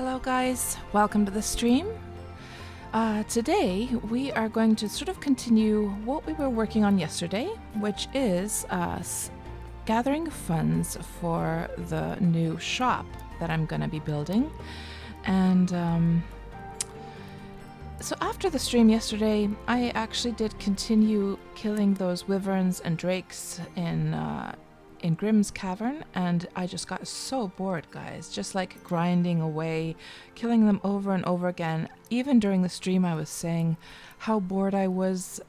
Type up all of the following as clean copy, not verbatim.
Hello guys, welcome to the stream. Today we are going to sort of continue what we were working on yesterday, which is gathering funds for the new shop that I'm going to be building. And so after the stream yesterday, I actually did continue killing those wyverns and drakes in Grimm's Cavern, and I just got so bored, guys, just like grinding away, killing them over and over again. Even during the stream I was saying how bored I was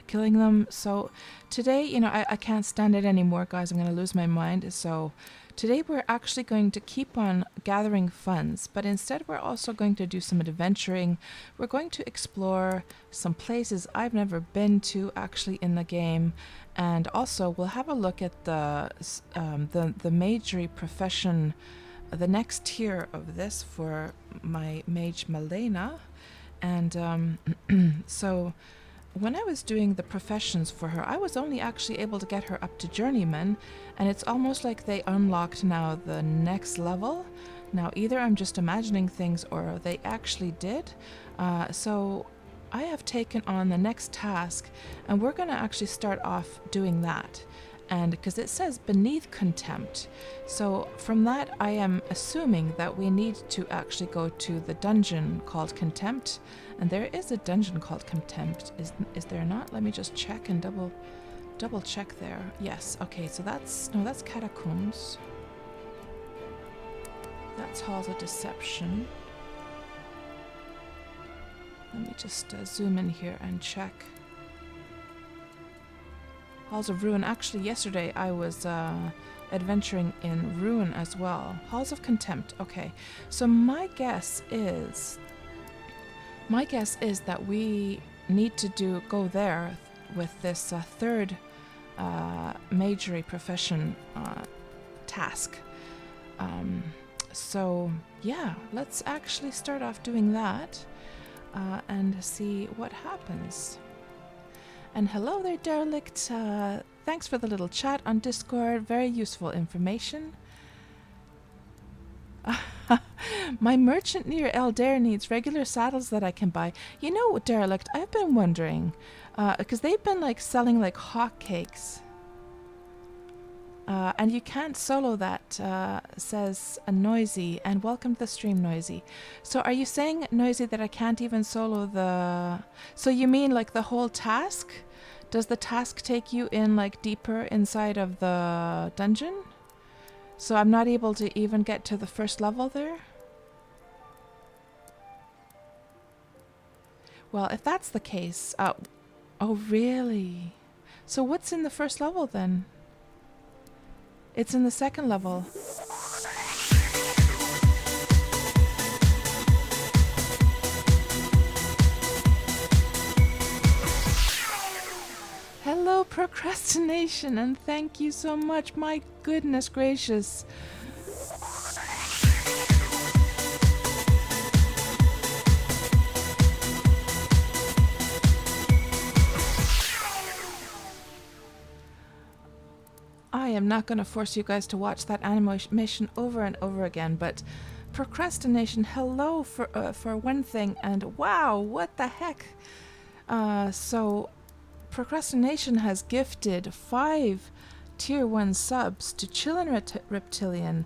killing them. So today, you know, I can't stand it anymore, guys. I'm going to lose my mind. So today we're actually going to keep on gathering funds, but instead we're also going to do some adventuring. We're going to explore some places I've never been to actually in the game, and also we'll have a look at the magery profession, the next tier of this for my mage Malena. And so when I was doing the professions for her, I was only actually able to get her up to journeyman, and it's almost like they unlocked now the next level. Now either I'm just imagining things or they actually did. So I have taken on the next task, and we're going to actually start off doing that. And because it says beneath contempt, so from that I am assuming that we need to actually go to the dungeon called Contempt. And there is a dungeon called Contempt, is there not? Let me just check and double check there. Yes, okay, so that's Catacombs. That's Halls of Deception. Let me just zoom in here and check. Halls of Ruin. Actually, yesterday I was adventuring in Ruin as well. Halls of Contempt. Okay, so my guess is that we need to go there with this third magery profession task. So yeah, let's actually start off doing that and see what happens. And hello there, Derelict. Thanks for the little chat on Discord. Very useful information. My merchant near Eldair needs regular saddles that I can buy. You know, Derelict, I've been wondering, because they've been like selling like hotcakes. And you can't solo that, says a Noisy, and welcome to the stream, Noisy. So are you saying, Noisy, that I can't even solo the... So you mean like the whole task? Does the task take you in like deeper inside of the dungeon? So I'm not able to even get to the first level there? Well, if that's the case... oh, really? So what's in the first level then? It's in the second level. Hello, Procrastination, and thank you so much. My goodness gracious. I am not going to force you guys to watch that animation over and over again, but Procrastination, hello for one thing, and wow, what the heck? So Procrastination has gifted 5 tier 1 subs to Chillin' Reptilian,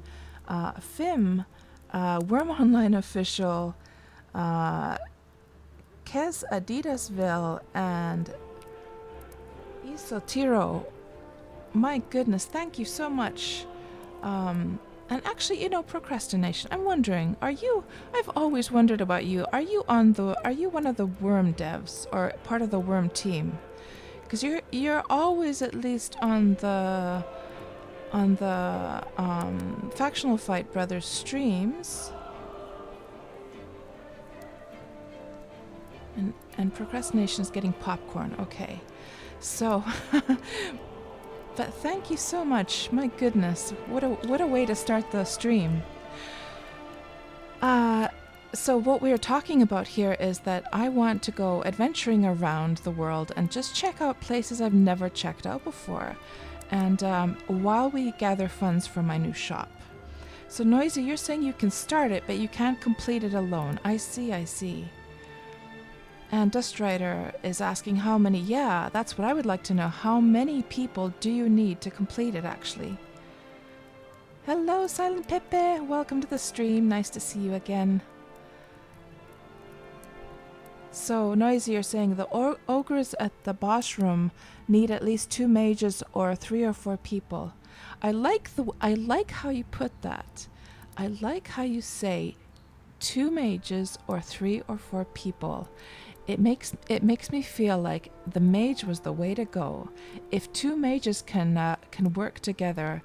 Fim, Worm Online Official, Kez Adidasville, and Isotiro. My goodness, thank you so much. And actually, you know, Procrastination, I'm wondering, I've always wondered about you. Are you one of the Worm devs or part of the Worm team? Because you're always at least on the Factional Fight Brothers streams. And Procrastination is getting popcorn. Okay. So but thank you so much. My goodness, what a way to start the stream. So what we're talking about here is that I want to go adventuring around the world and just check out places I've never checked out before. And while we gather funds for my new shop. So Noisy, you're saying you can start it, but you can't complete it alone. I see, I see. And Dust Rider is asking how many. Yeah, that's what I would like to know. How many people do you need to complete it, actually? Hello, Silent Pepe. Welcome to the stream. Nice to see you again. So, Noisy, you're saying the ogres at the boss room need at least 2 mages or 3 or 4 people. I like how you put that. I like how you say 2 mages or 3 or 4 people. It makes me feel like the mage was the way to go. If 2 mages can work together,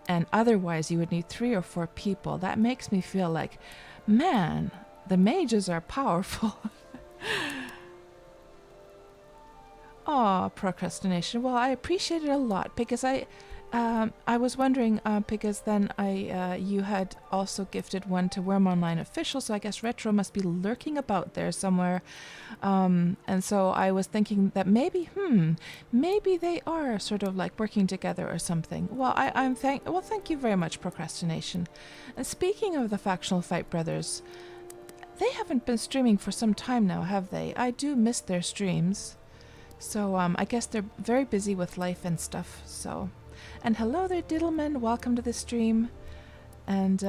and otherwise you would need 3 or 4 people, that makes me feel like, man, the mages are powerful. Oh, procrastination. Well, I appreciate it a lot because I was wondering because then you had also gifted one to Worm Online Official, so I guess Retro must be lurking about there somewhere, and so I was thinking that maybe they are sort of like working together or something. Well, thank you very much, procrastination. And speaking of the Factional Fight Brothers, they haven't been streaming for some time now, have they? I do miss their streams. So I guess they're very busy with life and stuff. So, and hello there, Diddleman. Welcome to the stream. And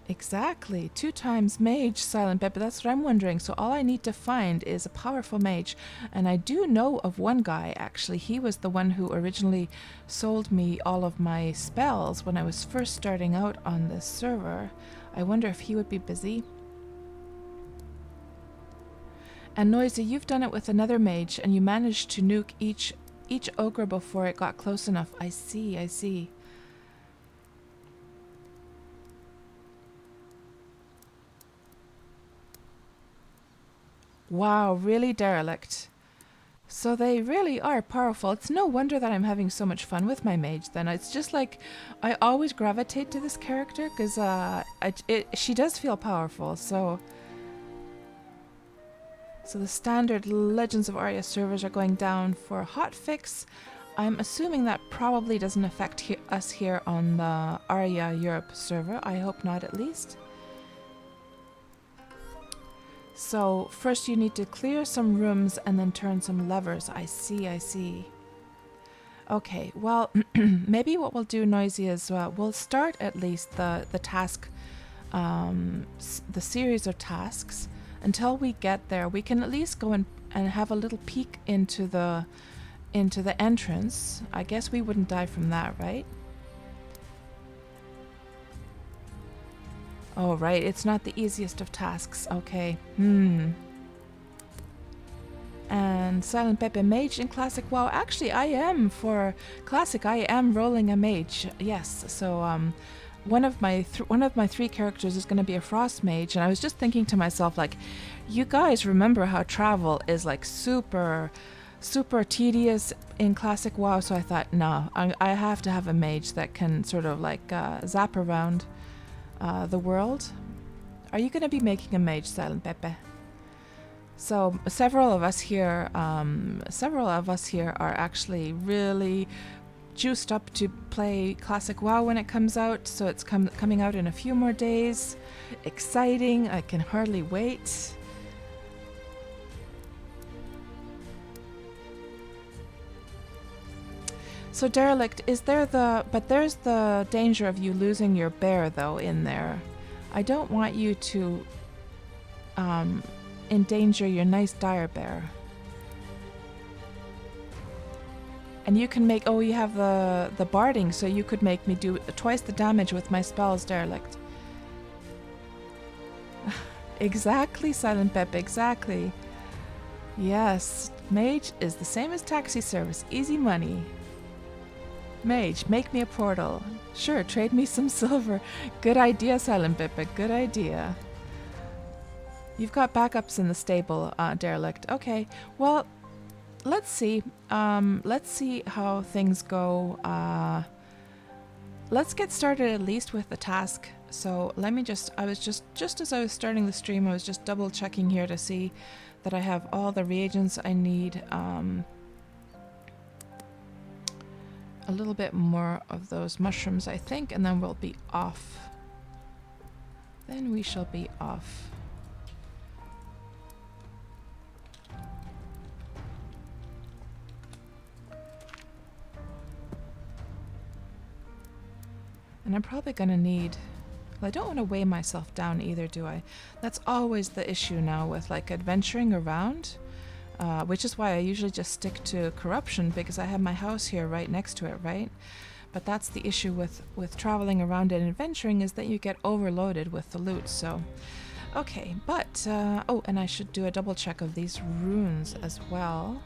exactly, 2 times mage, Silent Pepper. That's what I'm wondering. So all I need to find is a powerful mage. And I do know of one guy, actually. He was the one who originally sold me all of my spells when I was first starting out on this server. I wonder if he would be busy. And Noisy, you've done it with another mage, and you managed to nuke each ogre before it got close enough. I see, I see. Wow, really, Derelict? So they really are powerful. It's no wonder that I'm having so much fun with my mage then. It's just like I always gravitate to this character because she does feel powerful. So the standard Legends of Aria servers are going down for a hotfix. I'm assuming that probably doesn't affect us here on the Aria Europe server. I hope not, at least. So first you need to clear some rooms and then turn some levers. I see, I see. Okay, well, maybe what we'll do, Noisy, is we'll start at least the task, the series of tasks. Until we get there, we can at least go and have a little peek into the entrance. I guess we wouldn't die from that, right? Oh, right. It's not the easiest of tasks. Okay. And Silent Pepe Mage in Classic. Wow, actually, I am for Classic. I am rolling a mage. Yes. So, one of my 3 characters is going to be a Frost Mage, and I was just thinking to myself, like, you guys remember how travel is like super tedious in Classic WoW, so I thought, no, I have to have a mage that can sort of like zap around the world. Are you going to be making a mage, Silent Pepe? So several of us here are actually really juiced up to play Classic WoW when it comes out, so it's coming out in a few more days. Exciting, I can hardly wait. So Derelict, there's the danger of you losing your bear though in there. I don't want you to endanger your nice dire bear. And you can make, you have the barding, so you could make me do twice the damage with my spells, Derelict. Exactly, Silent Pep, exactly. Yes, mage is the same as taxi service, easy money. Mage, make me a portal. Sure, trade me some silver. Good idea, Silent Pippa, good idea. You've got backups in the stable, Derelict. Okay, well, let's see. Let's see how things go. Let's get started at least with the task. So let me just as I was starting the stream, I was just double checking here to see that I have all the reagents I need. a little bit more of those mushrooms, I think, and then we'll be off. Then we shall be off. And I'm probably going to need... Well, I don't want to weigh myself down either, do I? That's always the issue now with like adventuring around, which is why I usually just stick to corruption, because I have my house here right next to it, right? But that's the issue with traveling around and adventuring, is that you get overloaded with the loot, so... Okay, but... oh, and I should do a double check of these runes as well.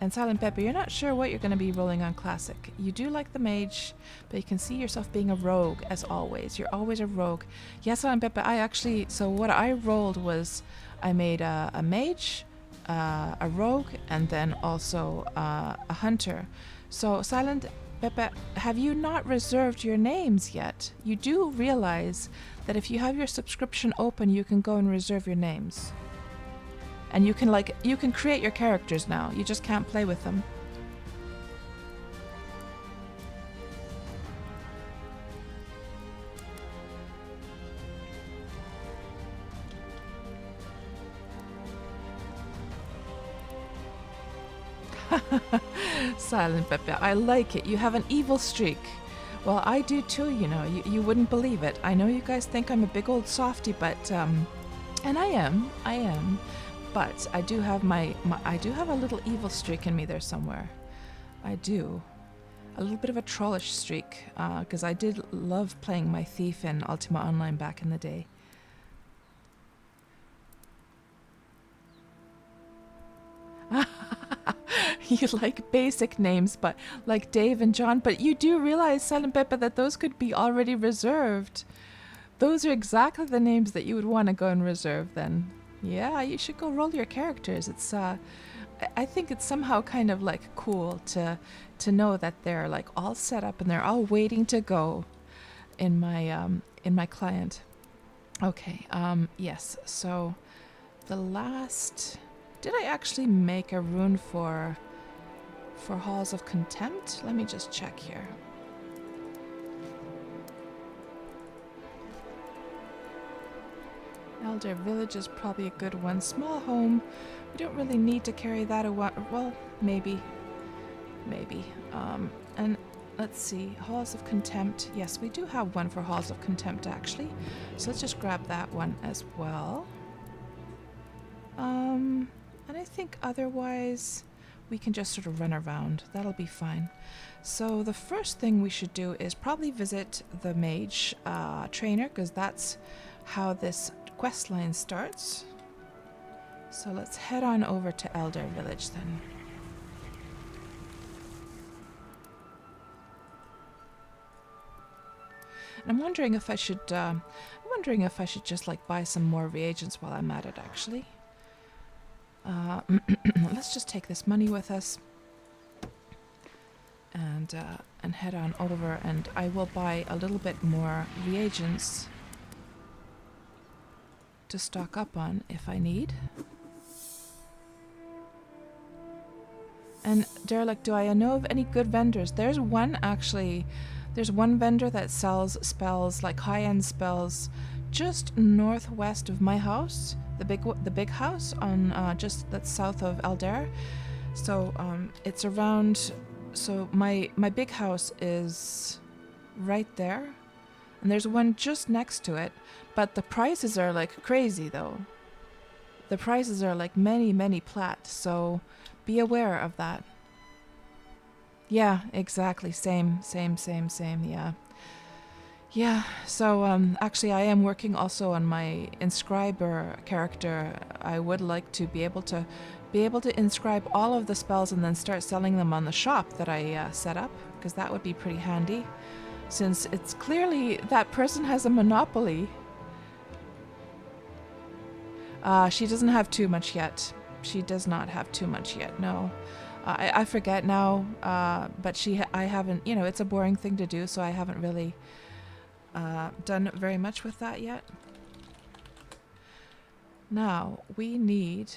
And Silent Pepper, you're not sure what you're going to be rolling on Classic. You do like the mage, but you can see yourself being a rogue, as always. You're always a rogue. Yes, Silent Pepper, I actually... So what I rolled was... I made a mage, a rogue, and then also a hunter. So, Silent Pepper, have you not reserved your names yet? You do realize that if you have your subscription open, you can go and reserve your names. And you can create your characters now. You just can't play with them. Silent Pepper, I like it. You have an evil streak. Well, I do too, you know. You wouldn't believe it. I know you guys think I'm a big old softie, but and I am. But I do have I do have a little evil streak in me there somewhere. I do. A little bit of a trollish streak, because I did love playing my thief in Ultima Online back in the day. You like basic names, but like Dave and John, but you do realize, Silent Pepper, that those could be already reserved. Those are exactly the names that you would want to go and reserve then. Yeah, you should go roll your characters. It's I think it's somehow kind of like cool to know that they're like all set up and they're all waiting to go in my client. Okay, yes. So the last, did I actually make a rune for Halls of Contempt? Let me just check here. Elder Village is probably a good one. Small home. We don't really need to carry that away. Well, maybe. And let's see. Halls of Contempt. Yes, we do have one for Halls of Contempt, actually. So let's just grab that one as well. And I think otherwise we can just sort of run around. That'll be fine. So the first thing we should do is probably visit the mage trainer, because that's how this quest line starts. So let's head on over to Elder Village then. And I'm wondering if I should just like buy some more reagents while I'm at it, actually. Let's just take this money with us and head on over, and I will buy a little bit more reagents to stock up on if I need. And Derelict, do I know of any good vendors? There's one vendor that sells spells, like high-end spells, just northwest of my house, the big house on just that's south of Aldair. So it's around. So my big house is right there, and there's one just next to it. But the prices are like crazy, though. The prices are like many plat, so be aware of that. Yeah, exactly. Same, yeah. Yeah, so actually I am working also on my inscriber character. I would like to be able to inscribe all of the spells and then start selling them on the shop that I set up, because that would be pretty handy, since it's clearly that person has a monopoly. She doesn't have too much yet. She does not have too much yet, no. I forget now, but I haven't, it's a boring thing to do, so I haven't really done very much with that yet. Now, we need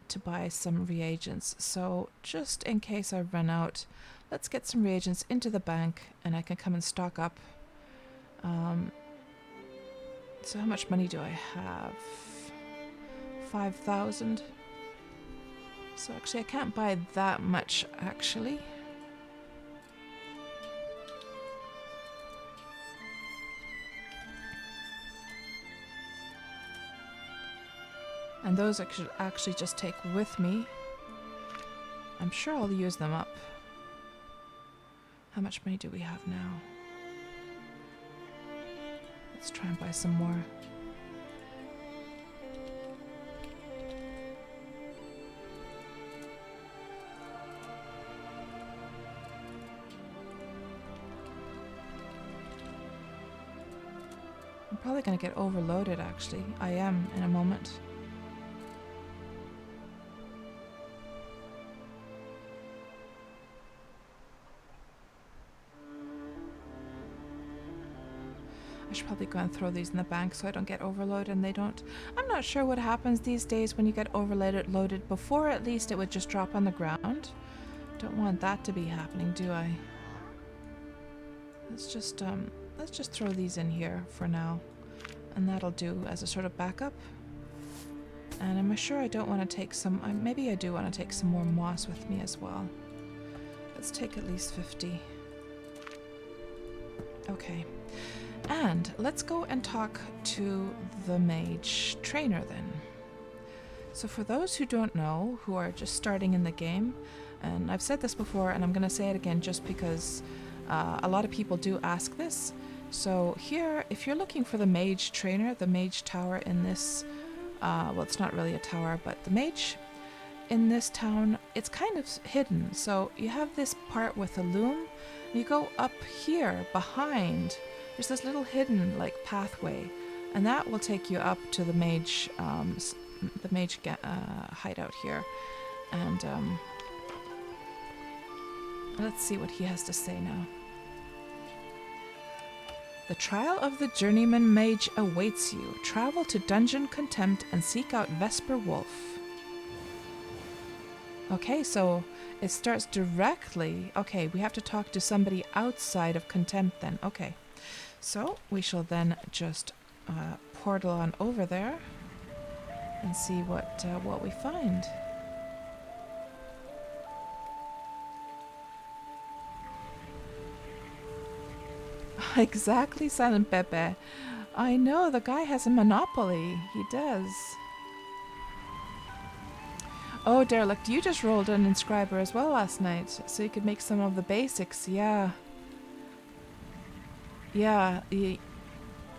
to buy some reagents. So just in case I run out, let's get some reagents into the bank and I can come and stock up. So how much money do I have? 5,000. So actually I can't buy that much actually. And those I should actually just take with me. I'm sure I'll use them up. How much money do we have now? Let's try and buy some more. I'm probably going to get overloaded actually. I am in a moment. I should probably go and throw these in the bank so I don't get overloaded and they don't. I'm not sure what happens these days when you get overloaded. Before at least it would just drop on the ground. Don't want that to be happening, do I? Let's just throw these in here for now. And that'll do as a sort of backup. And am I sure I don't want to take some... maybe I do want to take some more moss with me as well. Let's take at least 50. Okay. And let's go and talk to the mage trainer then. So for those who don't know, who are just starting in the game, and I've said this before and I'm going to say it again just because a lot of people do ask this. So here, if you're looking for the mage trainer, the mage tower in this, well, it's not really a tower, but the mage in this town, it's kind of hidden. So you have this part with a loom, and you go up here behind. There's this little hidden like pathway, and that will take you up to the mage hideout here. And let's see what he has to say now. The trial of the journeyman mage awaits you. Travel to Dungeon Contempt and seek out Vesper Wolf. Okay, so it starts directly. Okay, we have to talk to somebody outside of Contempt then. Okay, so we shall then just portal on over there and see what we find. Exactly, Silent Pepe. I know, the guy has a monopoly. He does. Oh, Derelict, you just rolled an inscriber as well last night, so you could make some of the basics. Yeah. Yeah,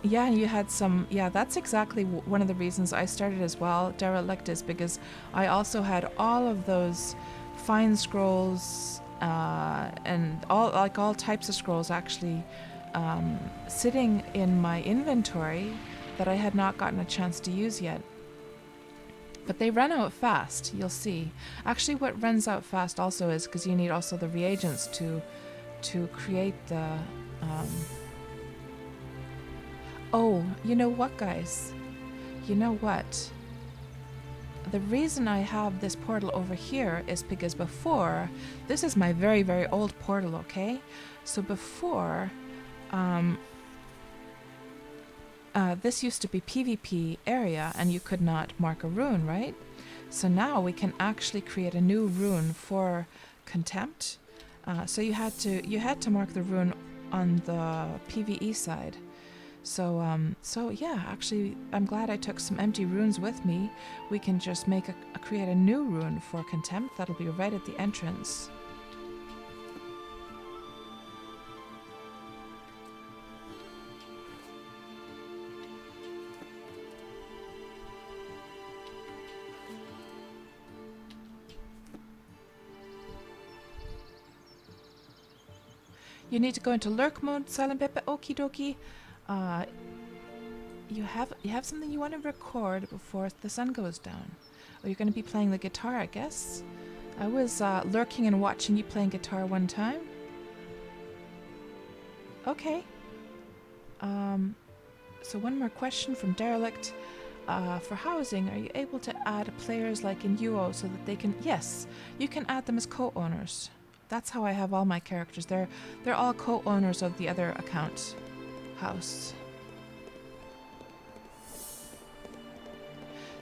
yeah, you had some... Yeah, that's exactly one of the reasons I started as well, Derelict, is because I also had all of those fine scrolls and all types of scrolls actually sitting in my inventory that I had not gotten a chance to use yet. But they run out fast, you'll see. Actually, what runs out fast also is because you need also the reagents to create the... Oh, you know what, guys? You know what? The reason I have this portal over here is because before... This is my very, very old portal, okay? So before... this used to be PvP area and you could not mark a rune, right? So now we can actually create a new rune for Contempt. So you had to mark the rune on the PvE side. So yeah, actually I'm glad I took some empty runes with me. We can just create a new rune for Contempt that'll be right at the entrance. You need to go into lurk mode, Silent Pepe. Okie dokie. You have something you want to record before the sun goes down. Or you're going to be playing the guitar, I guess. I was lurking and watching you playing guitar one time. Okay. So one more question from Derelict. for housing, are you able to add players like in UO so that they can... Yes, you can add them as co-owners. That's how I have all my characters. They're all co-owners of the other account house.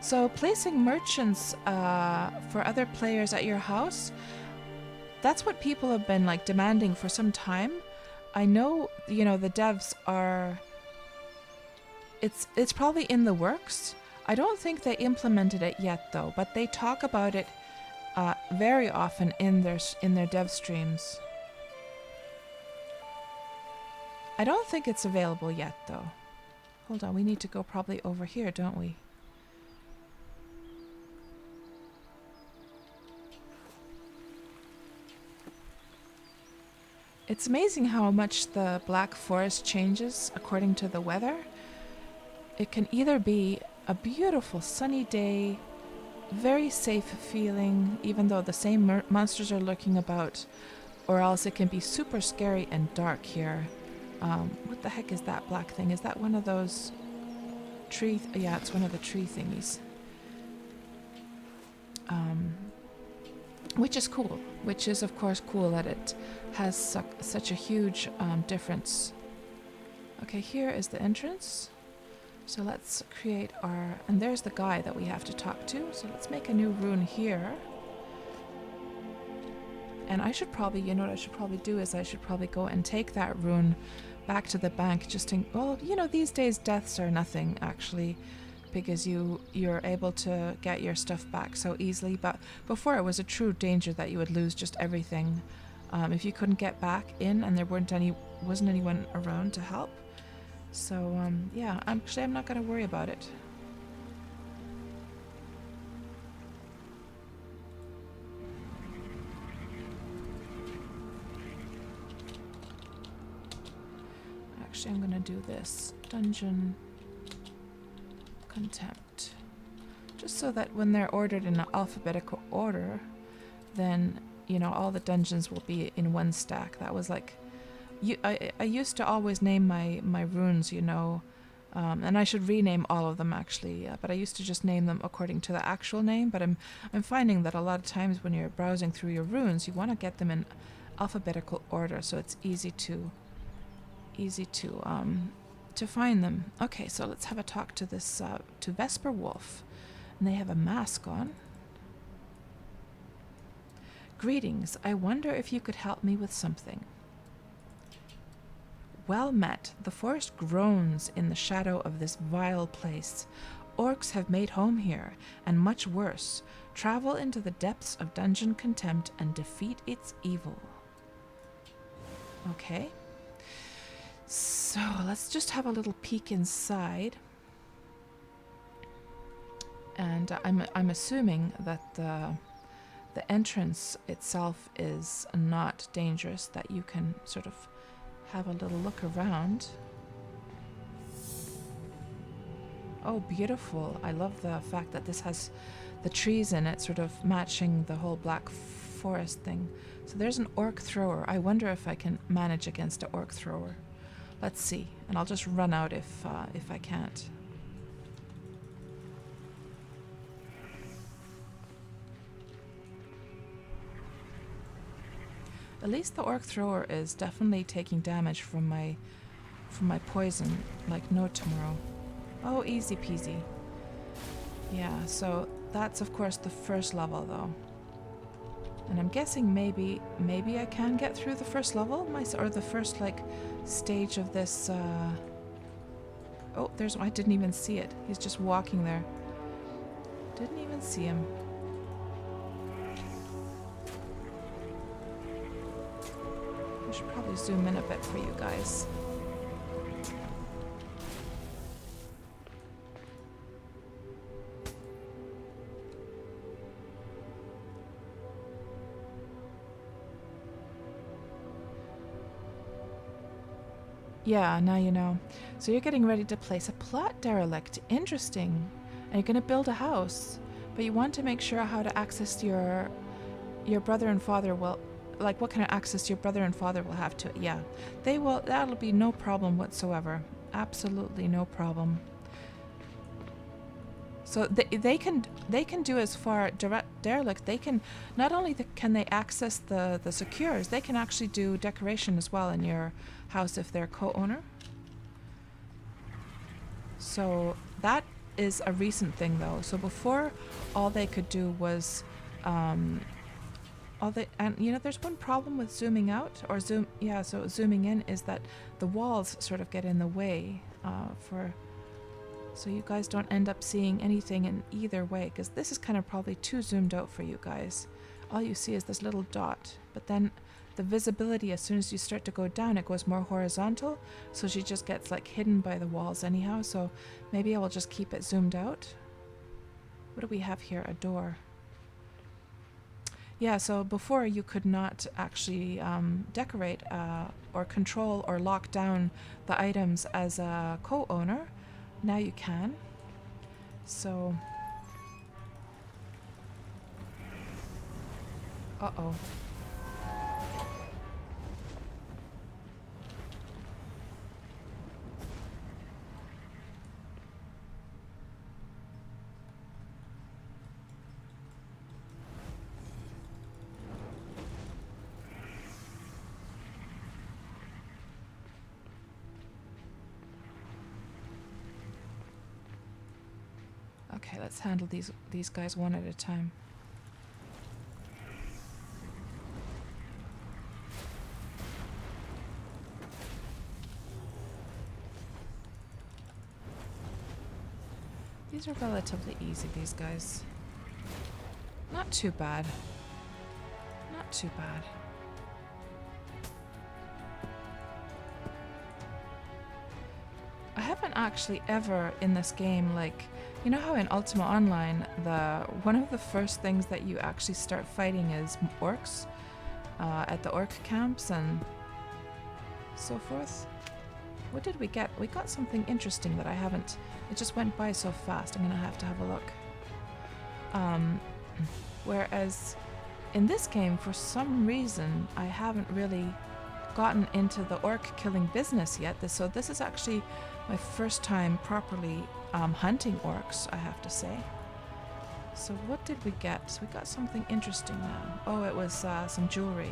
So placing merchants for other players at your house, that's what people have been like demanding for some time. I know, you know, the devs are... It's probably in the works. I don't think they implemented it yet though, but they talk about it very often in their dev streams. I don't think it's available yet though. Hold on, we need to go probably over here, don't we? It's amazing how much the Black Forest changes according to the weather. It can either be a beautiful sunny day, very safe feeling, even though the same monsters are lurking about, or else it can be super scary and dark here. What the heck is that black thing? Is that one of those tree... yeah, it's one of the tree thingies. Which is cool. Which is, of course, cool that it has such a huge difference. Okay, here is the entrance. So let's create our... and there's the guy that we have to talk to. So let's make a new rune here. And I should probably... you know what I should probably do is I should probably go and take that rune back to the bank just in... well, you know, these days deaths are nothing, actually, because you're able to get your stuff back so easily. But before it was a true danger that you would lose just everything if you couldn't get back in and there wasn't anyone around to help. So, yeah, I'm not going to worry about it. Actually, I'm going to do this. Dungeon Contempt. Just so that when they're ordered in alphabetical order, then, you know, all the dungeons will be in one stack. That was like... I used to always name my runes, you know, and I should rename all of them actually, but I used to just name them according to the actual name. But I'm finding that a lot of times when you're browsing through your runes, you want to get them in alphabetical order, so it's easy to find them. Okay, so let's have a talk to this to Vesper Wolf, and they have a mask on. Greetings. I wonder if you could help me with something. Well met. The forest groans in the shadow of this vile place. Orcs have made home here, and much worse. Travel into the depths of Dungeon Contempt and defeat its evil. Okay. So let's just have a little peek inside. And I'm assuming that the entrance itself is not dangerous, that you can sort of have a little look around. Oh, beautiful. I love the fact that this has the trees in it, sort of matching the whole Black Forest thing. So there's an orc thrower. I wonder if I can manage against an orc thrower. Let's see. And I'll just run out if I can't. At least the orc thrower is definitely taking damage from my poison like no tomorrow. Oh, easy peasy. Yeah, so that's of course the first level though. And I'm guessing maybe I can get through the first level, or the first like stage of this. Oh, I didn't even see it. He's just walking there. Didn't even see him. I should probably zoom in a bit for you guys. Yeah, now you know. So you're getting ready to place a plot derelict. Interesting. And you're going to build a house. But you want to make sure how to access your brother and father will... like what kind of access your brother and father will have to it. Yeah. They will... that'll be no problem whatsoever. Absolutely no problem. So they can do as far derelict. They can not only can they access the secures, they can actually do decoration as well in your house if they're co-owner. So that is a recent thing though. So before, all they could do was and you know, there's one problem with zooming out or so zooming in is that the walls sort of get in the way so you guys don't end up seeing anything in either way, because this is kind of probably too zoomed out for you guys. All you see is this little dot, but then the visibility, as soon as you start to go down, it goes more horizontal, so she just gets like hidden by the walls anyhow. So maybe I will just keep it zoomed out. What do we have here? A door. Yeah, so before you could not actually decorate or control or lock down the items as a co-owner. Now you can. So... Uh-oh. Okay, let's handle these guys one at a time. These are relatively easy, these guys. Not too bad. Not too bad. I haven't actually ever in this game, like, you know how in Ultima Online, one of the first things that you actually start fighting is orcs at the orc camps and so forth? What did we get? We got something interesting that I haven't... It just went by so fast. I'm gonna have to have a look. Whereas in this game, for some reason, I haven't really gotten into the orc killing business yet. So this is actually my first time properly hunting orcs, I have to say. So what did we get? So we got something interesting now. Oh, it was some jewelry.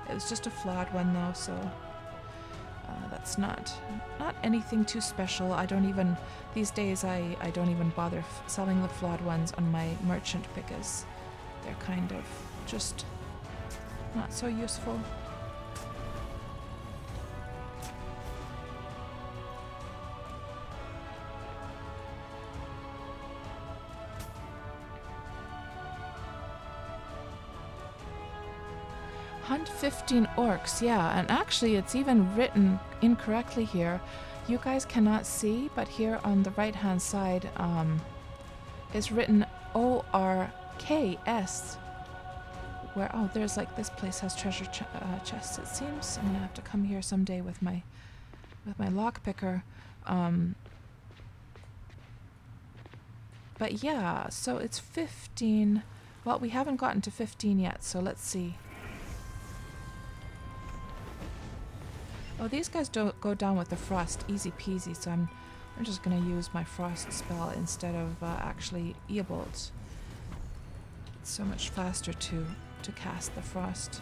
It was just a flawed one though, so that's not anything too special. I don't even, these days I don't even bother selling the flawed ones on my merchant because they're kind of just not so useful. Hunt 15 orcs, yeah, and actually it's even written incorrectly here. You guys cannot see, but here on the right hand side is written ORKS. Where, oh, there's like, this place has treasure chests, it seems. I'm gonna have to come here someday with my lockpicker. But yeah, so it's 15. Well, we haven't gotten to 15 yet, so let's see. Oh, these guys don't go down with the frost, easy peasy, so I'm just gonna use my frost spell instead of actually Eobold. It's so much faster to cast the frost.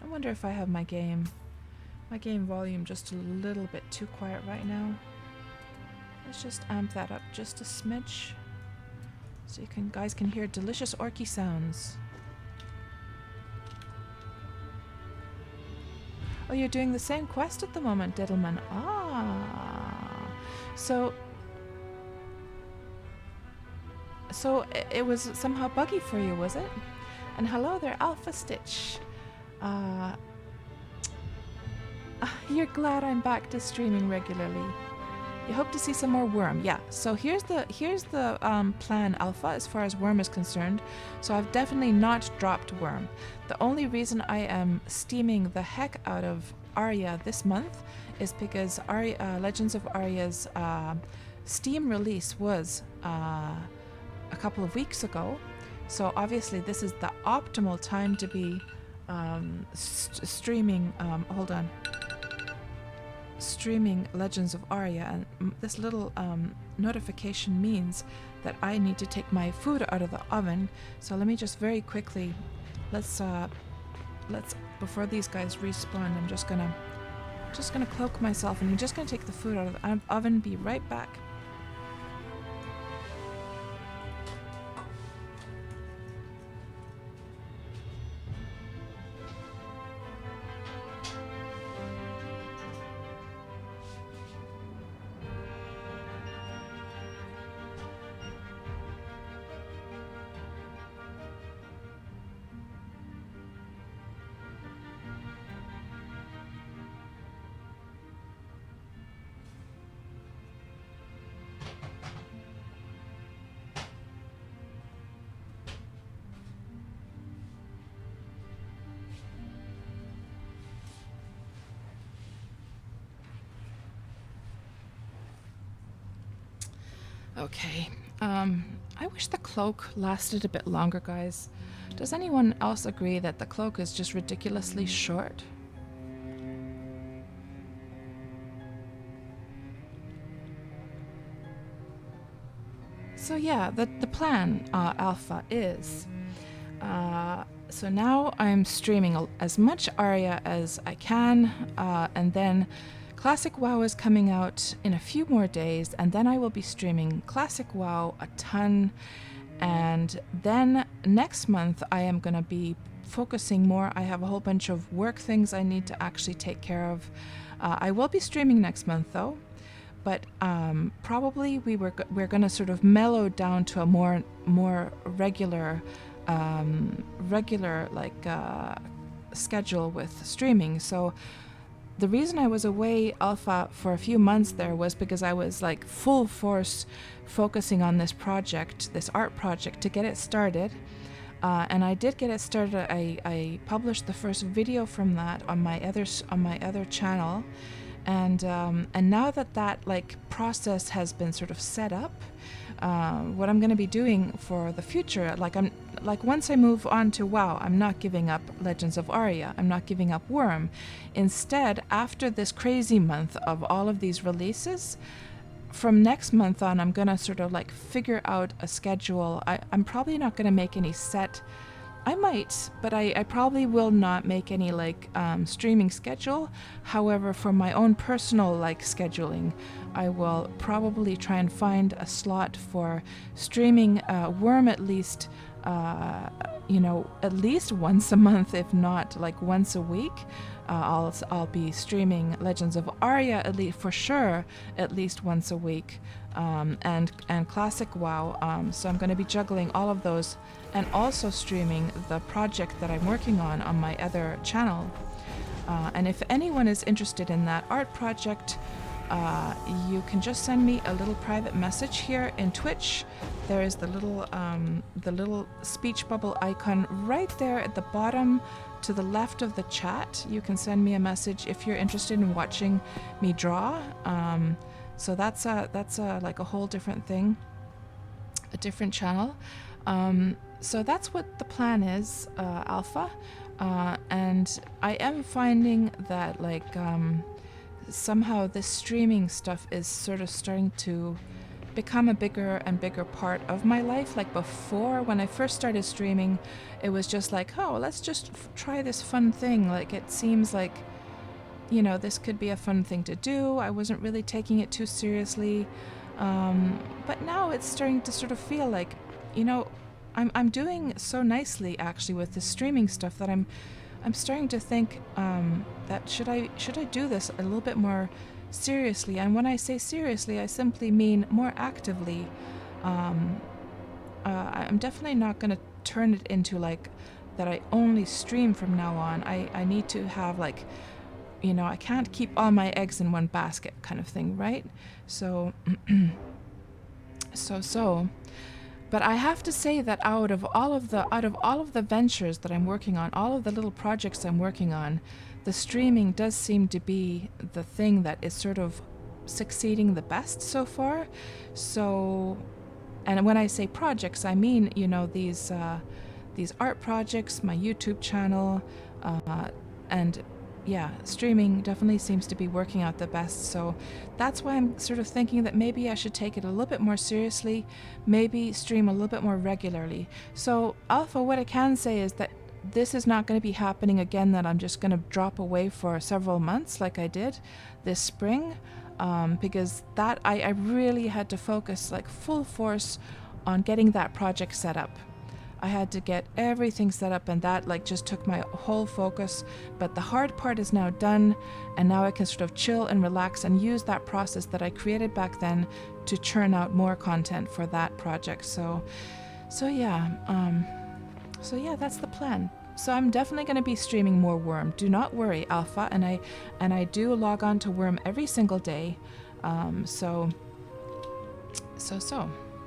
I wonder if I have my game volume just a little bit too quiet right now. Let's just amp that up just a smidge. So you guys can hear delicious orky sounds. Oh, you're doing the same quest at the moment, Diddleman. Ah. So it was somehow buggy for you, was it? And hello there, Alpha Stitch. You're glad I'm back to streaming regularly. You hope to see some more worm. Yeah, so here's the plan, Alpha, as far as worm is concerned. So I've definitely not dropped worm. The only reason I am steaming the heck out of Aria this month is because Legends of Aria's Steam release was a couple of weeks ago. So obviously this is the optimal time to be streaming. Hold on. Streaming Legends of Aria, and this little notification means that I need to take my food out of the oven. So let me just very quickly, let's before these guys respawn, I'm just gonna cloak myself, and I'm just gonna take the food out of the oven. Be right back. Okay. I wish the cloak lasted a bit longer, guys. Does anyone else agree that the cloak is just ridiculously short? So yeah, the plan, Alpha, is... so now I'm streaming as much Aria as I can, and then Classic WoW is coming out in a few more days, and then I will be streaming Classic WoW a ton, and then next month I am going to be focusing more. I have a whole bunch of work things I need to actually take care of. I will be streaming next month though, but probably we're going to sort of mellow down to a more regular schedule with streaming. So the reason I was away, Alpha, for a few months there was because I was like full force focusing on this project, this art project, to get it started. And I did get it started. I published the first video from that on my other channel, and now that like process has been sort of set up, what I'm going to be doing for the future, like once I move on to WoW, I'm not giving up Legends of Aria. I'm not giving up Worm. Instead, after this crazy month of all of these releases, from next month on, I'm going to sort of like figure out a schedule. I'm probably not going to make any set. I might, but I probably will not make any like streaming schedule. However, for my own personal like scheduling, I will probably try and find a slot for streaming Worm at least, at least once a month, if not like once a week. I'll be streaming Legends of Aria at least for sure, at least once a week, and Classic WoW. So I'm going to be juggling all of those, and also streaming the project that I'm working on my other channel. And if anyone is interested in that art project, you can just send me a little private message here in Twitch. There is the little speech bubble icon right there at the bottom to the left of the chat. You can send me a message if you're interested in watching me draw. So that's like a whole different thing, a different channel. So that's what the plan is, Alpha. And I am finding that like somehow this streaming stuff is sort of starting to become a bigger and bigger part of my life. Like before, when I first started streaming, it was just like, oh, let's just try this fun thing. Like it seems like, this could be a fun thing to do. I wasn't really taking it too seriously. But now it's starting to sort of feel like, I'm doing so nicely actually with this streaming stuff that I'm starting to think that should I do this a little bit more seriously. And when I say seriously, I simply mean more actively. I'm definitely not going to turn it into like that I only stream from now on. I need to have like, I can't keep all my eggs in one basket kind of thing, right? So but I have to say that out of all of the ventures that I'm working on, all of the little projects I'm working on, the streaming does seem to be the thing that is sort of succeeding the best so far. So, and when I say projects, I mean, these art projects, my YouTube channel, And yeah, streaming definitely seems to be working out the best. So that's why I'm sort of thinking that maybe I should take it a little bit more seriously, maybe stream a little bit more regularly. So Alpha, what I can say is that this is not going to be happening again, that I'm just going to drop away for several months like I did this spring, because that I really had to focus like full force on getting that project set up. I had to get everything set up, and that like just took my whole focus. But the hard part is now done, and now I can sort of chill and relax and use that process that I created back then to churn out more content for that project. So yeah, that's the plan. So I'm definitely going to be streaming more Worm. Do not worry, Alpha, and I do log on to Worm every single day.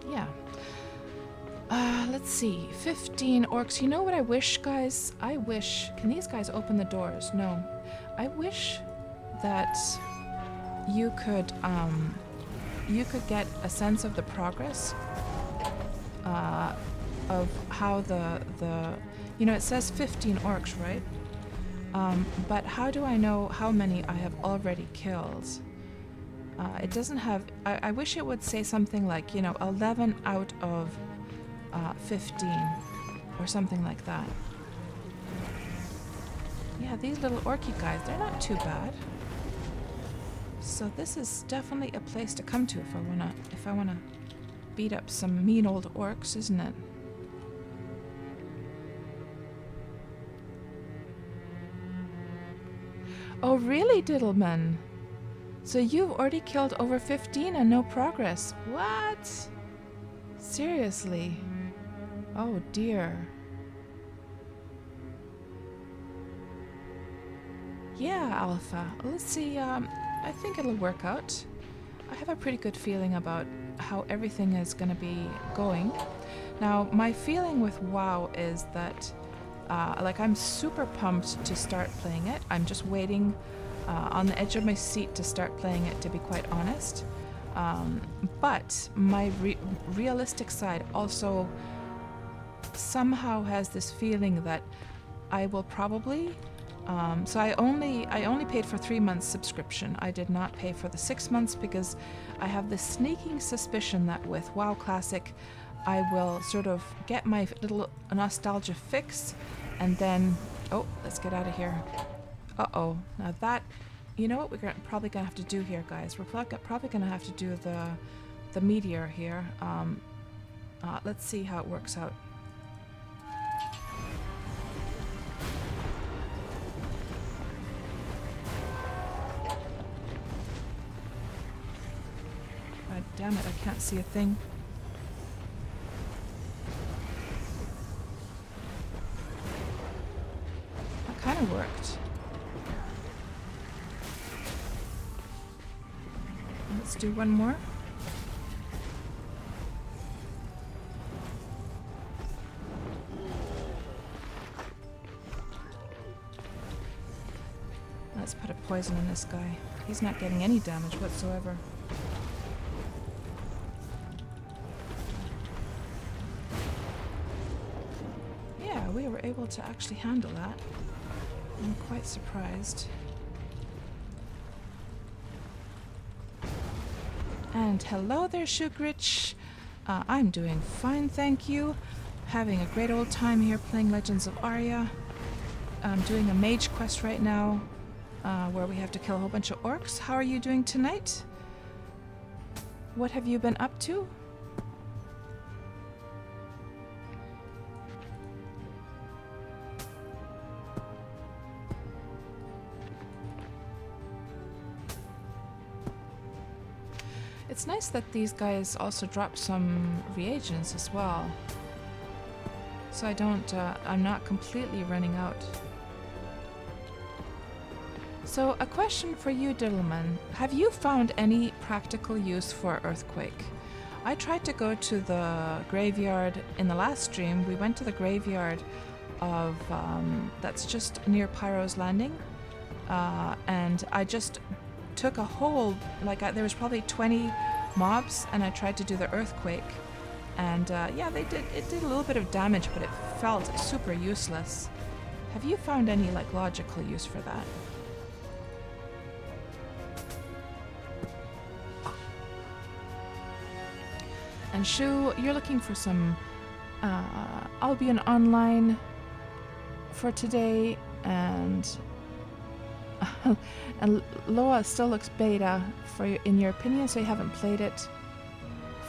Yeah. Let's see, 15 orcs. You know what I wish, guys? I wish... Can these guys open the doors? No. I wish that you could get a sense of the progress of how the you know, it says 15 orcs, right? But how do I know how many I have already killed? It doesn't have... I wish it would say something like, you know, 11 out of 15 or something like that. Yeah, these little orky guys, they're not too bad. So this is definitely a place to come to if I wanna beat up some mean old orcs, isn't it? Oh really, Diddleman? So you've already killed over 15 and no progress. What? Seriously? Oh dear. Yeah, Alpha. Let's see, I think it'll work out. I have a pretty good feeling about how everything is going to be going. Now, my feeling with WoW is that, like, I'm super pumped to start playing it. I'm just waiting on the edge of my seat to start playing it, to be quite honest. But my realistic side also somehow has this feeling that I will probably... so I only paid for 3 months subscription. I did not pay for the 6 months because I have this sneaking suspicion that with WoW Classic I will sort of get my little nostalgia fix and then... Oh, let's get out of here. Uh-oh. Now that... You know what we're probably going to have to do here, guys? We're probably going to have to do the meteor here. Let's see how it works out. God damn it, I can't see a thing. That kind of worked. Let's do one more. Let's put a poison in this guy. He's not getting any damage whatsoever. Yeah, we were able to actually handle that. I'm quite surprised. And hello there, Shugrich. I'm doing fine, thank you. Having a great old time here playing Legends of Aria. I'm doing a mage quest right now, where we have to kill a whole bunch of orcs. How are you doing tonight? What have you been up to? It's nice that these guys also drop some reagents as well. So I don't, I'm not completely running out. So a question for you, Diddleman. Have you found any practical use for Earthquake? I tried to go to the graveyard in the last stream. We went to the graveyard of, that's just near Pyro's Landing. And I just took a whole, like there was probably 20 mobs, and I tried to do the Earthquake. And yeah, it did a little bit of damage, but it felt super useless. Have you found any like logical use for that? And Shu, you're looking for some Albion Online for today, and and Loa still looks beta in your opinion, so you haven't played it.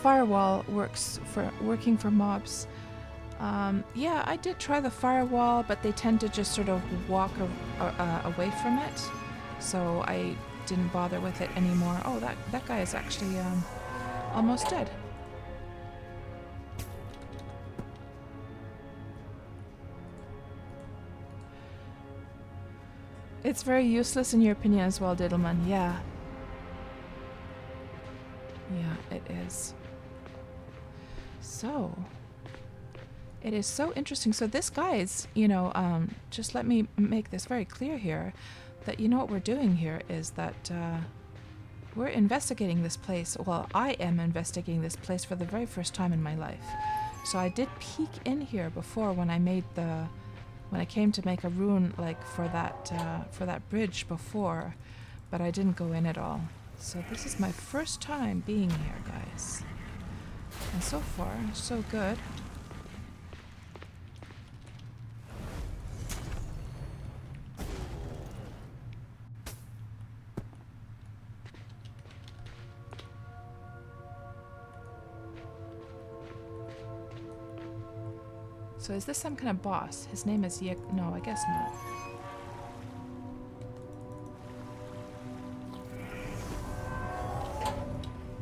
Firewall working for mobs. Yeah, I did try the firewall, but they tend to just sort of walk away from it, so I didn't bother with it anymore. Oh, that guy is actually almost dead. It's very useless in your opinion as well, Diddleman. Yeah. Yeah, it is. So, it is so interesting. So this guy's, just let me make this very clear here, that what we're doing here is that we're investigating this place. Well, I am investigating this place for the very first time in my life. So I did peek in here before when I came to make a rune like for that bridge before, but I didn't go in at all. So this is my first time being here, guys. And so far, so good. So is this some kind of boss? His name is no, I guess not.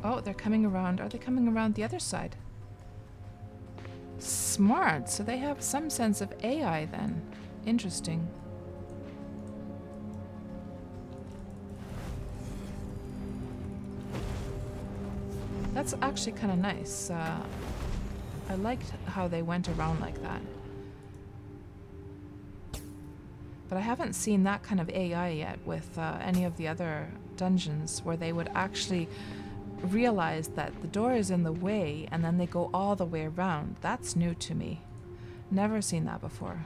Oh, they're coming around. Are they coming around the other side? Smart. So they have some sense of AI then. Interesting. That's actually kind of nice. I liked how they went around like that. But I haven't seen that kind of AI yet with any of the other dungeons where they would actually realize that the door is in the way and then they go all the way around. That's new to me. Never seen that before.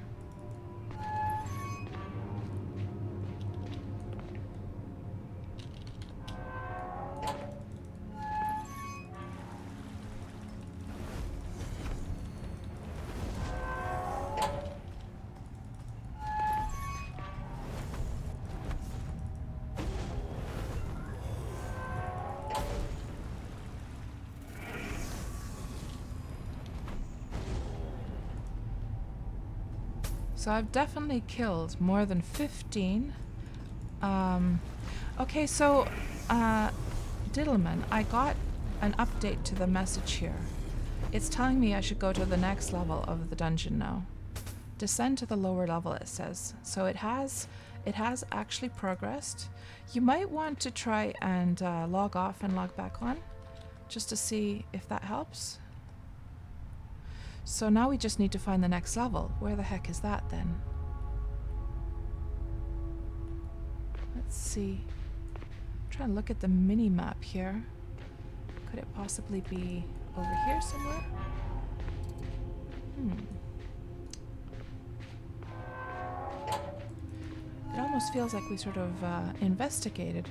So I've definitely killed more than 15. Okay, so Diddleman, I got an update to the message here. It's telling me I should go to the next level of the dungeon now. Descend to the lower level, it says. So it has actually progressed. You might want to try and log off and log back on, just to see if that helps. So now we just need to find the next level. Where the heck is that then? Let's see. I'm trying to look at the mini map here. Could it possibly be over here somewhere? It almost feels like we sort of investigated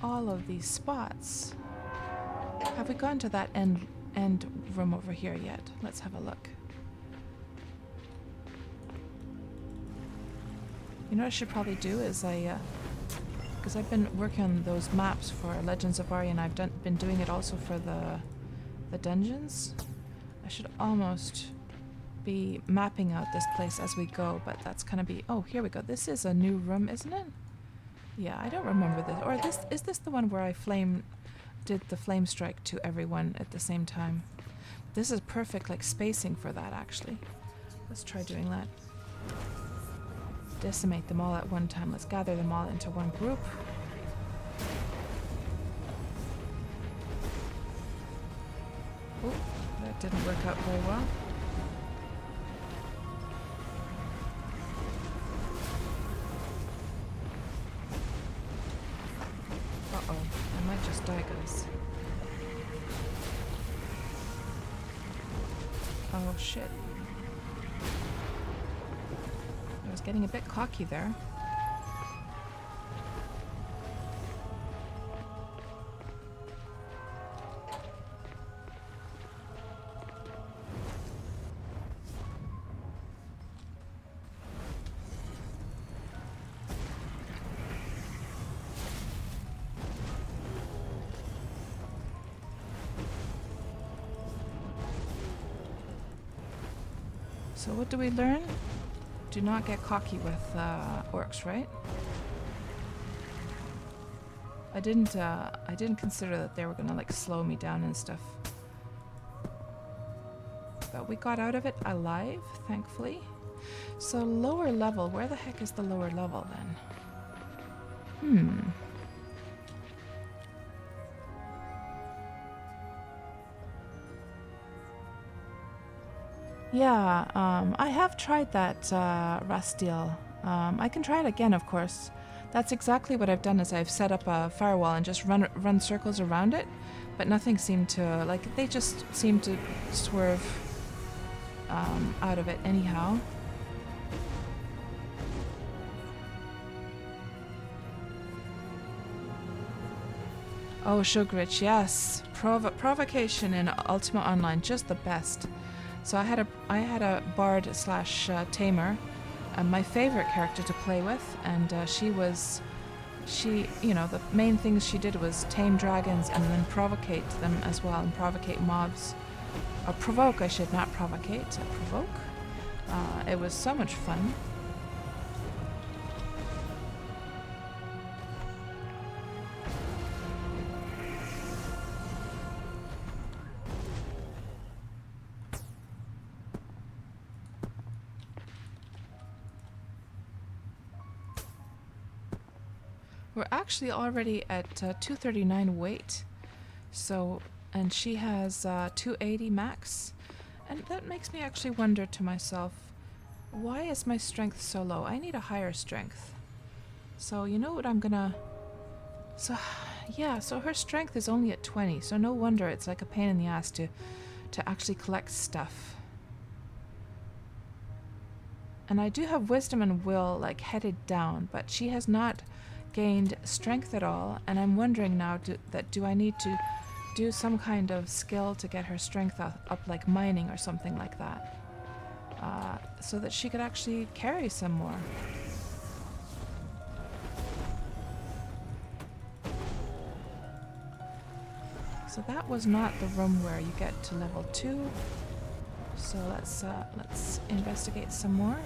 all of these spots. Have we gone to that end room over here yet? Let's have a look. You know what I should probably do is because I've been working on those maps for Legends of Aria and I've been doing it also for the dungeons. I should almost be mapping out this place as we go, but that's gonna be, oh, here we go. This is a new room, isn't it? Yeah, I don't remember this. Or is this the one where I did the flame strike to everyone at the same time? This is perfect like spacing for that actually. Let's try doing that. Decimate them all at one time. Let's gather them all into one group. Oh, that didn't work out very well. Uh-oh, I might just die, guys. Oh shit. I was getting a bit cocky there. So what do we learn? Do not get cocky with orcs, right? I didn't consider that they were gonna like slow me down and stuff. But we got out of it alive, thankfully. So lower level, where the heck is the lower level then? Yeah, I have tried that Rastiel. I can try it again, of course. That's exactly what I've done. Is I've set up a firewall and just run circles around it, but nothing seemed to they just seemed to swerve out of it anyhow. Oh, Sugarich, yes, provocation in Ultima Online, just the best. So I had a bard slash tamer, my favorite character to play with, and the main things she did was tame dragons and then provocate them as well, and provocate mobs. Or provoke, I should not provocate, provoke. It was so much fun. We're actually already at 239 weight, so, and she has 280 max, and that makes me actually wonder to myself, why is my strength so low? I need a higher strength. So you know what I'm gonna, so yeah, so her strength is only at 20, so no wonder it's like a pain in the ass to actually collect stuff. And I do have wisdom and will like headed down, but she has not gained strength at all, and I'm wondering now, do I need to do some kind of skill to get her strength up like mining or something like that, so that she could actually carry some more. So that was not the room where you get to level 2. So let's investigate some more.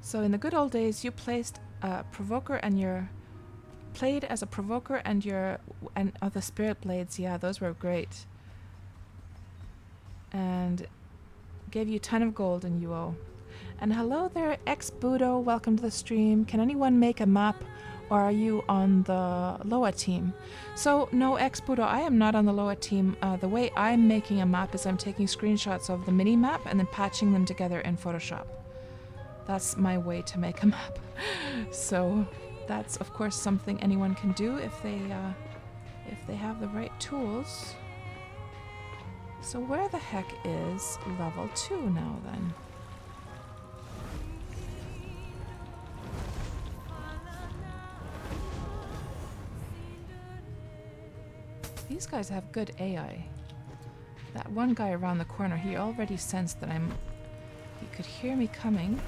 So in the good old days, you placed a provoker and played as a provoker and the spirit blades. Yeah, those were great. And gave you a ton of gold in UO. And hello there, ex-Budo. Welcome to the stream. Can anyone make a map, or are you on the Loa team? So no, ex-Budo, I am not on the Loa team. The way I'm making a map is I'm taking screenshots of the mini map and then patching them together in Photoshop. That's my way to make a map. So that's of course something anyone can do if they have the right tools. So where the heck is level 2 now then? These guys have good AI. That one guy around the corner, he already sensed that he could hear me coming.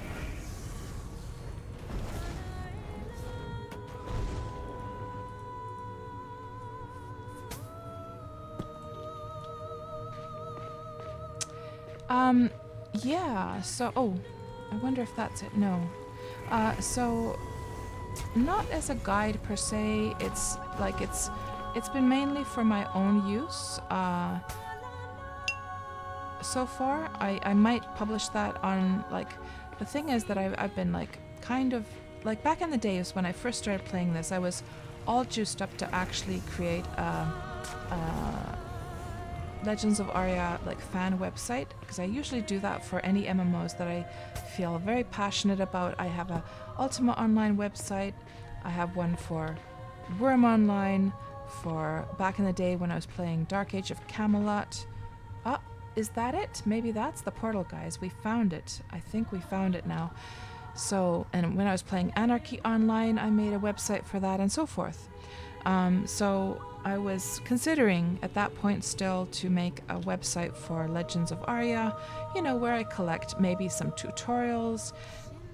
Yeah, so, oh, I wonder if that's it. No. So, not as a guide per se, it's been mainly for my own use. So far, I might publish that on, like, the thing is that I've been, like, kind of, like, back in the days when I first started playing this, I was all juiced up to actually create Legends of Aria like fan website, because I usually do that for any MMOs that I feel very passionate about. I have a Ultima Online website. I have one for Worm Online, for back in the day when I was playing Dark Age of Camelot. Oh, is that it? Maybe that's the portal, guys. We found it. I think we found it now. So, and when I was playing Anarchy Online, I made a website for that and so forth. So I was considering at that point still to make a website for Legends of Aria, you know, where I collect maybe some tutorials,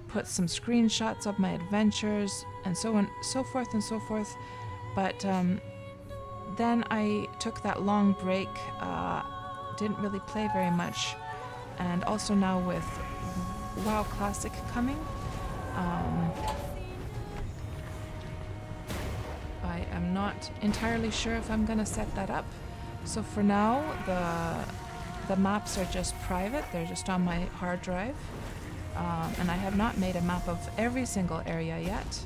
put some screenshots of my adventures, and so on, so forth and so forth. But then I took that long break, didn't really play very much, and also now with WoW Classic coming, I am not entirely sure if I'm going to set that up. So for now, the maps are just private. They're just on my hard drive. And I have not made a map of every single area yet.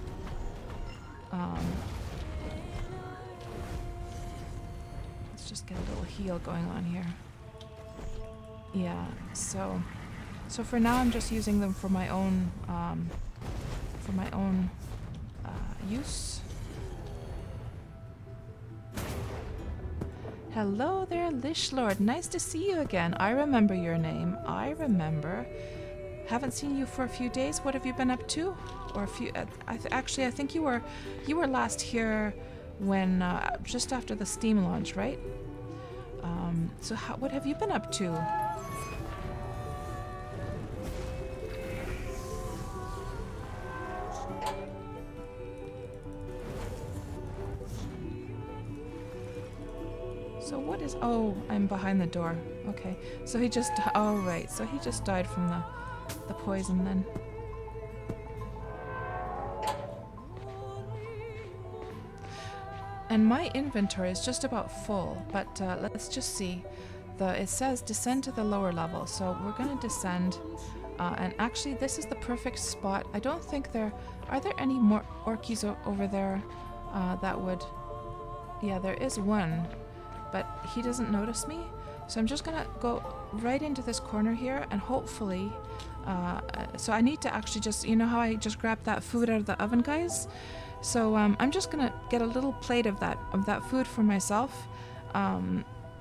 Let's just get a little heal going on here. Yeah, so for now I'm just using them for my own use. Hello there, Lishlord. Nice to see you again. I remember your name. I remember. Haven't seen you for a few days. What have you been up to? Or a few? Actually, I think you were last here when just after the Steam launch, right? So what have you been up to? So what is... Oh, I'm behind the door. Okay. So he just... Oh, right. So he just died from the poison then. And my inventory is just about full, but let's just see. It says descend to the lower level, so we're going to descend. And actually, this is the perfect spot. I don't think there... Are there any more orkies over there that would... Yeah, there is one. But he doesn't notice me, so I'm just gonna go right into this corner here, and hopefully, so I need to actually just, you know how I just grabbed that food out of the oven, guys? So I'm just gonna get a little plate of that food for myself.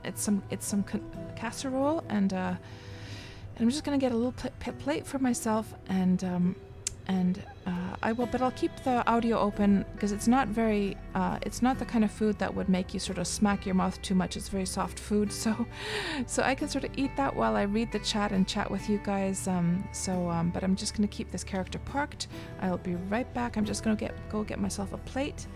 It's some casserole, and I'm just gonna get a little plate for myself, and I'll keep the audio open because it's not very, it's not the kind of food that would make you sort of smack your mouth too much. It's very soft food, so I can sort of eat that while I read the chat and chat with you guys. But I'm just gonna keep this character parked. I'll be right back. I'm just gonna go get myself a plate.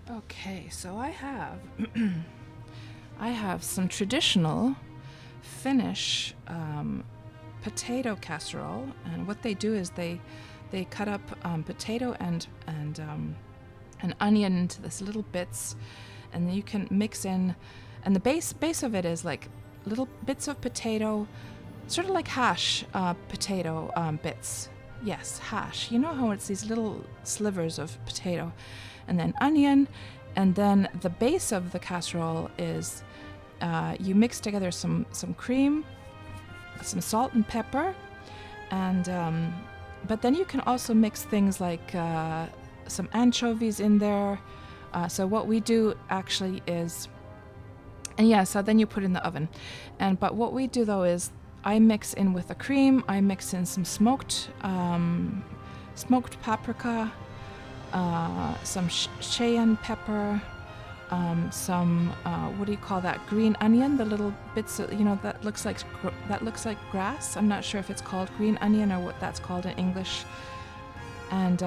Okay, so I have some traditional Finnish potato casserole, and what they do is they cut up potato and an onion into this little bits, and then you can mix in, and the base of it is like little bits of potato, sort of like hash potato bits. Yes, hash. You know how it's these little slivers of potato, and then onion, and then the base of the casserole is you mix together some cream, some salt and pepper, and but then you can also mix things like some anchovies in there, So what we do actually is, and yeah, so then you put it in the oven. But what we do though is I mix in with the cream, I mix in some smoked paprika, some cayenne pepper, some what do you call that, green onion, the little bits of, that looks like grass. I'm not sure if it's called green onion or what that's called in English. And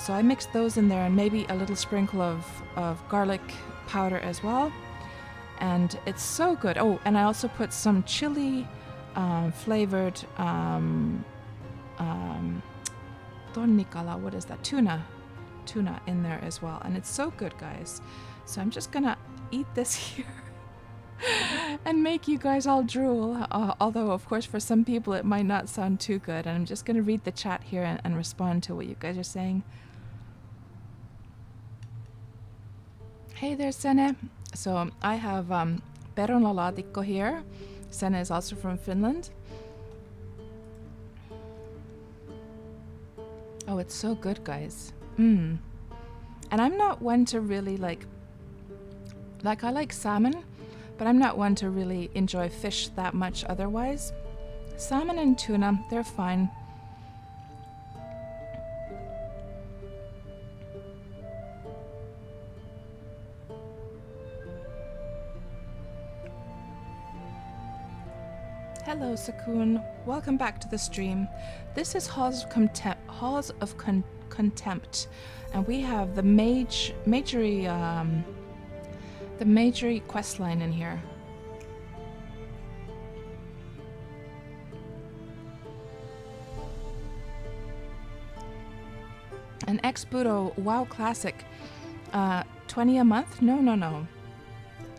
so I mixed those in there, and maybe a little sprinkle of garlic powder as well, and it's so good. Oh, and I also put some chili flavored tonikala, what is that, tuna in there as well, and it's so good, guys. So I'm just gonna eat this here and make you guys all drool, although of course for some people it might not sound too good. And I'm just gonna read the chat here and respond to what you guys are saying. Hey there, Sene. So I have Peron Laladikko here. Sene is also from Finland. Oh, it's so good, guys. And I'm not one to really like I like salmon, but I'm not one to really enjoy fish that much otherwise. Salmon and tuna, they're fine. Hello, Sakun. Welcome back to the stream. This is Halls of Contempt, and we have the magery questline in here. An ex-Budo WoW Classic, 20 a month? No.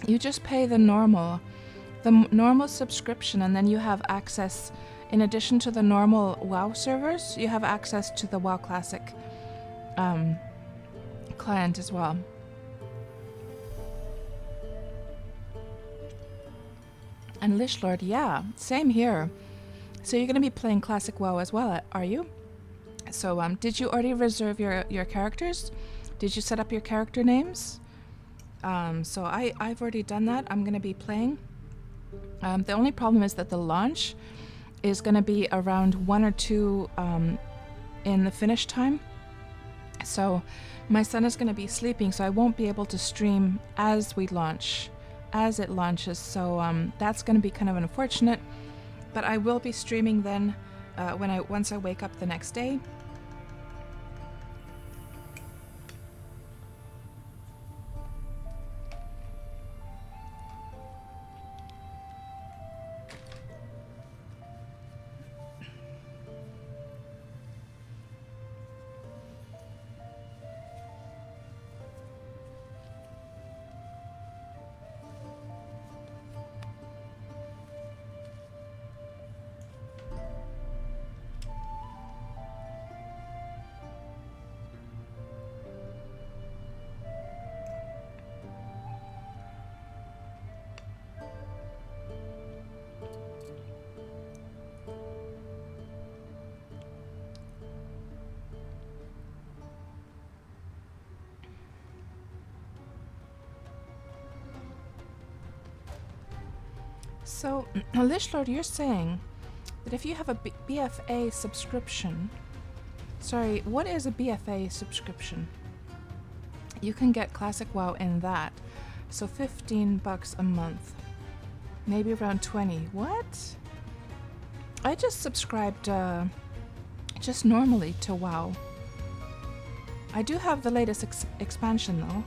You just pay the normal subscription, and then you have access, in addition to the normal WoW servers, you have access to the WoW Classic client as well. And Lishlord, yeah, same here. So you're going to be playing Classic WoW as well, are you? So did you already reserve your characters? Did you set up your character names? So I've already done that. I'm going to be playing. The only problem is that the launch is going to be around 1 or 2 in the finish time. So my son is going to be sleeping, so I won't be able to stream as it launches. So that's going to be kind of unfortunate. But I will be streaming then once I wake up the next day. So, Lishlord, you're saying that if you have a BFA subscription... Sorry, what is a BFA subscription? You can get Classic WoW in that. So $15 a month. Maybe around 20. What? I just subscribed just normally to WoW. I do have the latest expansion though.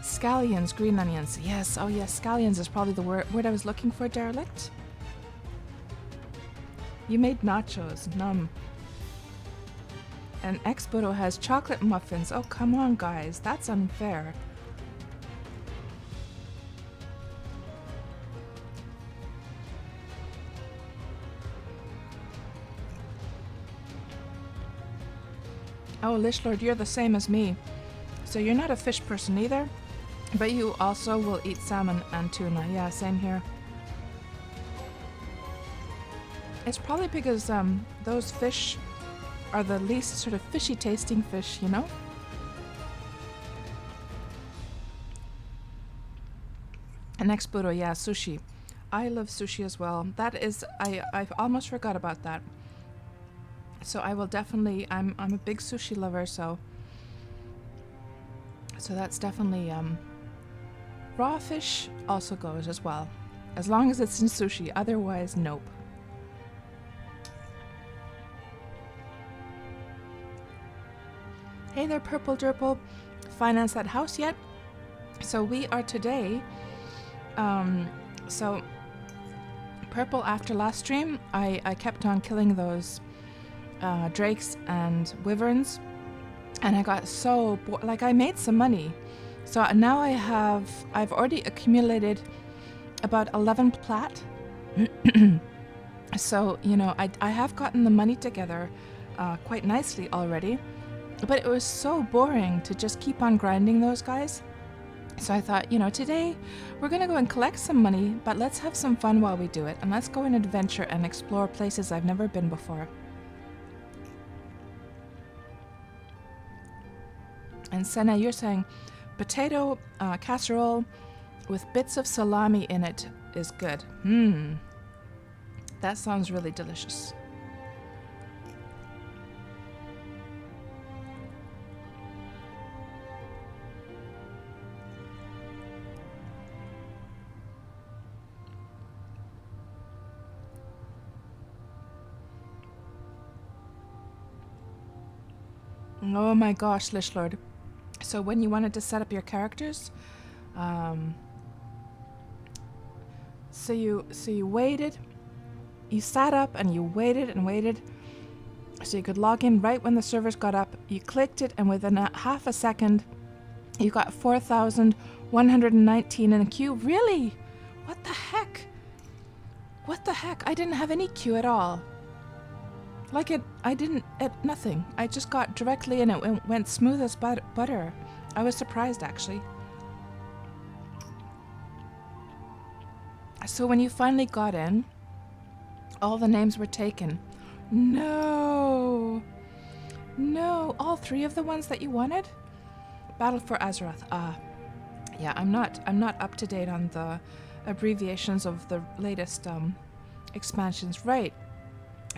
Scallions, green onions. Yes, oh yes, scallions is probably the word I was looking for, Derelict. You made nachos, num. And Expoto has chocolate muffins. Oh, come on, guys, that's unfair. Oh, Lishlord, you're the same as me. So you're not a fish person either? But you also will eat salmon and tuna. Yeah, same here. It's probably because those fish are the least sort of fishy tasting fish, you know? And next Budo, yeah, sushi. I love sushi as well. That is, I almost forgot about that. So I will definitely, I'm a big sushi lover, so that's definitely, raw fish also goes as well. As long as it's in sushi, otherwise, nope. Hey there, Purple Durple. Finance that house yet? So we are today, so Purple, after last stream, I kept on killing those drakes and wyverns, and I got so like I made some money. So now I've already accumulated about 11 plat. So, you know, I have gotten the money together quite nicely already, but it was so boring to just keep on grinding those guys. So I thought, you know, today we're going to go and collect some money, but let's have some fun while we do it. And let's go and adventure and explore places I've never been before. And Senna, you're saying potato casserole with bits of salami in it is good. That sounds really delicious. Oh my gosh, Lishlord. So when you wanted to set up your characters, so you waited, you sat up and you waited and waited, so you could log in right when the servers got up. You clicked it, and within half a second, you got 4,119 in a queue. Really? What the heck? What the heck? I didn't have any queue at all. Like nothing. I just got directly in. It went smooth as butter. I was surprised, actually. So when you finally got in, all the names were taken. No, all 3 of the ones that you wanted. Battle for Azeroth. Yeah, I'm not up to date on the abbreviations of the latest expansions. Right.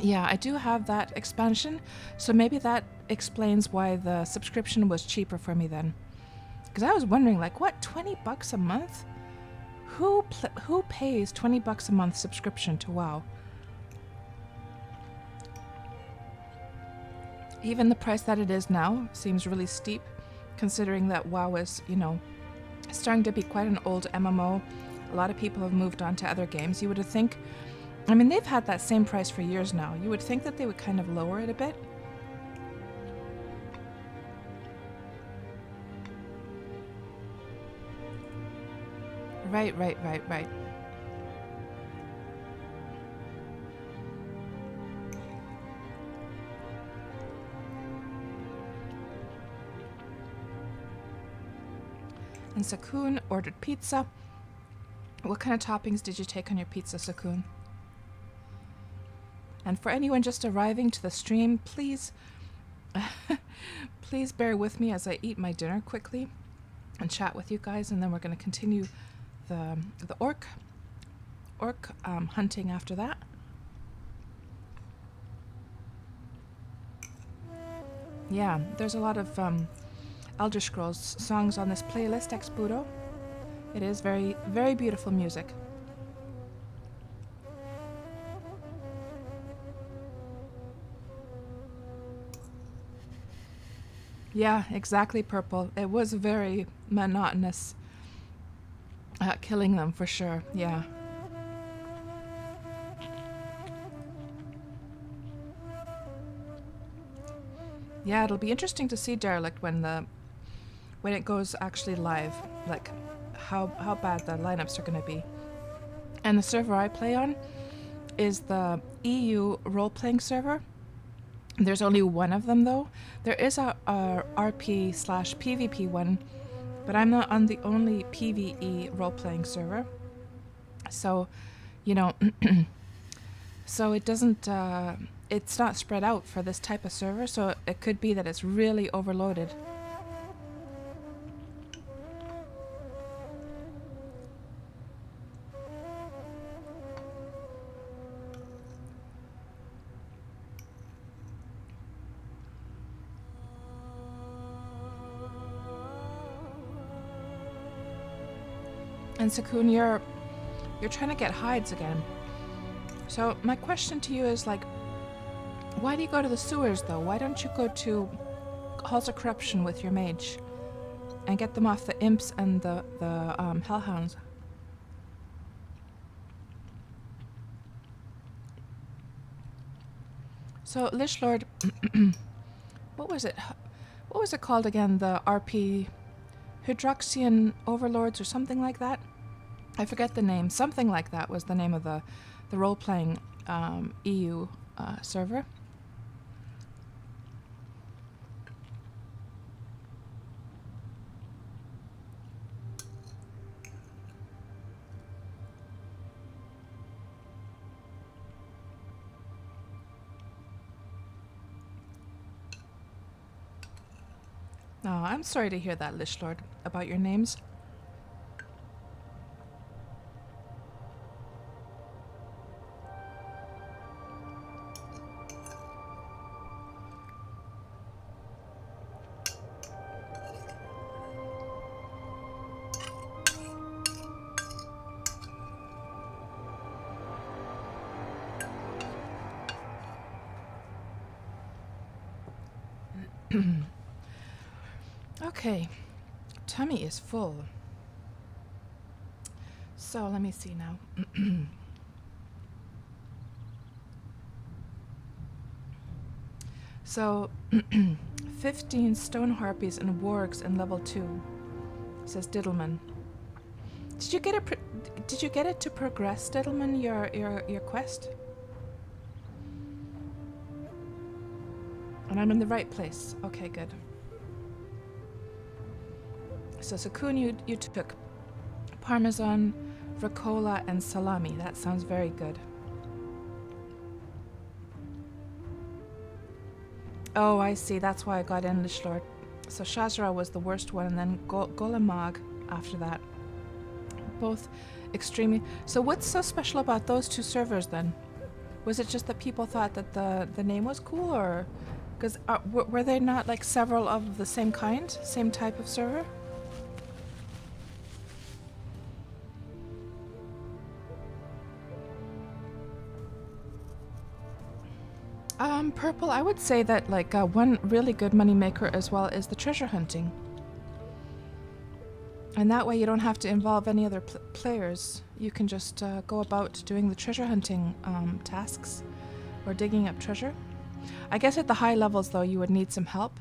Yeah, I do have that expansion, so maybe that explains why the subscription was cheaper for me then. Because I was wondering, like, what, $20 a month? Who pays $20 a month subscription to WoW? Even the price that it is now seems really steep, considering that WoW is, you know, starting to be quite an old MMO. A lot of people have moved on to other games. You would think, I mean, they've had that same price for years now. You would think that they would kind of lower it a bit. Right. And Sakun ordered pizza. What kind of toppings did you take on your pizza, Sakun? And for anyone just arriving to the stream, please, please bear with me as I eat my dinner quickly and chat with you guys, and then we're going to continue the orc hunting after that. Yeah, there's a lot of Elder Scrolls songs on this playlist, Expudo. It is very, very beautiful music. Yeah, exactly, Purple. It was very monotonous killing them, for sure. Yeah. Yeah, it'll be interesting to see Derelict when it goes actually live, like how bad the lineups are going to be. And the server I play on is the EU role-playing server. There's only one of them, though. There is a RP/PvP one, but I'm not on the only PvE role-playing server. So, you know, So it doesn't, it's not spread out for this type of server, so it could be that it's really overloaded. And Sakun, you're trying to get hides again. So my question to you is like, why do you go to the sewers though? Why don't you go to Halls of Corruption with your mage and get them off the imps and the hellhounds? So Lich Lord, what was it? What was it called again? The RP Hydroxian Overlords or something like that? I forget the name. Something like that was the name of the role-playing EU server. Oh, I'm sorry to hear that, Lich Lord, about your names. Okay, tummy is full. So let me see now. So 15 stone harpies and wargs in level 2, says Diddleman. Did you get it? Did you get it to progress, Diddleman? Your quest? And I'm in the right place. Okay, good. So Sakun, you took Parmesan, Ricola, and salami. That sounds very good. Oh, I see. That's why I got in, Lich Lord. So Shazra was the worst one, and then Golemag after that. Both extremely... So what's so special about those two servers then? Was it just that people thought that the name was cool, or... Because were they not like several of the same kind? Same type of server? Purple, I would say that like one really good money maker as well is the treasure hunting. And that way you don't have to involve any other players. You can just go about doing the treasure hunting tasks or digging up treasure. I guess at the high levels though you would need some help.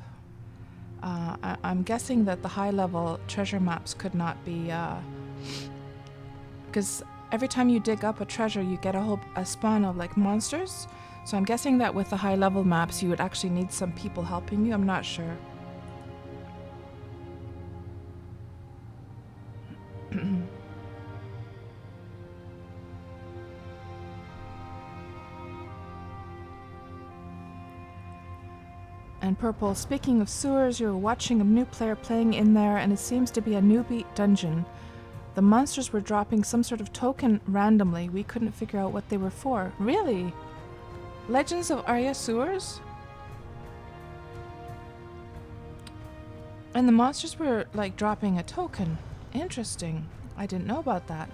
I'm guessing that the high level treasure maps could not be... because every time you dig up a treasure you get a spawn of like monsters. So I'm guessing that with the high level maps you would actually need some people helping you. I'm not sure. And Purple, speaking of sewers, you're watching a new player playing in there and it seems to be a newbie dungeon. The monsters were dropping some sort of token randomly. We couldn't figure out what they were for. Really? Legends of Aria sewers? And the monsters were like dropping a token. Interesting. I didn't know about that.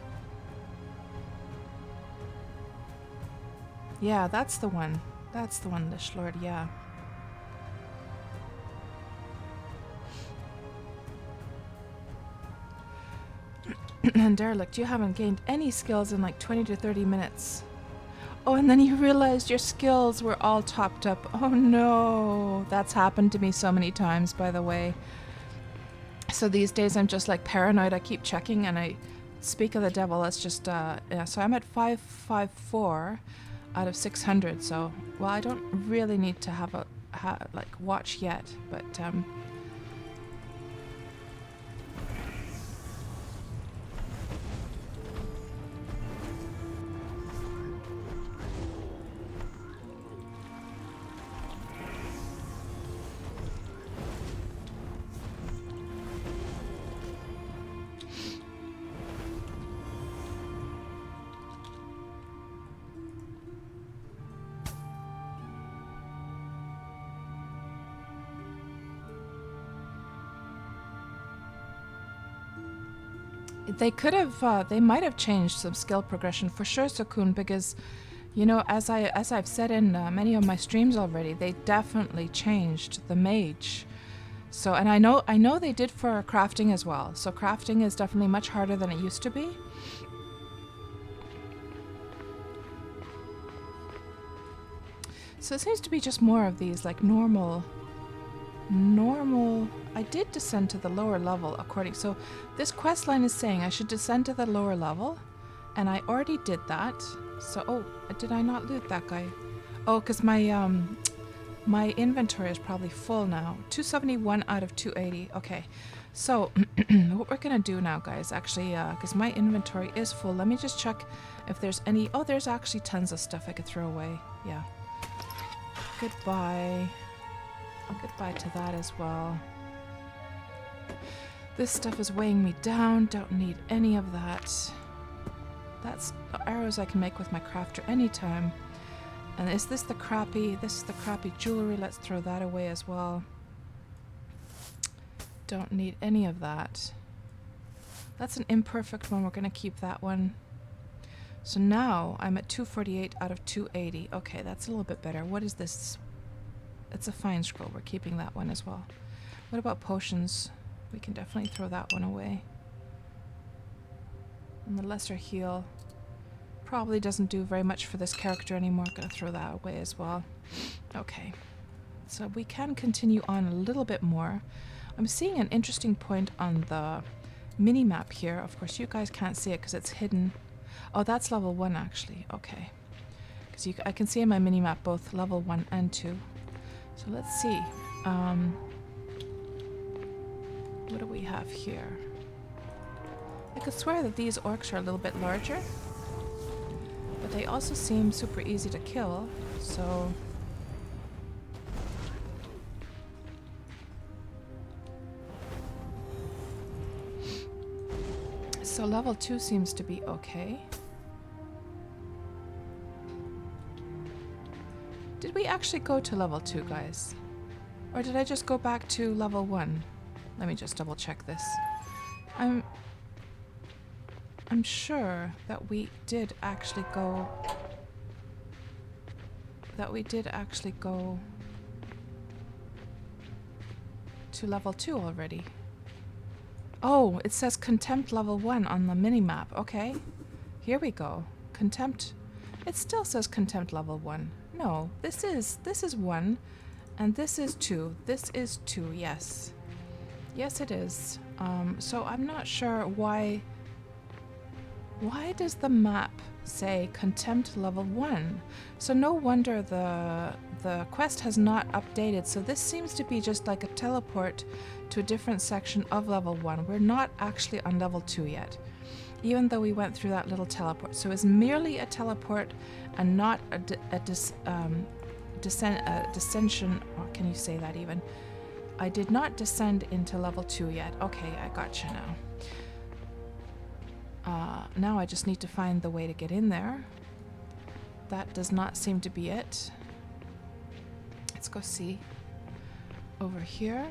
Yeah, that's the one. That's the one, Lich Lord, yeah. And Derelict, you haven't gained any skills in like 20 to 30 minutes. Oh, and then you realized your skills were all topped up. Oh no, that's happened to me so many times, by the way. So these days I'm just like paranoid. I keep checking and I speak of the devil. Let's just, yeah, so I'm at 554 out of 600. So, well, I don't really need to have a, like watch yet, but, They could have, they might have changed some skill progression for sure, Sakun, because, you know, as I've said in many of my streams already, they definitely changed the mage. So, and I know they did for crafting as well. So crafting is definitely much harder than it used to be. So it seems to be just more of these like normal. I did descend to the lower level according, so this quest line is saying I should descend to the lower level, and I already did that. So, oh, did I not loot that guy? Oh, because my inventory is probably full now. 271 out of 280. Okay, so what we're gonna do now, guys, actually, because my inventory is full, let me just check if there's any. Oh, there's actually tons of stuff I could throw away. Yeah. Goodbye. Goodbye to that as well. This stuff is weighing me down. Don't need any of that. That's arrows I can make with my crafter anytime. And is this the crappy? This is the crappy jewelry. Let's throw that away as well. Don't need any of that. That's an imperfect one. We're going to keep that one. So now I'm at 248 out of 280. Okay, that's a little bit better. What is this? It's a fine scroll. We're keeping that one as well. What about potions? We can definitely throw that one away. And the lesser heal probably doesn't do very much for this character anymore. Gonna throw that away as well. Okay. So we can continue on a little bit more. I'm seeing an interesting point on the mini-map here. Of course, you guys can't see it because it's hidden. Oh, that's level 1 actually. Okay. Because I can see in my mini-map both level 1 and 2. So let's see. What do we have here? I could swear that these orcs are a little bit larger, but they also seem super easy to kill, so... So level 2 seems to be okay. Did we actually go to level 2, guys? Or did I just go back to level 1? Let me just double check this. I'm sure that we did actually go... to level 2 already. Oh, it says Contempt level 1 on the mini-map. Okay. Here we go. Contempt. It still says Contempt level 1. No, this is 1 and this is 2. This is 2, yes. Yes, it is. So I'm not sure why does the map say Contempt level 1? So no wonder the quest has not updated. So this seems to be just like a teleport to a different section of level 1. We're not actually on level 2 yet, even though we went through that little teleport. So it's merely a teleport and not a descension, or can you say that even? I did not descend into level 2 yet. Okay, I gotcha now. Now I just need to find the way to get in there. That does not seem to be it. Let's go see. Over here.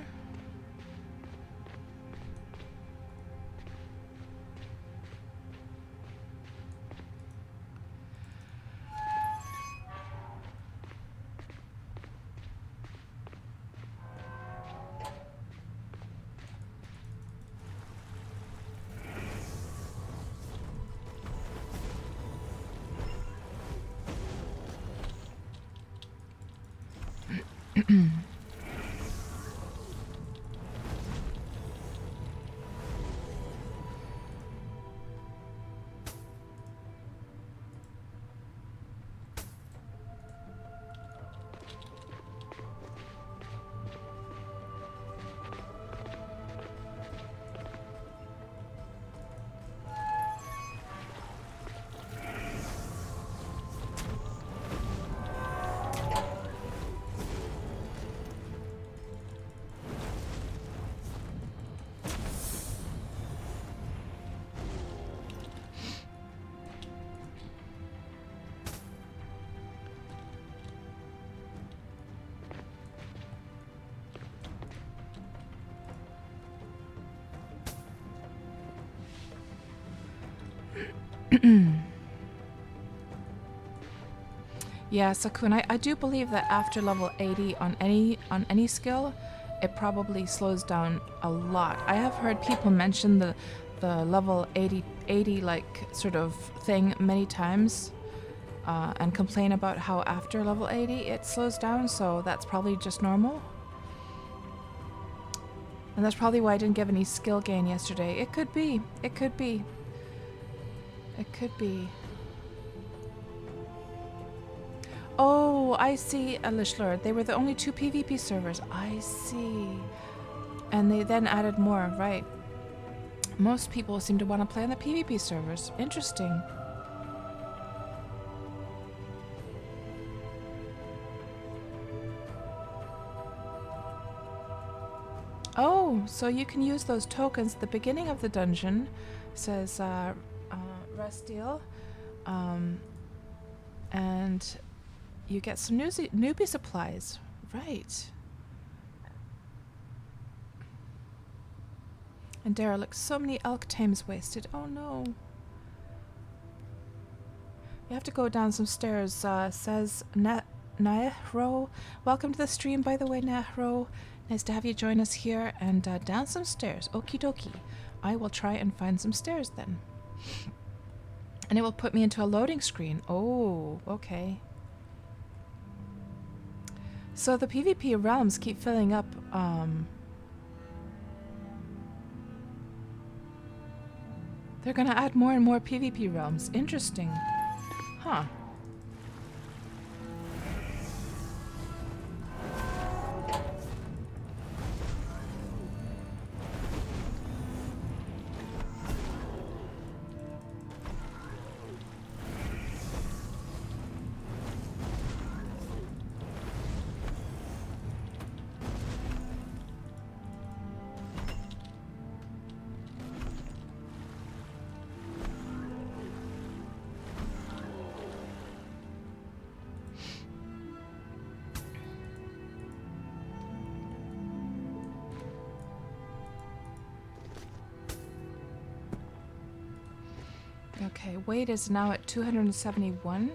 Yeah, Sakun, I do believe that after level 80 on any skill, it probably slows down a lot. I have heard people mention the level 80 like sort of thing many times, and complain about how after level 80 it slows down, so that's probably just normal. And that's probably why I didn't give any skill gain yesterday. It could be. It could be. It could be. Oh, I see, Lishlor. They were the only 2 PvP servers. I see. And they then added more, right. Most people seem to want to play on the PvP servers. Interesting. Oh, so you can use those tokens at the beginning of the dungeon, says Restiel. And you get some newbie supplies. Right. And Derelict, so many elk tames wasted. Oh no. You have to go down some stairs, says Nahro. Welcome to the stream, by the way, Nahro. Nice to have you join us here. And down some stairs. Okie dokie. I will try and find some stairs then. And it will put me into a loading screen. Oh, okay. So the PvP realms keep filling up. They're gonna add more and more PvP realms. Interesting. Huh. Okay, weight is now at 271.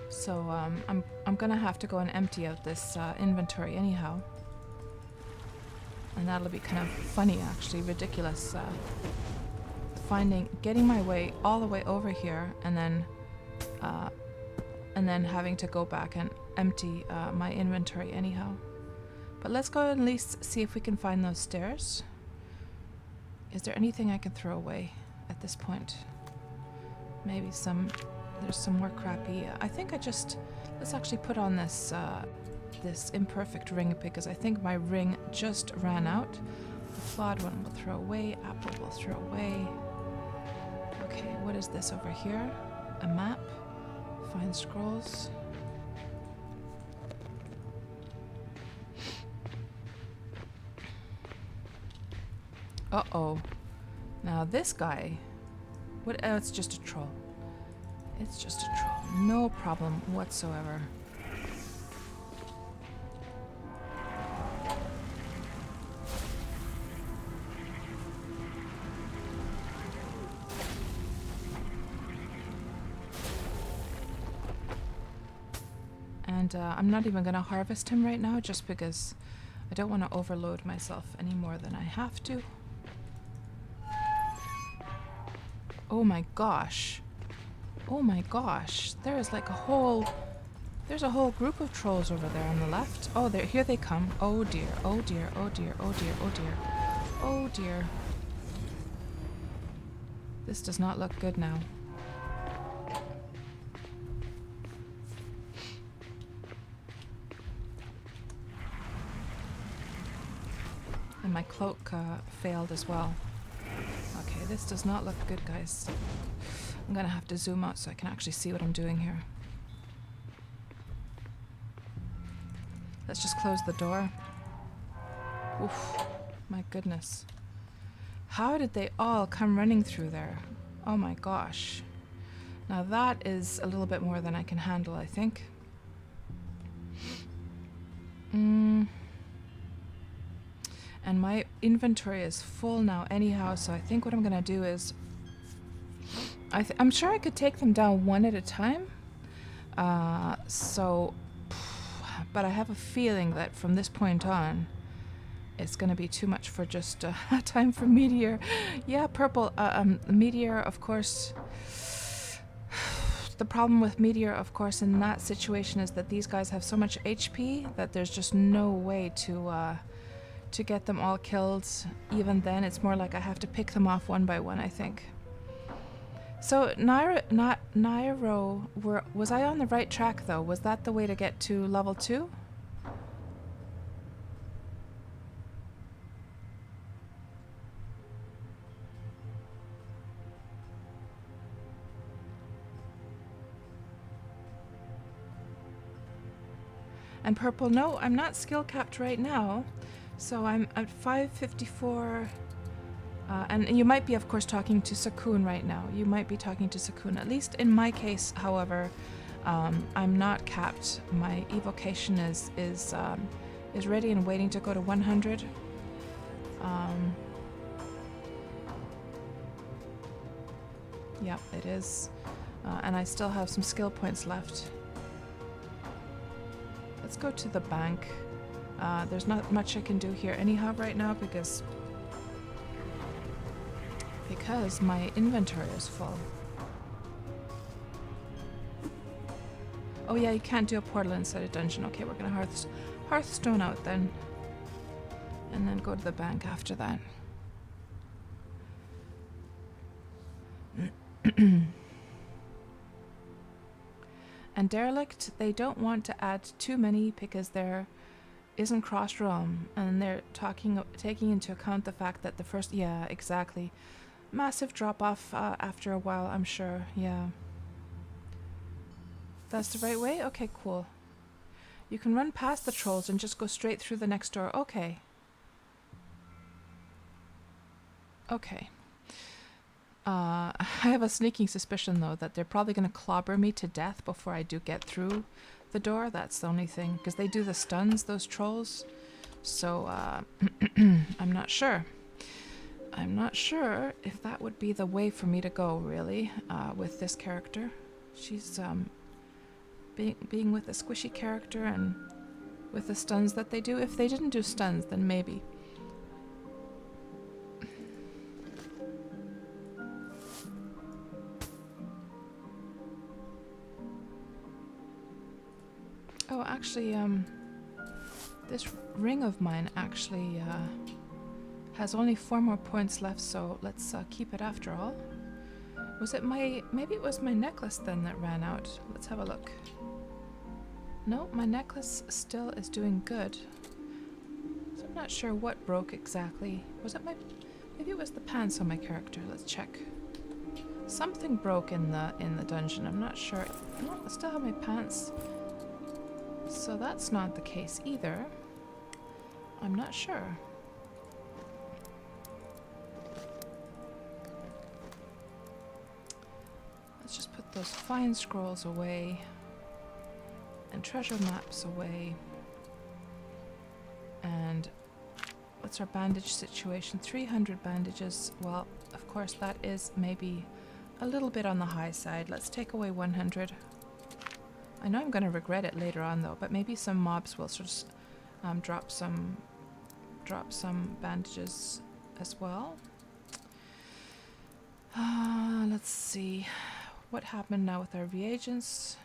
So I'm gonna have to go and empty out this inventory anyhow. And that'll be kind of funny, actually, ridiculous. Getting my way all the way over here, and then having to go back and empty my inventory anyhow. But let's go and at least see if we can find those stairs. Is there anything I can throw away at this point? Maybe there's some more crappy. I think let's actually put on this this imperfect ring, because I think my ring just ran out. The flawed one we'll throw away. Apple we'll throw away. Okay, what is this over here? A map. Find scrolls. Uh-oh. Now this guy... What? Oh, it's just a troll. It's just a troll. No problem whatsoever. And I'm not even going to harvest him right now, just because I don't want to overload myself any more than I have to. Oh my gosh. Oh my gosh. There is like there's a whole group of trolls over there on the left. Oh, here they come. Oh dear, oh dear, oh dear, oh dear, oh dear. Oh dear. This does not look good now. And my cloak failed as well. Okay, this does not look good, guys. I'm gonna have to zoom out so I can actually see what I'm doing here. Let's just close the door. Oof, my goodness. How did they all come running through there? Oh my gosh. Now that is a little bit more than I can handle, I think. And my inventory is full now anyhow, so I think what I'm gonna do is I'm sure I could take them down one at a time. But I have a feeling that from this point on, it's going to be too much for just time for Meteor. Yeah, Purple. Meteor, of course. The problem with Meteor, of course, in that situation is that these guys have so much HP that there's just no way to get them all killed. Even then, it's more like I have to pick them off one by one, I think. So, Nairo, was I on the right track, though? Was that the way to get to level 2? And Purple, no, I'm not skill capped right now. So I'm at 554. And you might be, of course, talking to Sakun right now. You might be talking to Sakun. At least in my case, however, I'm not capped. My evocation is ready and waiting to go to 100. Yeah, it is. And I still have some skill points left. Let's go to the bank. There's not much I can do here anyhow right now because my inventory is full. Oh yeah, you can't do a portal inside a dungeon. Okay, we're gonna Hearthstone out then. And then go to the bank after that. And Derelict, they don't want to add too many because there isn't cross-realm, and they're taking into account the fact that the first... Yeah, exactly. Massive drop-off after a while, I'm sure. Yeah. That's the right way? Okay, cool. You can run past the trolls and just go straight through the next door. Okay. Okay. I have a sneaking suspicion, though, that they're probably going to clobber me to death before I do get through the door. That's the only thing. Because they do the stuns, those trolls. So, I'm not sure. I'm not sure if that would be the way for me to go, really, with this character. She's, being with a squishy character and with the stuns that they do. If they didn't do stuns, then maybe. Oh, actually, this ring of mine actually has only 4 more points left, so let's keep it after all. Was it maybe it was my necklace then that ran out. Let's have a look. No, my necklace still is doing good. So I'm not sure what broke exactly. Was it maybe it was the pants on my character. Let's check. Something broke in the dungeon. I'm not sure. No, I still have my pants. So that's not the case either. I'm not sure. Let's just put those fine scrolls away and treasure maps away. And what's our bandage situation? 300 bandages. Well, of course that is maybe a little bit on the high side. Let's take away 100. I know I'm going to regret it later on, though, but maybe some mobs will sort of drop some bandages as well. Let's see. What happened now with our reagents?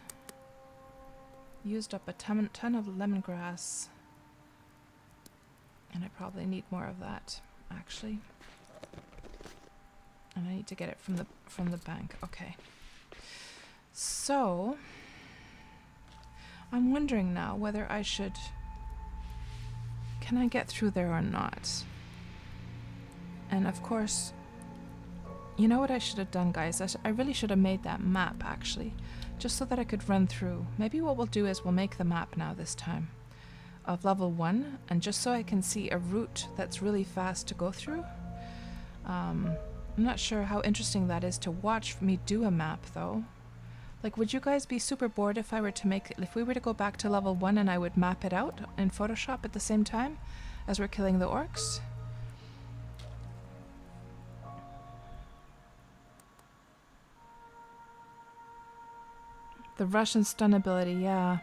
Used up a ton of lemongrass. And I probably need more of that, actually. And I need to get it from the bank. Okay. So... I'm wondering now whether I should... Can I get through there or not? And of course, you know what I should have done, guys? I really should have made that map, actually, just so that I could run through. Maybe what we'll do is we'll make the map now this time of level 1, and just so I can see a route that's really fast to go through. I'm not sure how interesting that is to watch me do a map, though. Like, would you guys be super bored if we were to go back to level 1 and I would map it out in Photoshop at the same time as we're killing the orcs? The Russian stun ability, yeah.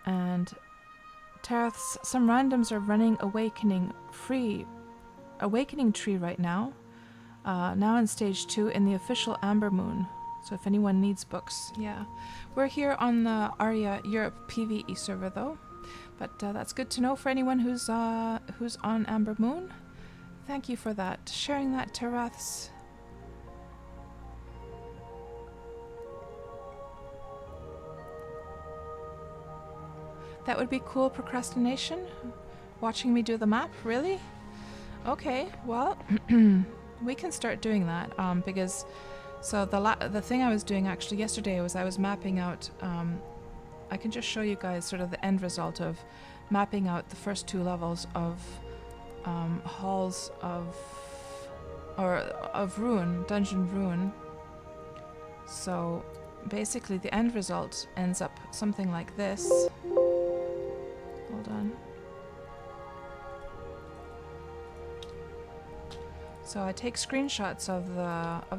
And Tarath's, some randoms are running Awakening Tree right now. Now in stage 2 in the official Amber Moon. So if anyone needs books, yeah. We're here on the Aria Europe PvE server though. But that's good to know for anyone who's on Amber Moon. Thank you for that. Sharing that, Taraths. That would be cool procrastination. Watching me do the map, really? Okay, well, we can start doing that because so the thing I was doing actually yesterday was I was mapping out. I can just show you guys sort of the end result of mapping out the first 2 levels of Halls of Ruin, Dungeon Ruin. So basically the end result ends up something like this. Hold on. So I take screenshots of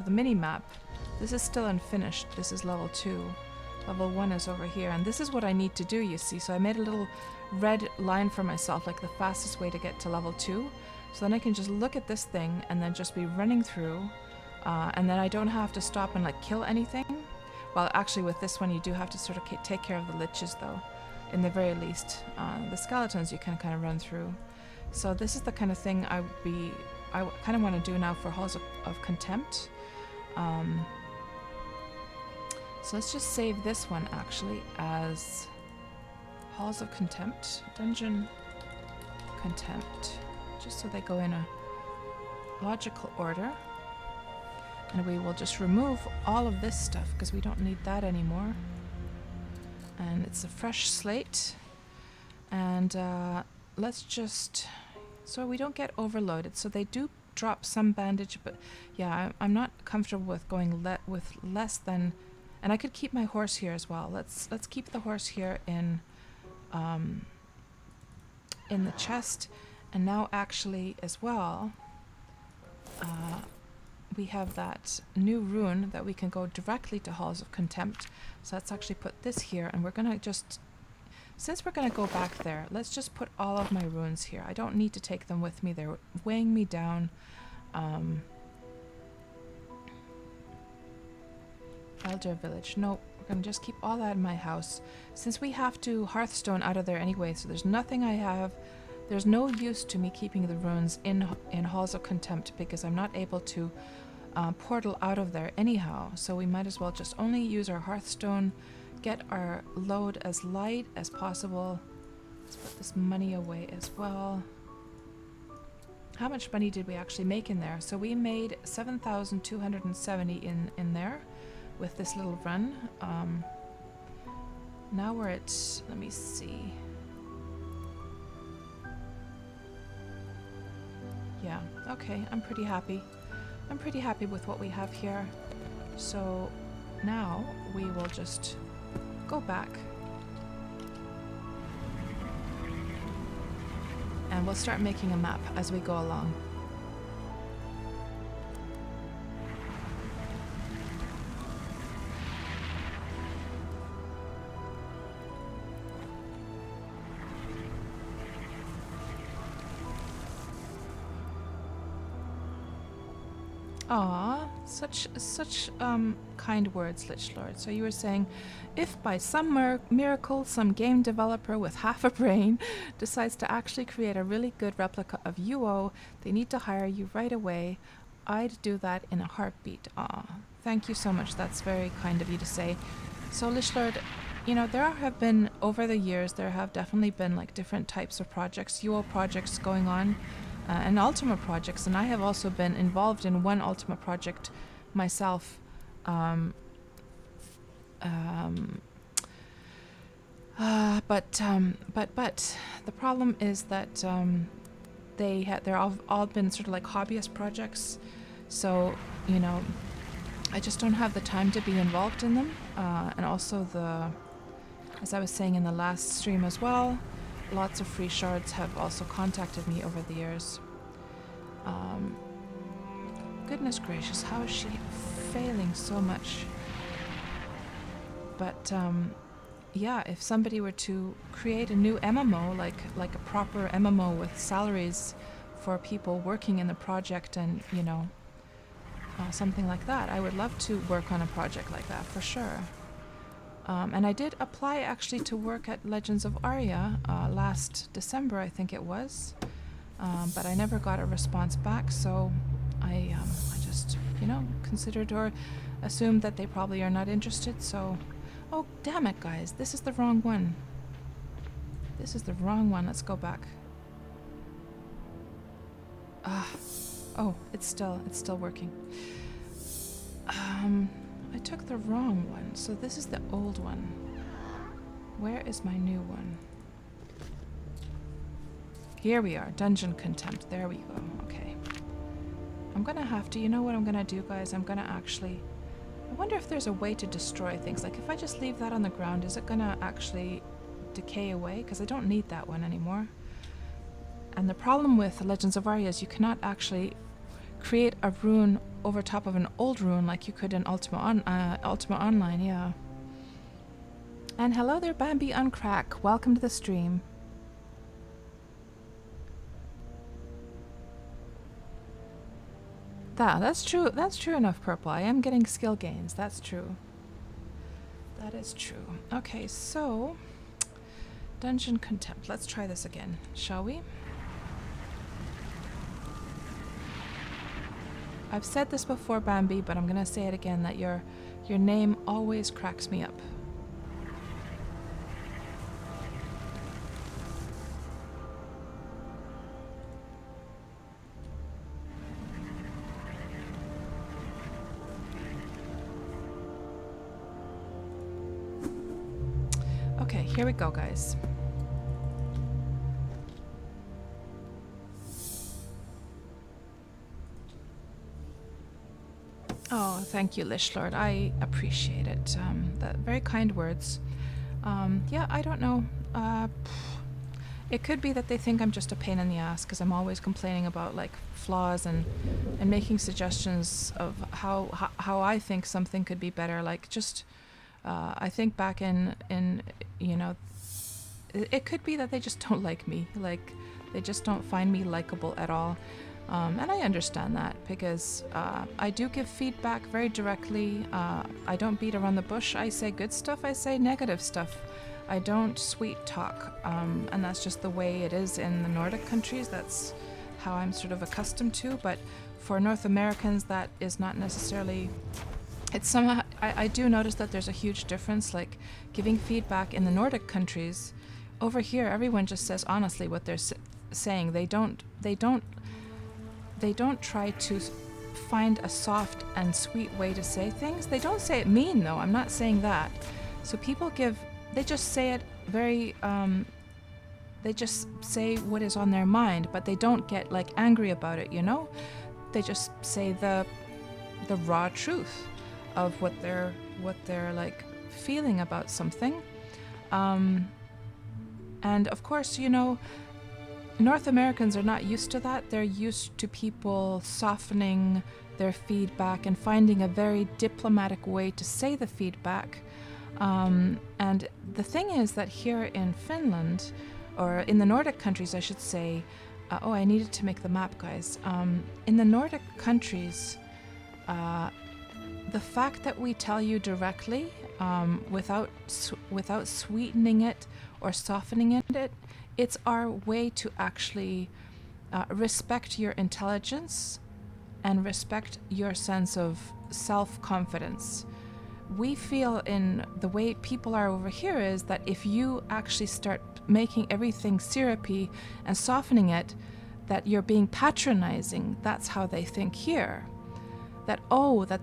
the mini map. This is still unfinished. This is level 2. Level 1 is over here, and this is what I need to do, you see. So I made a little red line for myself, like the fastest way to get to level 2. So then I can just look at this thing and then just be running through, and then I don't have to stop and like kill anything. Well, actually with this one you do have to sort of take care of the liches though, in the very least. The skeletons you can kind of run through. So this is the kind of thing I kind of want to do now for Halls of Contempt. So let's just save this one actually as Halls of Contempt, Dungeon Contempt, just so they go in a logical order. And we will just remove all of this stuff because we don't need that anymore. And it's a fresh slate. And let's just, so we don't get overloaded. So they do drop some bandage, but yeah, I'm not comfortable with going with less than. And I could keep my horse here as well. Let's keep the horse here in the chest. And now actually as well, we have that new rune that we can go directly to Halls of Contempt. So let's actually put this here, and we're gonna just, since we're gonna go back there, let's just put all of my runes here. I don't need to take them with me. They're weighing me down. Elder Village. No, we're gonna just keep all that in my house. Since we have to Hearthstone out of there anyway, so there's nothing I have. There's no use to me keeping the runes in Halls of Contempt because I'm not able to portal out of there anyhow. So we might as well just only use our Hearthstone, get our load as light as possible. Let's put this money away as well. How much money did we actually make in there? So we made 7,270 in there with this little run. Now we're at, let me see. Yeah, okay, I'm pretty happy. I'm pretty happy with what we have here. So now we will just go back. And we'll start making a map as we go along. Aw, such kind words, Lich Lord. So you were saying, if by some miracle some game developer with half a brain decides to actually create a really good replica of UO, they need to hire you right away. I'd do that in a heartbeat. Aw, thank you so much. That's very kind of you to say. So Lich Lord, you know, there have been, over the years, there have definitely been like different types of projects, UO projects going on. And Ultima projects, and I have also been involved in one Ultima project myself. But the problem is that they're all been sort of like hobbyist projects, so you know, I just don't have the time to be involved in them. And also as I was saying in the last stream as well, lots of free shards have also contacted me over the years. Goodness gracious, how is she failing so much? But yeah, if somebody were to create a new MMO, like a proper MMO with salaries for people working in the project, and something like that, I would love to work on a project like that for sure. And I did apply actually to work at Legends of Aria last December, I think it was, but I never got a response back. So I just considered or assumed that they probably are not interested. So, oh damn it, guys, this is the wrong one. This is the wrong one. Let's go back. Oh, it's still working. I took the wrong one, so this is the old one. Where is my new one? Here we are, Dungeon Contempt. There we go. Okay. I'm gonna have to, you know what I'm gonna do, guys? I'm gonna actually... I wonder if there's a way to destroy things. Like, if I just leave that on the ground, is it gonna actually decay away? Because I don't need that one anymore. And the problem with Legends of Aria is you cannot actually create a rune over top of an old rune like you could in Ultima Online, yeah. And hello there, Bambi Uncrack. Welcome to the stream. That's true. That's true enough, Purple. I am getting skill gains. That's true. That is true. Okay, so Dungeon Contempt. Let's try this again, shall we? I've said this before, Bambi, but I'm gonna say it again, that your name always cracks me up. Okay, here we go, guys. Oh, thank you, Lishlord. I appreciate it. That very kind words. Yeah, I don't know. It could be that they think I'm just a pain in the ass because I'm always complaining about like flaws and making suggestions of how I think something could be better. Like just, I think back in it could be that they just don't like me. Like they just don't find me likable at all. And I understand that because I do give feedback very directly. I don't beat around the bush. I say good stuff. I say negative stuff. I don't sweet talk. And that's just the way it is in the Nordic countries. That's how I'm sort of accustomed to. But for North Americans, that is not necessarily... It's somehow... I do notice that there's a huge difference. Like giving feedback in the Nordic countries, over here, everyone just says honestly what they're saying. They don't try to find a soft and sweet way to say things. They don't say it mean, though. I'm not saying that. So people they just say it very, they just say what is on their mind, but they don't get like angry about it, you know? They just say the raw truth of what they're like feeling about something. And of course, North Americans are not used to that. They're used to people softening their feedback and finding a very diplomatic way to say the feedback. And the thing is that here in Finland, or in the Nordic countries, I should say, I needed to make the map, guys. In the Nordic countries, the fact that we tell you directly, without sweetening it or softening it, it's our way to actually respect your intelligence and respect your sense of self-confidence. We feel in the way people are over here is that if you actually start making everything syrupy and softening it, that you're being patronizing. That's how they think here. That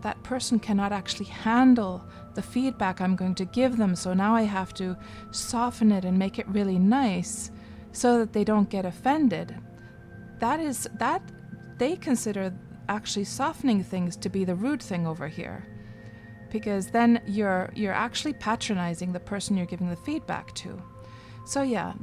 that person cannot actually handle the feedback I'm going to give them, so now I have to soften it and make it really nice so that they don't get offended. That they consider actually softening things to be the rude thing over here, because then you're actually patronizing the person you're giving the feedback to. So yeah,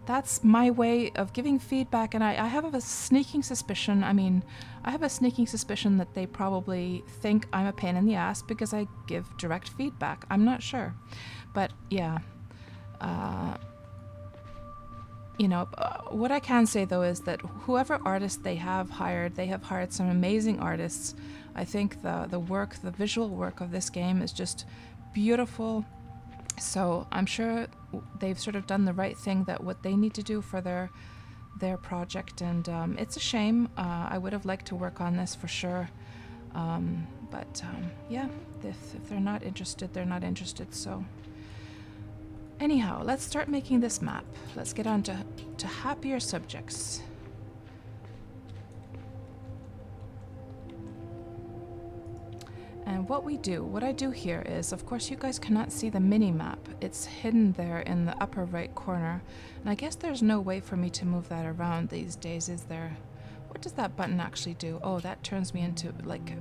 that's my way of giving feedback, and I have a sneaking suspicion. I mean, I have a sneaking suspicion that they probably think I'm a pain in the ass because I give direct feedback. I'm not sure. But yeah, you know, what I can say though is that whoever artist they have hired some amazing artists. I think the visual work of this game is just beautiful. So I'm sure they've sort of done the right thing, that what they need to do for their project, and it's a shame. I would have liked to work on this for sure, but yeah, if they're not interested, they're not interested. So anyhow, let's start making this map. Let's get on to happier subjects. And what I do here is, of course, you guys cannot see the mini map. It's hidden there in the upper right corner. And I guess there's no way for me to move that around these days, is there? What does that button actually do? Oh, that turns me into, like,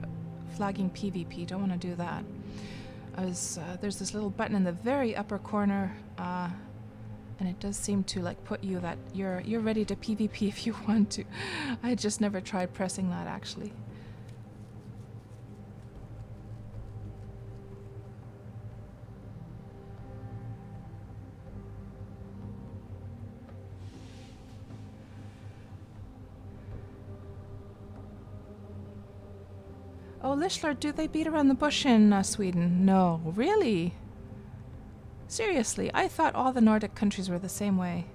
flagging PvP. Don't want to do that. There's this little button in the very upper corner, and it does seem to, like, put you that you're ready to PvP if you want to. I just never tried pressing that, actually. Oh, Lishlord, do they beat around the bush in Sweden? No, really? Seriously, I thought all the Nordic countries were the same way.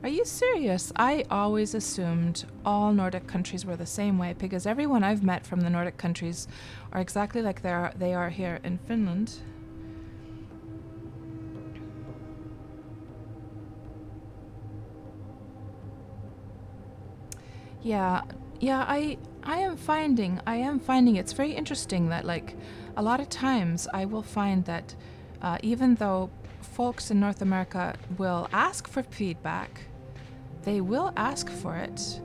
Are you serious? I always assumed all Nordic countries were the same way, because everyone I've met from the Nordic countries are exactly like they are here in Finland. Yeah, I am finding it's very interesting that, like, a lot of times I will find that even though folks in North America will ask for feedback, they will ask for it,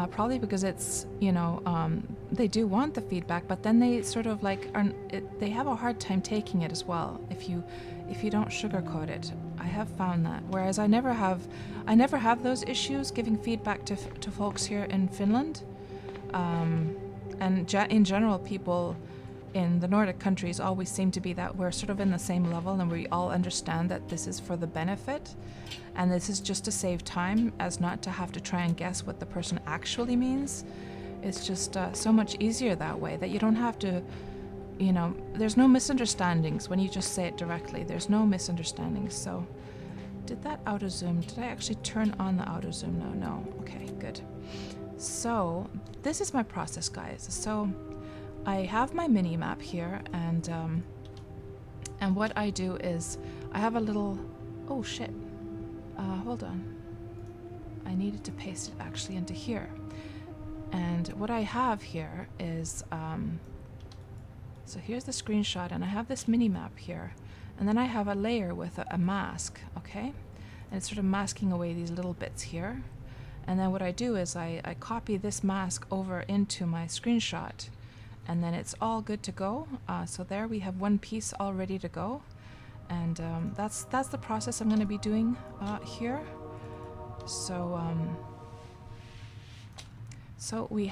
probably because it's, you know, they do want the feedback, but then they sort of like they have a hard time taking it as well if you don't sugarcoat it. I have found that, whereas I never have those issues giving feedback to folks here in Finland, and in general, people in the Nordic countries always seem to be that we're sort of in the same level, and we all understand that this is for the benefit, and this is just to save time, as not to have to try and guess what the person actually means. It's just so much easier that way, that you don't have to, you know, there's no misunderstandings when you just say it directly. There's no misunderstandings. So did that auto zoom? Did I actually turn on the auto zoom? No. Okay, good. So this is my process, guys. So I have my mini map here, and what I do is I have a little, oh shit, hold on. I needed to paste it actually into here. And what I have here is, so here's the screenshot, and I have this mini map here, and then I have a layer with a mask, okay? And it's sort of masking away these little bits here. And then what I do is I copy this mask over into my screenshot, and then it's all good to go. So there we have one piece all ready to go, and that's the process I'm going to be doing here. So so we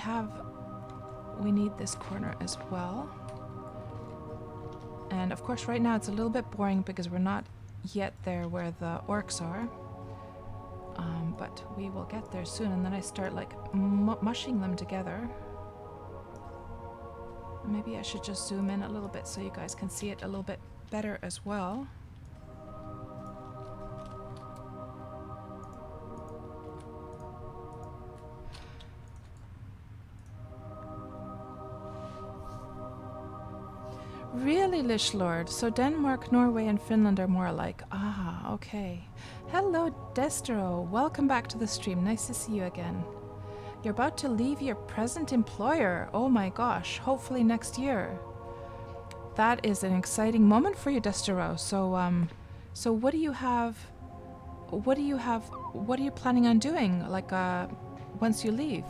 need this corner as well. And of course right now it's a little bit boring because we're not yet there where the orcs are. But we will get there soon, and then I start like mushing them together. Maybe I should just zoom in a little bit so you guys can see it a little bit better as well. Really, Lishlord? So Denmark, Norway, and Finland are more alike. Ah, okay. Hello, Destro. Welcome back to the stream. Nice to see you again. You're about to leave your present employer. Oh my gosh. Hopefully next year. That is an exciting moment for you, Destro. So what do you have? What are you planning on doing? Like, once you leave?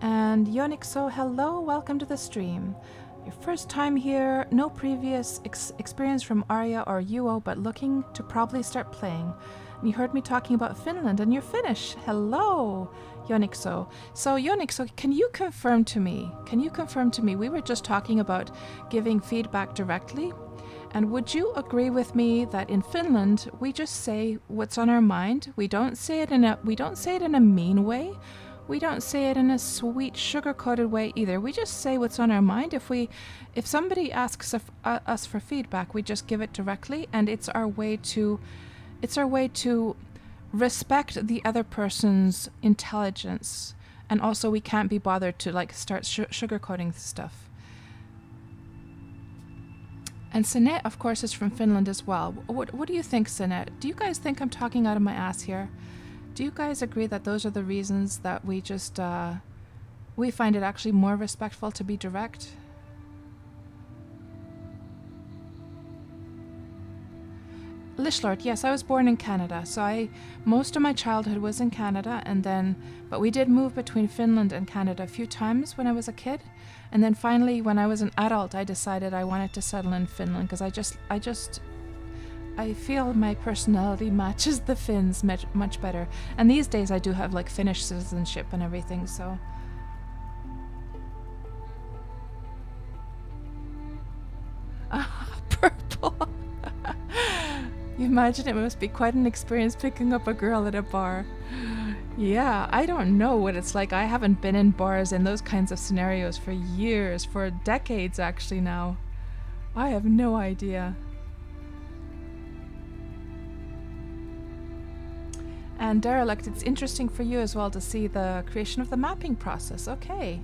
And Yonixo, hello, welcome to the stream. Your first time here, no previous experience from Aria or UO, but looking to probably start playing. And you heard me talking about Finland, and you're Finnish. Hello, Yonixo. So Yonixo, can you confirm to me? We were just talking about giving feedback directly. And would you agree with me that in Finland we just say what's on our mind? We don't say it in a mean way. We don't say it in a sweet sugar-coated way either. We just say what's on our mind. If somebody asks us for feedback, we just give it directly, and it's our way to respect the other person's intelligence. And also we can't be bothered to like start sugarcoating stuff. And Sinet, of course, is from Finland as well. What do you think, Sinet? Do you guys think I'm talking out of my ass here? Do you guys agree that those are the reasons that we just, we find it actually more respectful to be direct? Lishlord, yes, I was born in Canada, so most of my childhood was in Canada, but we did move between Finland and Canada a few times when I was a kid. And then finally, when I was an adult, I decided I wanted to settle in Finland because I feel my personality matches the Finns much better. And these days I do have like Finnish citizenship and everything, so. Purple. You imagine it must be quite an experience picking up a girl at a bar. Yeah, I don't know what it's like. I haven't been in bars in those kinds of scenarios for years, for decades actually now. I have no idea. And Derelict, it's interesting for you as well to see the creation of the mapping process. Okay,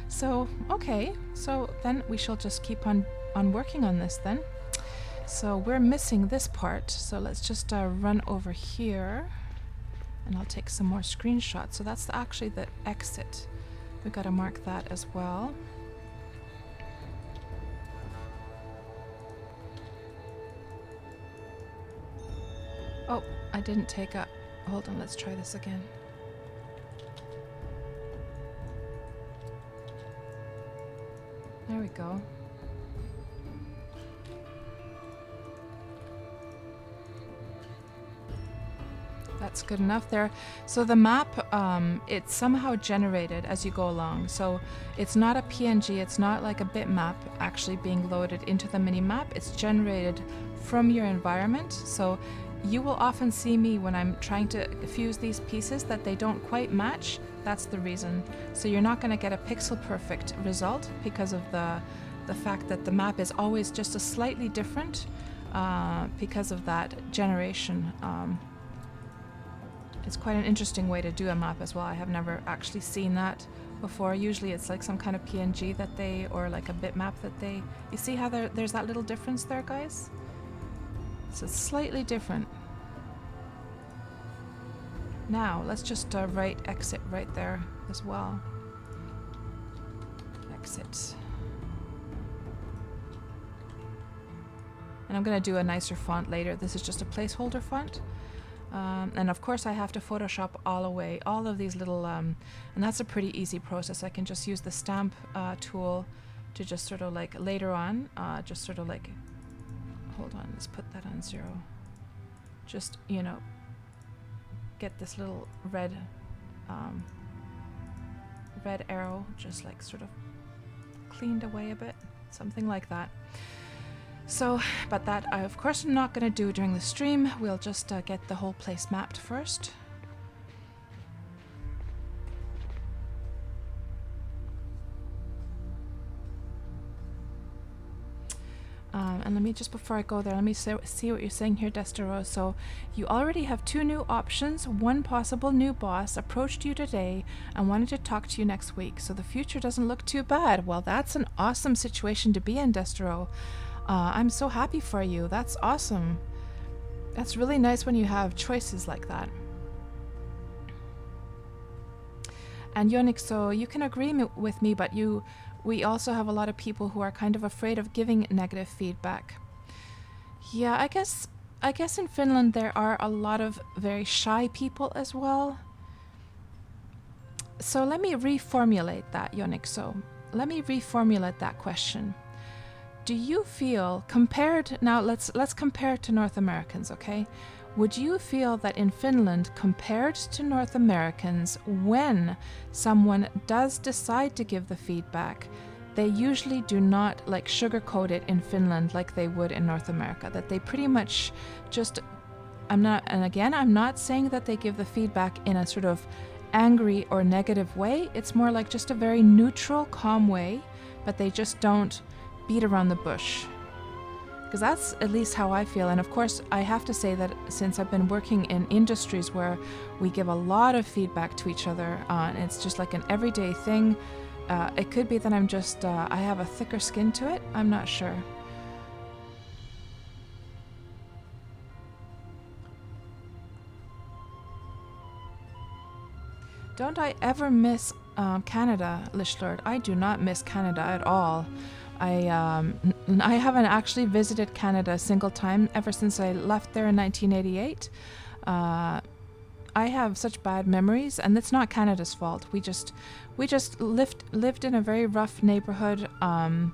so then we shall just keep on working on this then. So we're missing this part, so let's just run over here. And I'll take some more screenshots. So that's actually the exit. We've got to mark that as well. Oh, I didn't take a... Hold on, let's try this again. There we go. That's good enough there. So the map, it's somehow generated as you go along. So it's not a PNG, it's not like a bitmap actually being loaded into the mini-map. It's generated from your environment. So you will often see me when I'm trying to fuse these pieces that they don't quite match. That's the reason. So you're not going to get a pixel perfect result because of the fact that the map is always just a slightly different because of that generation. It's quite an interesting way to do a map as well. I have never actually seen that before. Usually it's like some kind of PNG that they, or like a bitmap that they, you see how there's that little difference there, guys? So it's slightly different. Now, let's just write exit right there as well. Exit. And I'm going to do a nicer font later. This is just a placeholder font. And of course I have to Photoshop all of these little, and that's a pretty easy process. I can just use the stamp tool to just sort of like later on, just sort of like, hold on, let's put that on 0. Just, you know, get this little red arrow just like sort of cleaned away a bit, something like that. So, but that I of course am not going to do during the stream. We'll just get the whole place mapped first. And let me just, before I go there, let me see what you're saying here, Destero. So you already have 2 new options. One possible new boss approached you today and wanted to talk to you next week. So the future doesn't look too bad. Well, that's an awesome situation to be in, Destero. I'm so happy for you. That's awesome. That's really nice when you have choices like that. And Yonik, so you can agree with me, but we also have a lot of people who are kind of afraid of giving negative feedback. Yeah, I guess in Finland there are a lot of very shy people as well. So let me reformulate that, Yonik. So let me reformulate that question. Do you feel now let's compare it to North Americans, okay? Would you feel that in Finland, compared to North Americans, when someone does decide to give the feedback, they usually do not like sugarcoat it in Finland like they would in North America, that they pretty much just, I'm not saying that they give the feedback in a sort of angry or negative way. It's more like just a very neutral, calm way, but they just don't beat around the bush. Because that's at least how I feel. And of course, I have to say that since I've been working in industries where we give a lot of feedback to each other, it's just like an everyday thing. It could be that I'm just, I have a thicker skin to it. I'm not sure. Don't I ever miss Canada, Lishlord? I do not miss Canada at all. I haven't actually visited Canada a single time ever since I left there in 1988. I have such bad memories, and it's not Canada's fault. We just lived in a very rough neighborhood, and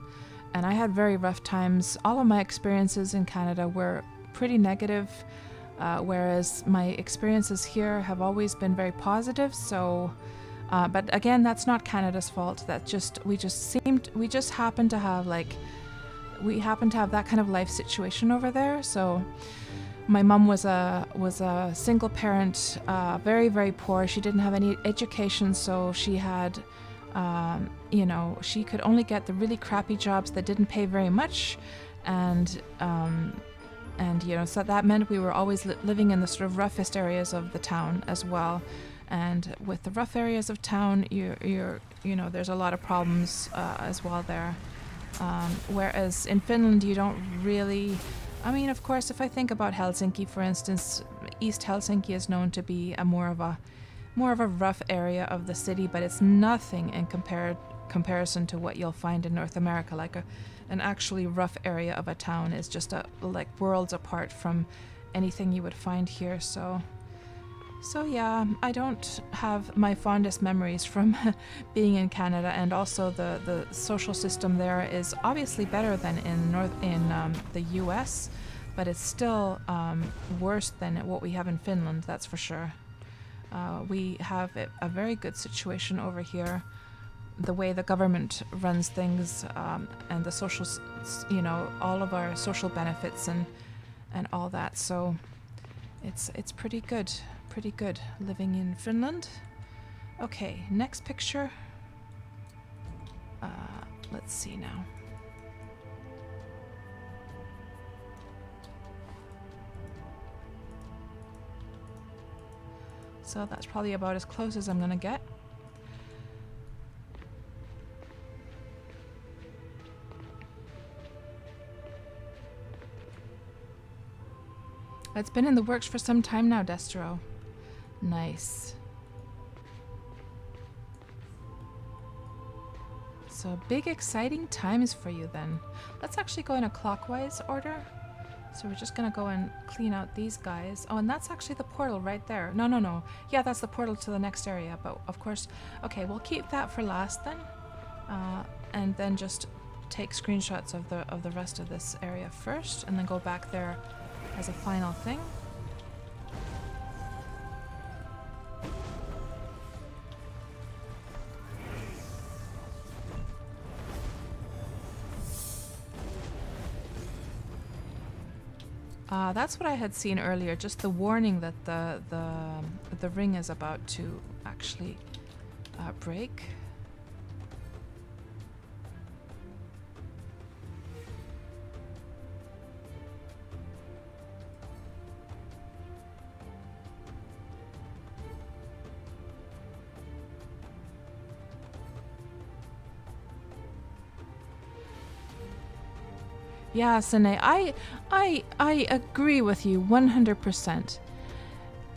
I had very rough times. All of my experiences in Canada were pretty negative, whereas my experiences here have always been very positive. So. But again, that's not Canada's fault. We just happened to have that kind of life situation over there. So my mom was a single parent, very, very poor. She didn't have any education, so she had, she could only get the really crappy jobs that didn't pay very much, and so that meant we were always living in the sort of roughest areas of the town as well. And with the rough areas of town, there's a lot of problems as well there. Whereas in Finland, you don't really. I mean, of course, if I think about Helsinki, for instance, East Helsinki is known to be more of a rough area of the city, but it's nothing in comparison to what you'll find in North America. Like an actually rough area of a town is just like worlds apart from anything you would find here. So yeah, I don't have my fondest memories from being in Canada, and also the social system there is obviously better than in the U.S., but it's still worse than what we have in Finland. That's for sure. We have a very good situation over here. The way the government runs things, and the social, all of our social benefits and all that. So it's pretty good. Pretty good living in Finland. Okay, next picture. Let's see now. So that's probably about as close as I'm gonna get. It's been in the works for some time now, Destro. Nice. So big exciting times for you then. Let's actually go in a clockwise order. So we're just gonna go and clean out these guys. Oh, and that's actually the portal right there. No. Yeah, that's the portal to the next area, but of course, okay, we'll keep that for last then. And then just take screenshots of the rest of this area first, and then go back there as a final thing. That's what I had seen earlier, just the warning that the ring is about to actually break. Yeah, Sine, I agree with you 100%.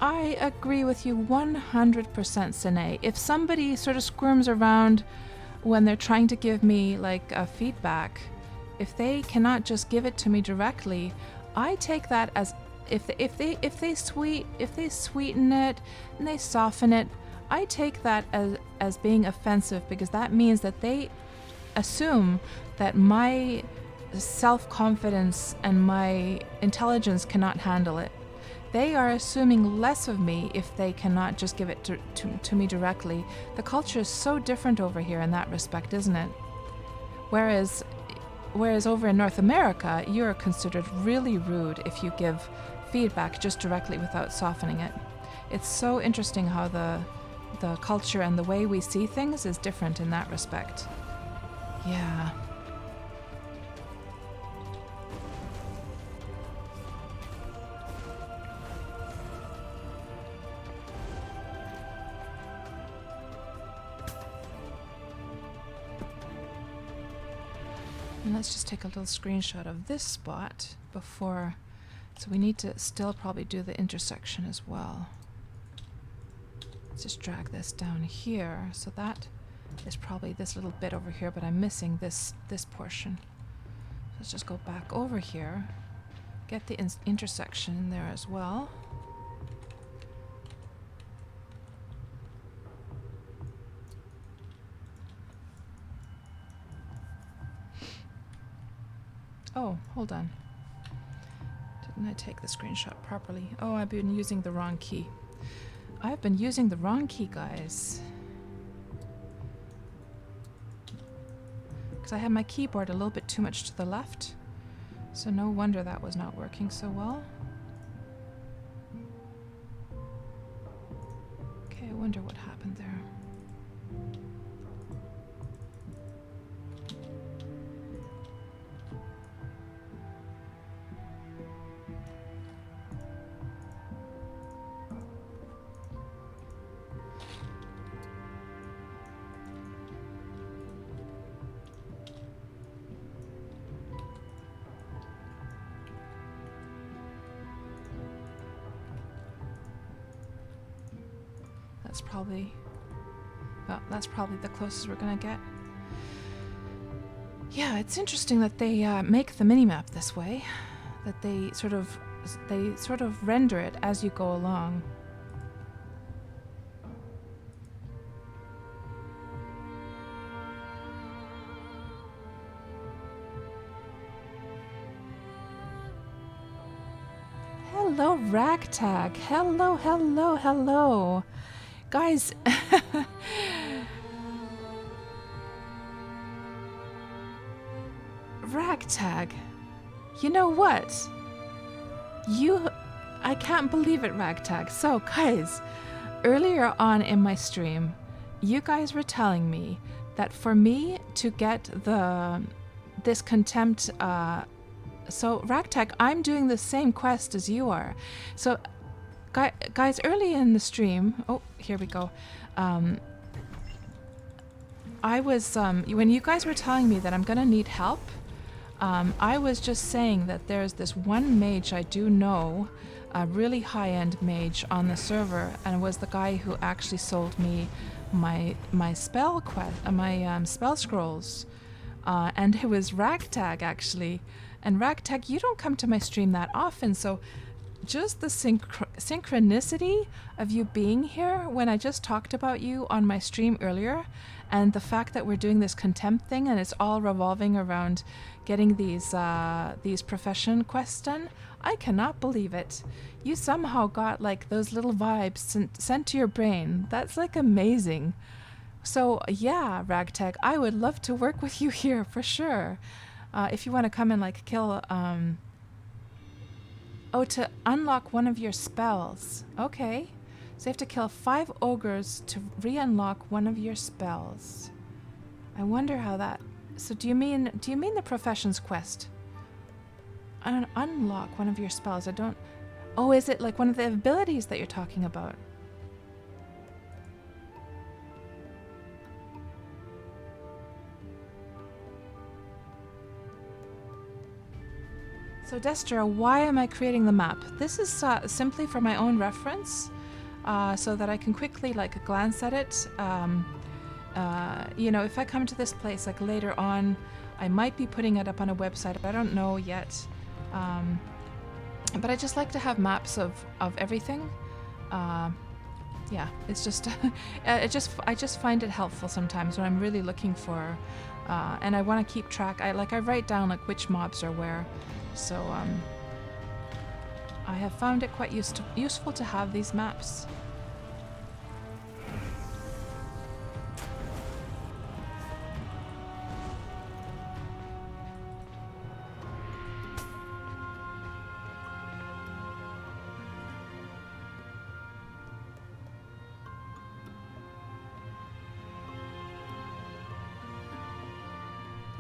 I agree with you 100%, Sine. If somebody sort of squirms around when they're trying to give me like a feedback, if they cannot just give it to me directly, I take that as if they sweeten it and they soften it, I take that as being offensive, because that means that they assume that my self-confidence and my intelligence cannot handle it. They are assuming less of me if they cannot just give it to me directly. The culture is so different over here in that respect, isn't it? Whereas over in North America, you're considered really rude if you give feedback just directly without softening it. It's so interesting how the culture and the way we see things is different in that respect. Yeah. And let's just take a little screenshot of this spot before, so we need to still probably do the intersection as well. Let's just drag this down here. So that is probably this little bit over here, but I'm missing this portion. Let's just go back over here, get the intersection in there as well. Oh, hold on. Didn't I take the screenshot properly? Oh, I've been using the wrong key. I've been using the wrong key, guys. Because I had my keyboard a little bit too much to the left. So no wonder that was not working so well. Okay, I wonder what happened there. That's probably the closest we're gonna get. Yeah, it's interesting that they make the minimap this way, that they sort of render it as you go along. Hello, Ragtag. Hello, hello, hello. Guys, Ragtag, you know what? I can't believe it, Ragtag. So, guys, earlier on in my stream, you guys were telling me that for me to get this contempt, so Ragtag, I'm doing the same quest as you are. So, guys, early in the stream, oh, here we go. I was, when you guys were telling me that I'm gonna need help, I was just saying that there's this one mage I do know, a really high-end mage on the server, and it was the guy who actually sold me my spell quest, my spell scrolls, and it was Ragtag actually. And Ragtag, you don't come to my stream that often, so just the synchronicity of you being here when I just talked about you on my stream earlier, and the fact that we're doing this contempt thing and it's all revolving around getting these profession quests done, I cannot believe it. You somehow got like those little vibes sent to your brain. That's like amazing. So yeah, Ragtag, I would love to work with you here for sure. If you want to come and like kill, oh, to unlock one of your spells. Okay. So you have to kill 5 ogres to re-unlock one of your spells. I wonder how that... So do you mean the professions quest? Unlock one of your spells. I don't... Oh, is it like one of the abilities that you're talking about? So Destra, why am I creating the map? This is simply for my own reference, so that I can quickly like glance at it. You know, if I come to this place like later on, I might be putting it up on a website. I don't know yet. But I just like to have maps of everything. yeah, it's just I just find it helpful sometimes when I'm really looking for, and I want to keep track. I write down like which mobs are where, so I have found it quite useful to have these maps.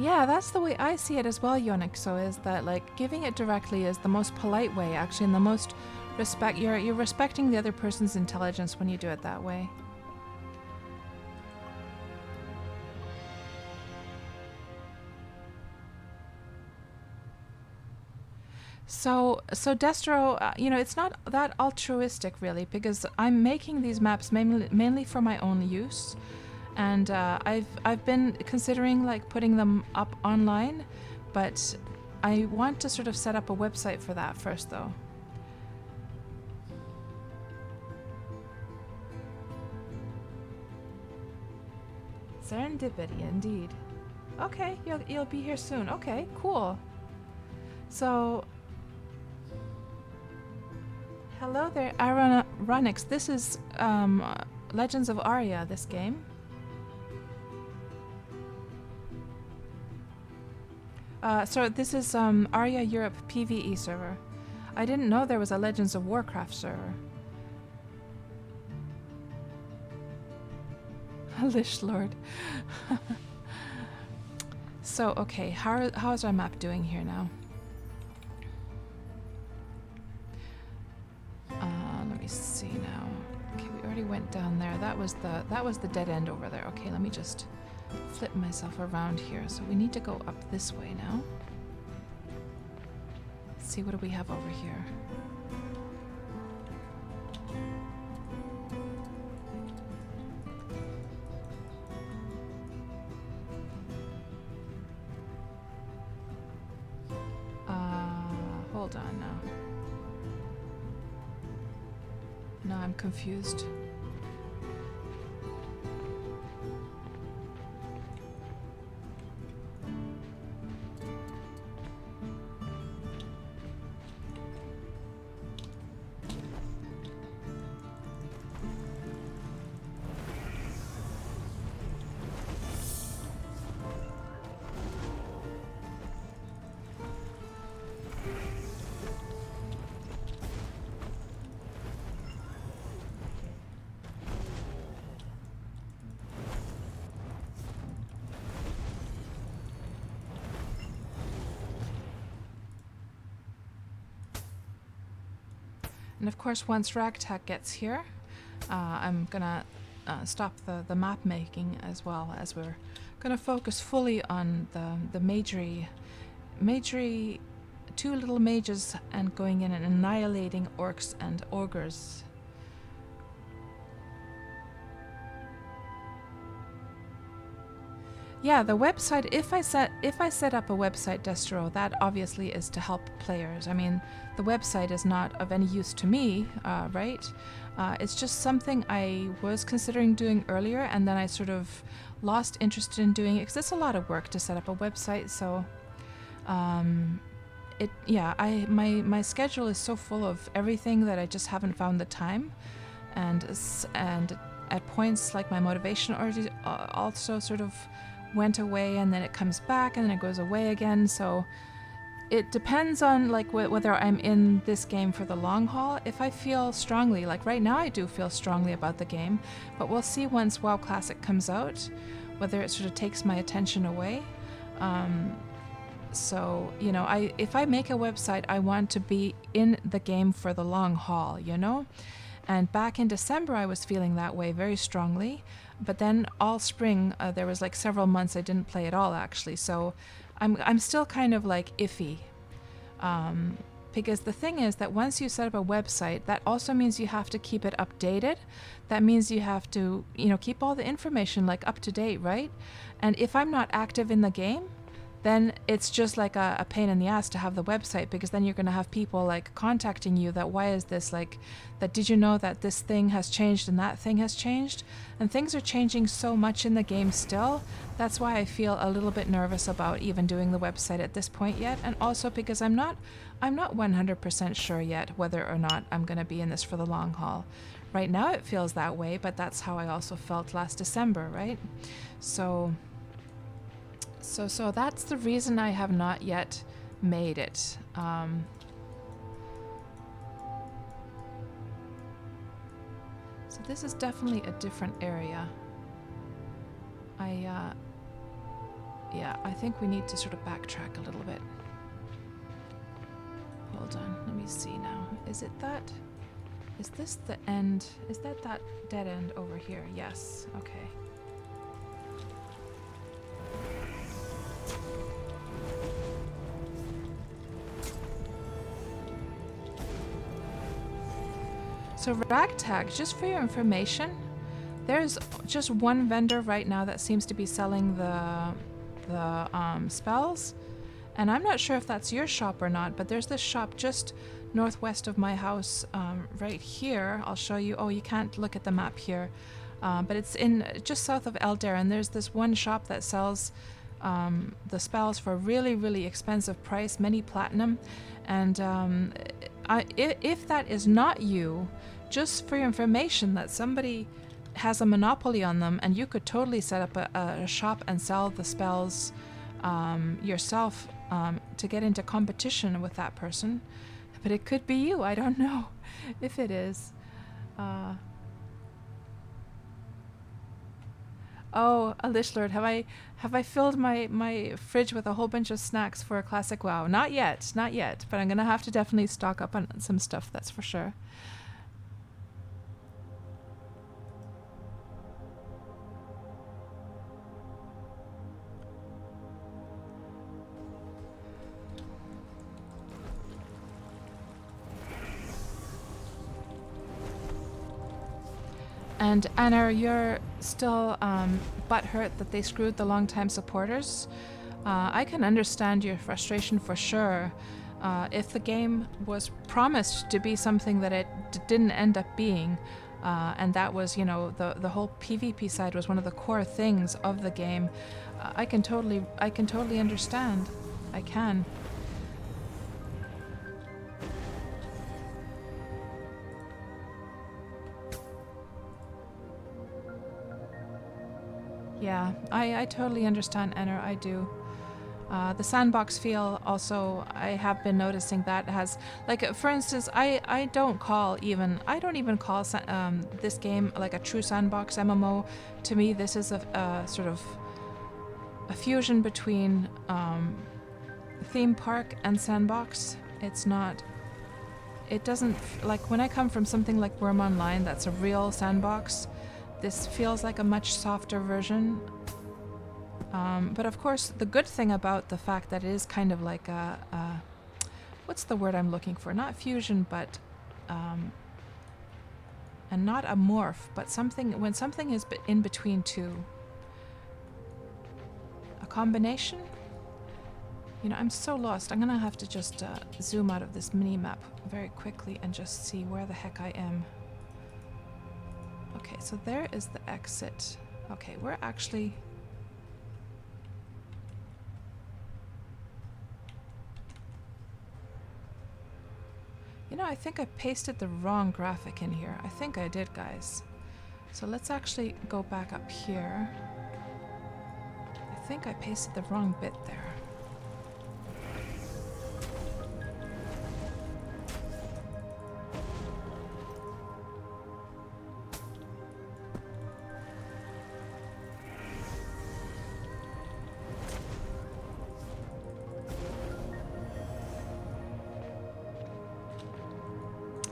Yeah, that's the way I see it as well, Yonixo, is that like giving it directly is the most polite way, actually, and the most respect. You're respecting the other person's intelligence when you do it that way. So Destro, you know, it's not that altruistic really, because I'm making these maps mainly for my own use. And I've been considering like putting them up online, but I want to sort of set up a website for that first, though. Serendipity, indeed. Okay, you'll be here soon. Okay, cool. So, hello there, Aronix. This is Legends of Aria. This game. So this is Aria Europe PvE server. I didn't know there was a Legends of Warcraft server. Lish Lord. So, okay, how's our map doing here now? Let me see now. Okay, we already went down there. That was the dead end over there. Okay, let me just flip myself around here. So we need to go up this way now. Let's see, what do we have over here? Hold on now. No, I'm confused. And of course, once Ragtag gets here, I'm gonna stop the map making, as well as we're gonna focus fully on the magery, two little mages, and going in and annihilating orcs and ogres. Yeah, the website, if I set up a website, Destro, that obviously is to help players. I mean, the website is not of any use to me, right? It's just something I was considering doing earlier, and then I sort of lost interest in doing it because it's a lot of work to set up a website. So, my schedule is so full of everything that I just haven't found the time, and at points like my motivation already also sort of went away, and then it comes back, and then it goes away again. So it depends on like whether I'm in this game for the long haul. If I feel strongly, like right now I do feel strongly about the game, but we'll see once WoW Classic comes out whether it sort of takes my attention away. So, you know, if I make a website, I want to be in the game for the long haul, you know? And back in December, I was feeling that way very strongly. But then all spring, there was like several months I didn't play at all, actually. So I'm still kind of like iffy. Because the thing is that once you set up a website, that also means you have to keep it updated. That means you have to, you know, keep all the information like up to date, right? And if I'm not active in the game, then it's just like a pain in the ass to have the website, because then you're going to have people like contacting you that why is this like that, did you know that this thing has changed and that thing has changed, and things are changing so much in the game still. That's why I feel a little bit nervous about even doing the website at this point yet, and also because I'm not 100% sure yet whether or not I'm going to be in this for the long haul. Right now it feels that way, but that's how I also felt last December, right? So that's the reason I have not yet made it. So this is definitely a different area. Yeah, I think we need to sort of backtrack a little bit. Hold on, let me see now. Is it that? Is this the end? Is that dead end over here? Yes, okay. So Ragtag, just for your information, there's just one vendor right now that seems to be selling the spells, and I'm not sure if that's your shop or not, but there's this shop just northwest of my house, right here. I'll show you. Oh, you can't look at the map here, but it's in just south of Elder, and there's this one shop that sells the spells for a really, really expensive price, many platinum, and if that is not you, just for your information, that somebody has a monopoly on them, and you could totally set up a shop and sell the spells yourself to get into competition with that person. But it could be you. I don't know if it is. Oh, Alishlord, have I filled my fridge with a whole bunch of snacks for a classic WoW? Not yet, but I'm gonna have to definitely stock up on some stuff, that's for sure. And Anna, you're still butthurt that they screwed the longtime supporters. I can understand your frustration for sure. If the game was promised to be something that it didn't end up being, and that was, you know, the whole PvP side was one of the core things of the game, I can totally understand. I can. Yeah, I totally understand, Enner, I do. The Sandbox feel also, I have been noticing that has, like, for instance, I don't even call this game like a true Sandbox MMO. To me, this is a sort of a fusion between theme park and Sandbox. It doesn't, like, when I come from something like Worm Online, that's a real Sandbox, this feels like a much softer version. But of course, the good thing about the fact that it is kind of like a what's the word I'm looking for? Not fusion, but and not a morph, but something, when something is in between two. A combination? You know, I'm so lost. I'm gonna have to just zoom out of this mini-map very quickly and just see where the heck I am. Okay, so there is the exit. Okay, we're actually... You know, I think I pasted the wrong graphic in here. I think I did, guys. So let's actually go back up here. I think I pasted the wrong bit there.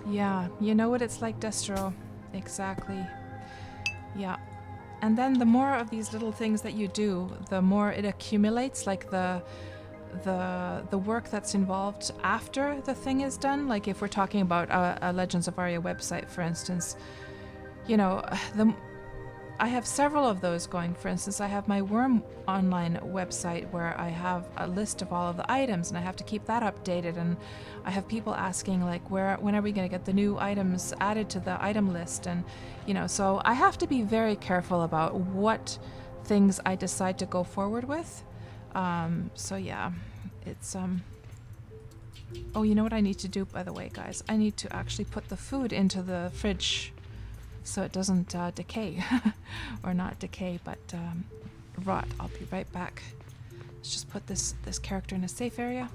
Yeah, you know what it's like, Destro. Exactly. Yeah. And then the more of these little things that you do, the more it accumulates, like the work that's involved after the thing is done. Like if we're talking about a Legends of Aria website, for instance, you know, I have several of those going. For instance, I have my Worm online website where I have a list of all of the items, and I have to keep that updated. And I have people asking like, when are we going to get the new items added to the item list? And so I have to be very careful about what things I decide to go forward with. So yeah, it's Oh, you know what I need to do, by the way, guys? I need to actually put the food into the fridge so it doesn't decay. Or not decay, but rot. I'll be right back. Let's just put this character in a safe area.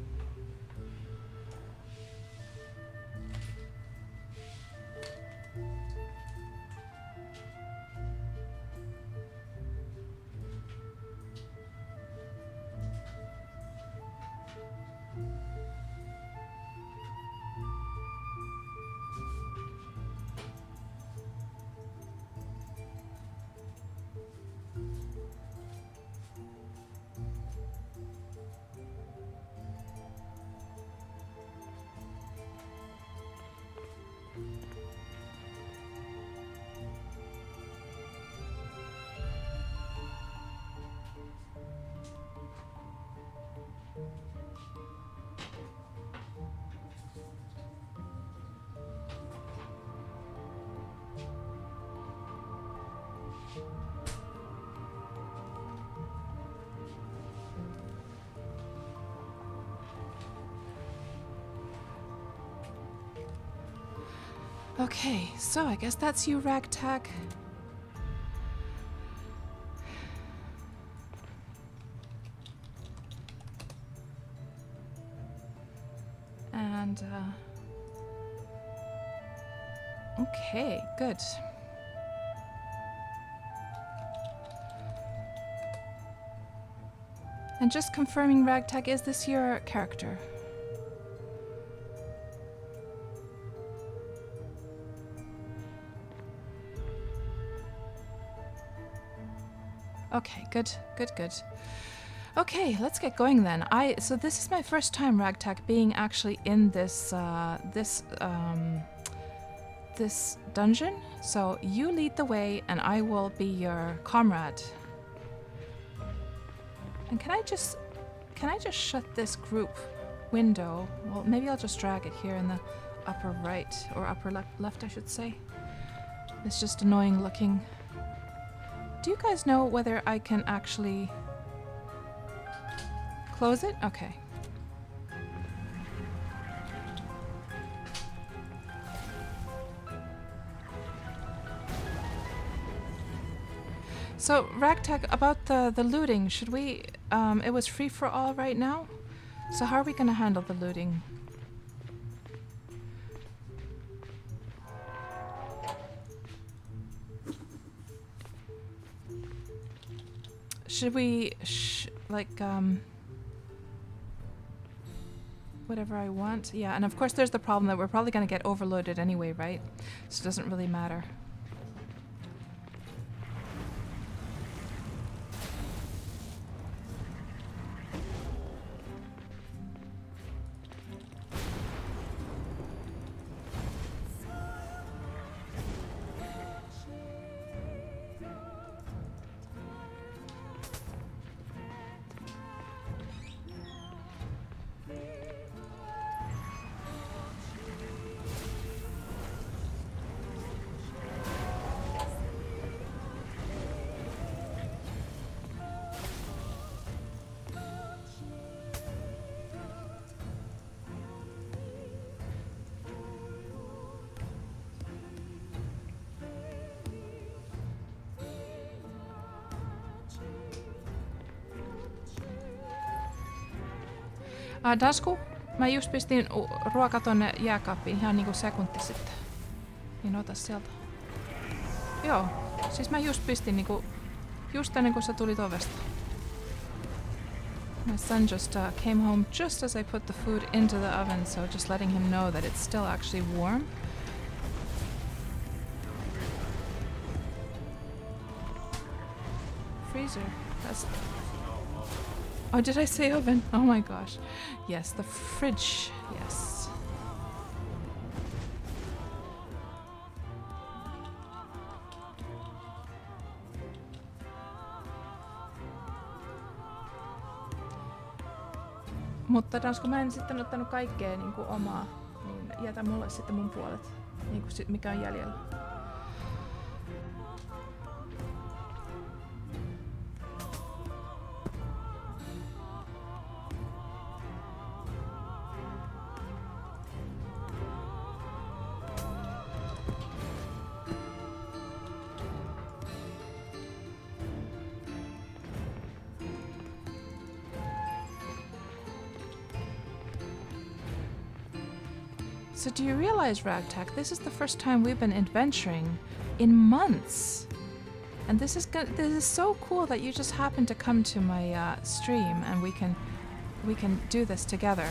Okay, so I guess that's you, Ragtag. And, okay, good. And just confirming, Ragtag, is this your character? Okay, good. Okay, let's get going then. So this is my first time, Ragtag, being actually in this this dungeon. So you lead the way, and I will be your comrade. And can I just shut this group window? Well, maybe I'll just drag it here in the upper right or upper left, I should say. It's just annoying looking. Do you guys know whether I can actually close it? Okay. So, Ragtag, about the looting, should we... it was free for all right now? So how are we going to handle the looting? Should we... whatever I want? Yeah, and of course there's the problem that we're probably going to get overloaded anyway, right? So it doesn't really matter. Dasku, mä just pistin ruoka tonne jääkaappiin ihan niinku sekunti sitten. Niin ota sieltä. Joo, siis mä just pistin niinku, just ennen kuin sä tulit ovesta. My son just came home just as I put the food into the oven, so just letting him know that it's still actually warm. Freezer, that's... Oh, did I say oven? Oh my gosh. Yes, the fridge. Yes. Mutta kun mä en sitten ottanut kaikkea niinku omaa, niin jätä mulle sitten mun puolet, niinku mikä on jäljellä. So do you realize, Ragtag, this is the first time we've been adventuring in months, and this is so cool that you just happened to come to my stream and we can do this together.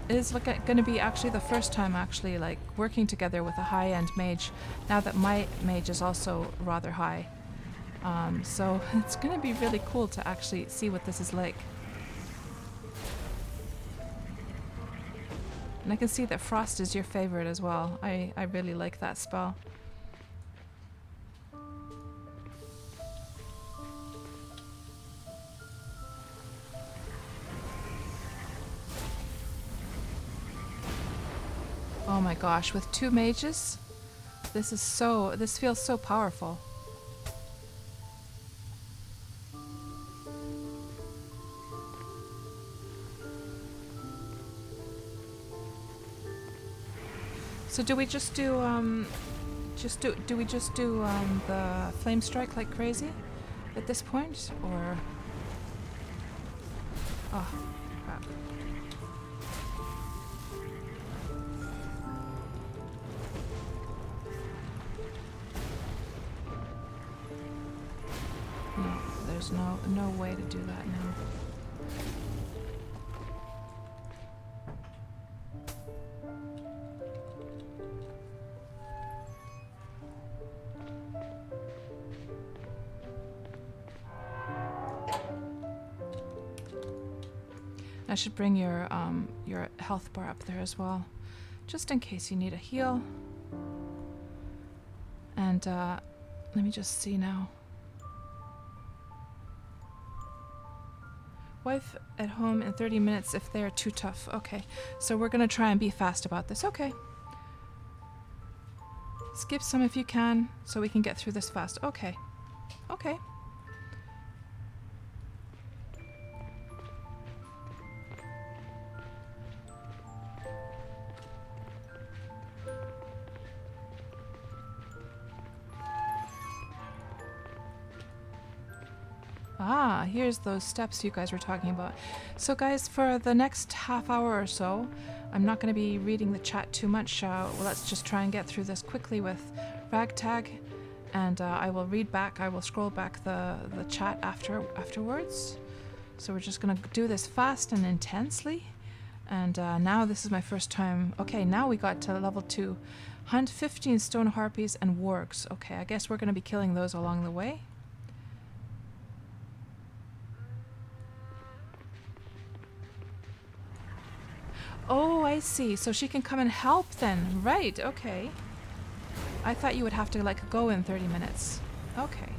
It is going to be actually the first time actually like working together with a high-end mage. Now that my mage is also rather high, so it's going to be really cool to actually see what this is like. And I can see that Frost is your favorite as well. I really like that spell. Oh my gosh, with 2 mages? This feels so powerful. So do we just do the flame strike like crazy at this point, or oh crap. No, there's no way to do that now. I should bring your health bar up there as well, just in case you need a heal. And let me just see now. Wife at home in 30 minutes if they are too tough. Okay, so we're gonna try and be fast about this. Okay. Skip some if you can, so we can get through this fast. Okay. Okay. Ah, here's those steps you guys were talking about. So guys, for the next half hour or so, I'm not going to be reading the chat too much. Well, let's just try and get through this quickly with Ragtag, and I will read back, I will scroll back the chat afterwards. So we're just going to do this fast and intensely. And now this is my first time. Okay, now we got to level 2. Hunt 15 stone harpies and wargs. Okay, I guess we're going to be killing those along the way. Oh, I see. So she can come and help then. Right, okay. I thought you would have to, like, go in 30 minutes. Okay.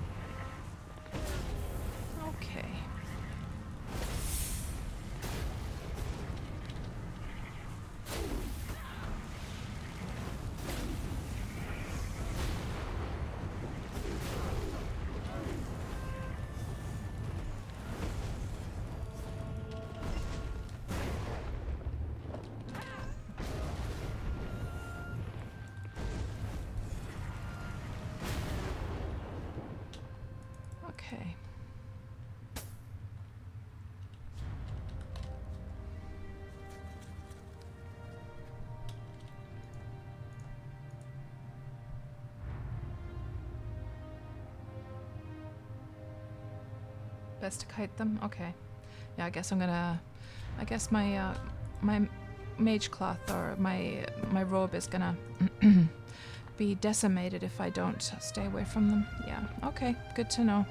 Okay. Okay. Best to kite them? Okay. Yeah, I guess I'm gonna... I guess my, my mage cloth or my robe is gonna be decimated if I don't stay away from them. Yeah, okay. Good to know.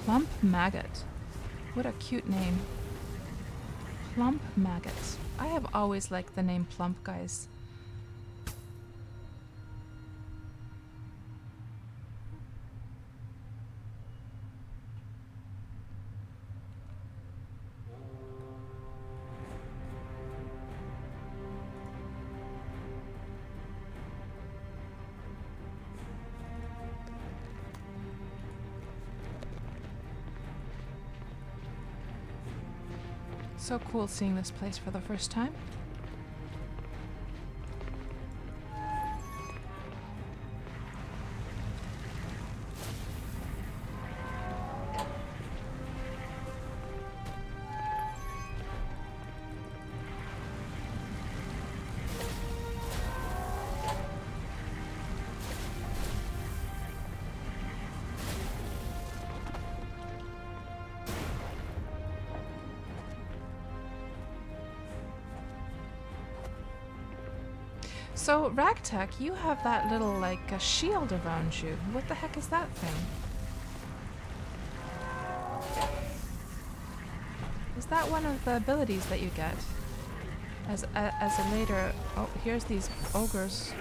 Plump Maggot. What a cute name. Plump Maggot. I have always liked the name Plump, guys. So cool seeing this place for the first time. So, Ragtech, you have that little, like, a shield around you. What the heck is that thing? Is that one of the abilities that you get? As a later... Oh, here's these ogres.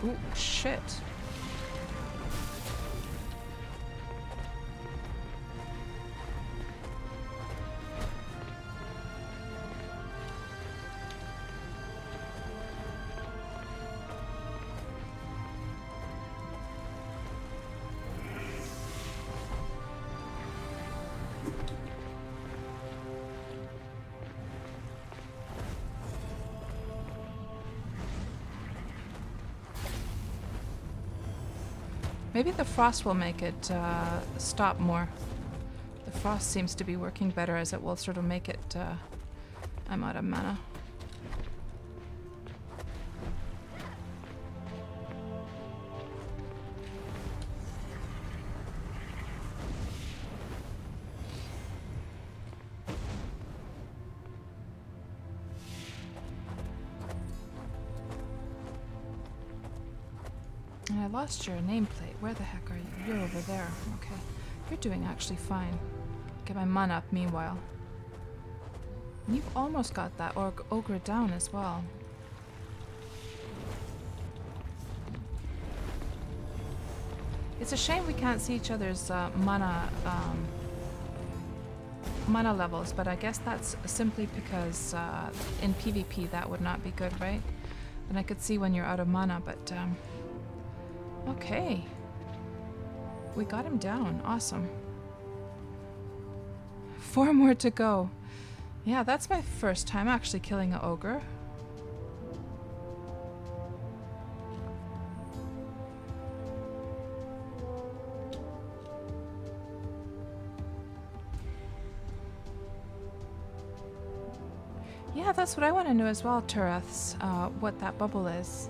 Ooh, shit. Maybe the frost will make it stop more. The frost seems to be working better, as it will sort of make it... I'm out of mana. And I lost your nameplate. Where the heck are you? You're over there. Okay. You're doing actually fine. Get my mana up meanwhile. And you've almost got that ogre down as well. It's a shame we can't see each other's mana levels, but I guess that's simply because in PvP that would not be good, right? And I could see when you're out of mana, but okay. We got him down. Awesome. 4 more to go. Yeah, that's my first time actually killing an ogre. Yeah, that's what I want to know as well, Tureths, what that bubble is.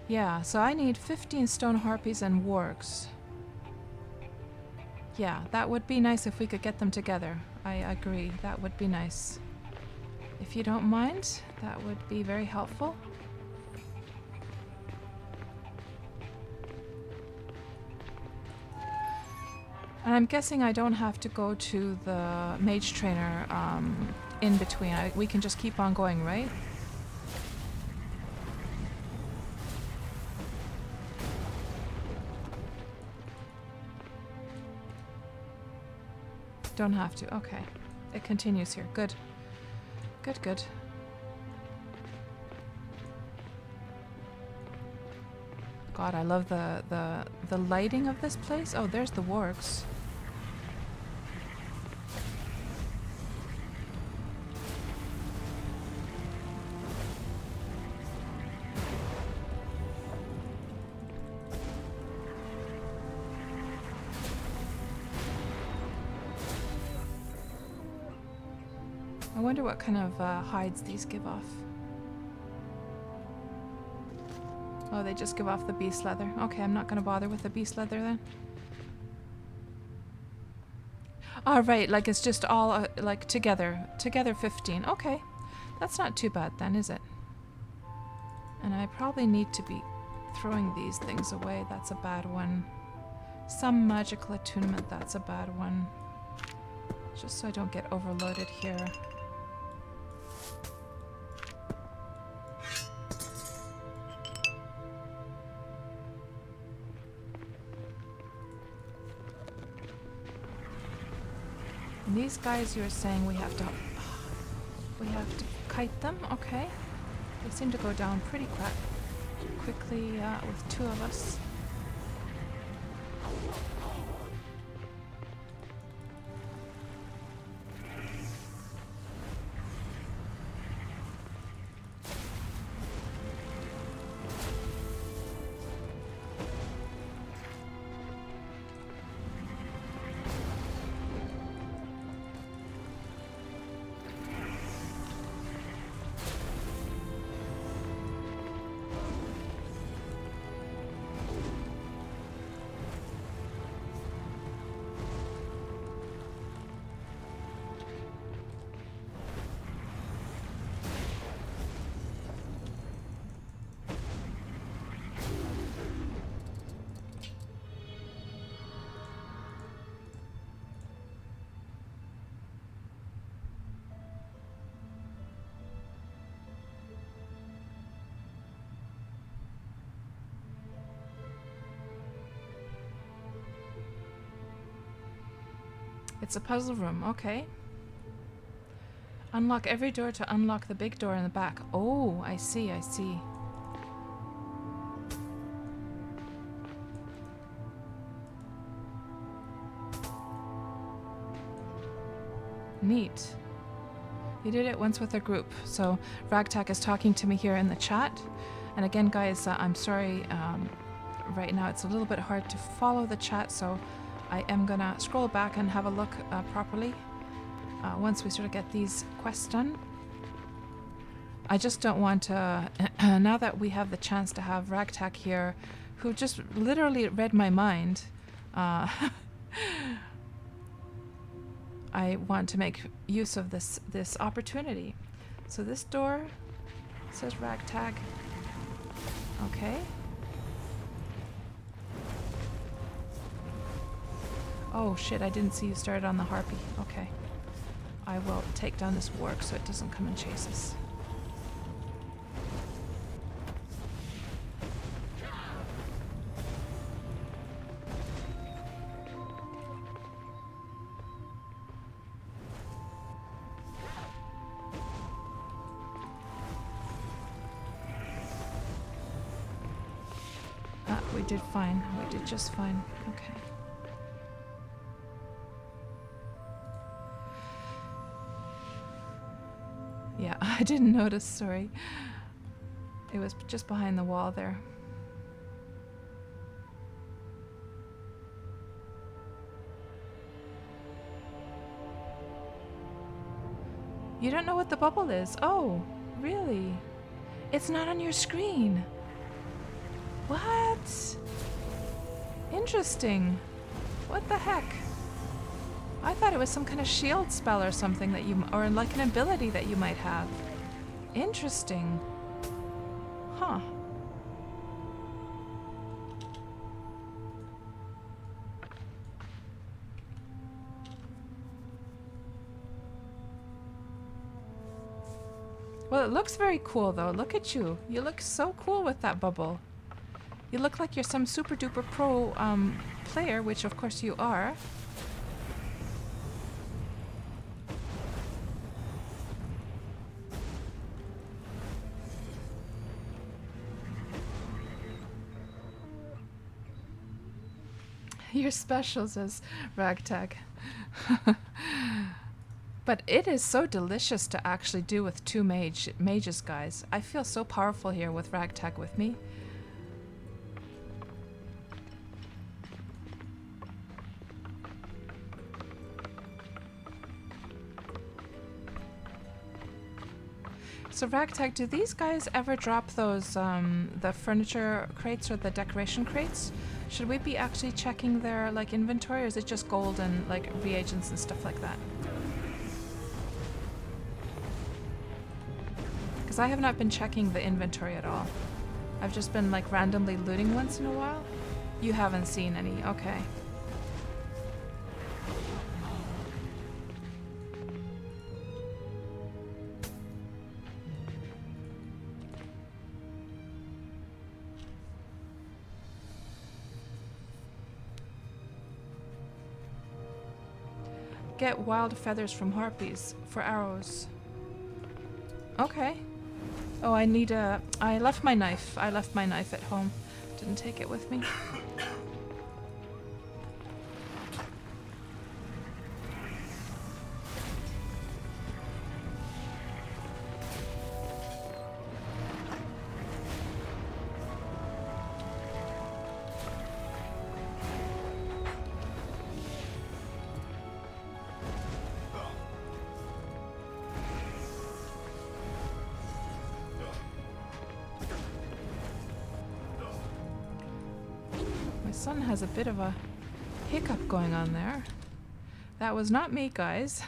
Yeah, so I need 15 stone harpies and wargs. Yeah, that would be nice if we could get them together. I agree, that would be nice. If you don't mind, that would be very helpful. And I'm guessing I don't have to go to the mage trainer in between. We can just keep on going, right? Don't have to. Okay. It continues here. Good. Good, good. God, I love the lighting of this place. Oh, there's the wargs. I wonder what kind of hides these give off. Oh, they just give off the beast leather. Okay, I'm not going to bother with the beast leather then. Oh, right, like it's just all like together. Together 15. Okay, that's not too bad then, is it? And I probably need to be throwing these things away. That's a bad one. Some magical attunement, that's a bad one. Just so I don't get overloaded here. And these guys, you were saying we have to kite them. Okay, they seem to go down pretty quickly with two of us. It's a puzzle room, okay. Unlock every door to unlock the big door in the back. Oh, I see, I see. Neat. You did it once with a group. So Ragtag is talking to me here in the chat. And again, guys, I'm sorry. Right now it's a little bit hard to follow the chat, so I am gonna scroll back and have a look properly once we sort of get these quests done. I just don't want to, now that we have the chance to have Ragtag here, who just literally read my mind, I want to make use of this opportunity. So this door says Ragtag. Okay. Oh shit, I didn't see you started on the harpy. Okay. I will take down this warg so it doesn't come and chase us. We did fine. We did just fine. Okay. Yeah, I didn't notice, sorry. It was just behind the wall there. You don't know what the bubble is? Oh, really? It's not on your screen. What? Interesting. What the heck? I thought it was some kind of shield spell or something that you, or like an ability that you might have. Interesting. Huh. Well, it looks very cool though. Look at you. You look so cool with that bubble. You look like you're some super duper pro player, which of course you are. You're special, says Ragtag. But it is so delicious to actually do with two mages, guys. I feel so powerful here with Ragtag with me. So Ragtag, do these guys ever drop those, the furniture crates or the decoration crates? Should we be actually checking their, like, inventory, or is it just gold and, like, reagents and stuff like that? Because I have not been checking the inventory at all. I've just been, like, randomly looting once in a while. You haven't seen any, okay. Get wild feathers from harpies for arrows. Okay. Oh, I need a... I left my knife. I left my knife at home. Didn't take it with me. My son has a bit of a hiccup going on there. That was not me, guys.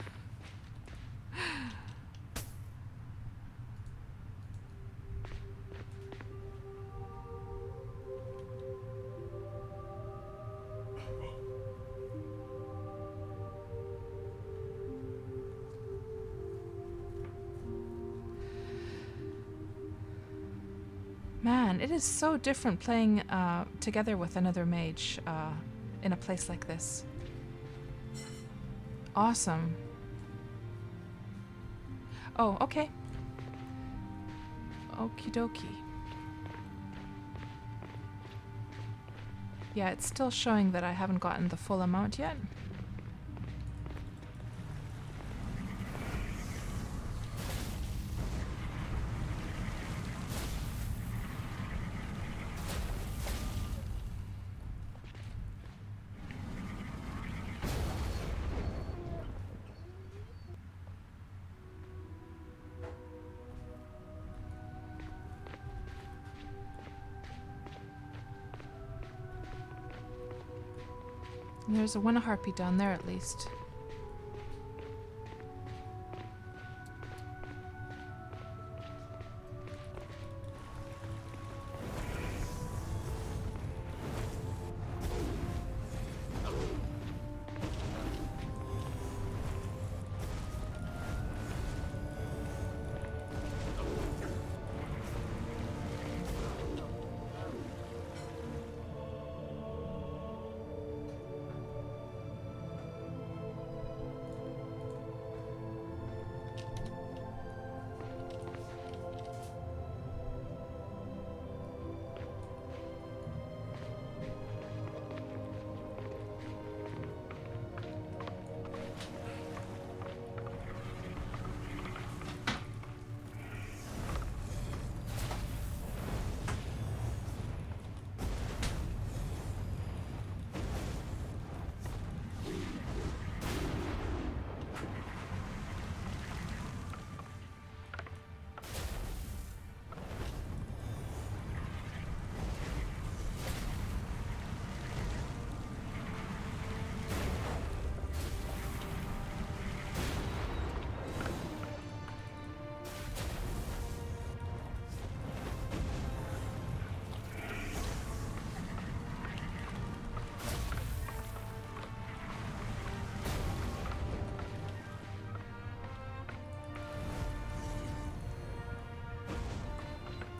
Man, it is so different playing together with another mage in a place like this. Awesome. Oh, okay. Okie dokie. Yeah, it's still showing that I haven't gotten the full amount yet. There's one harpy down there at least.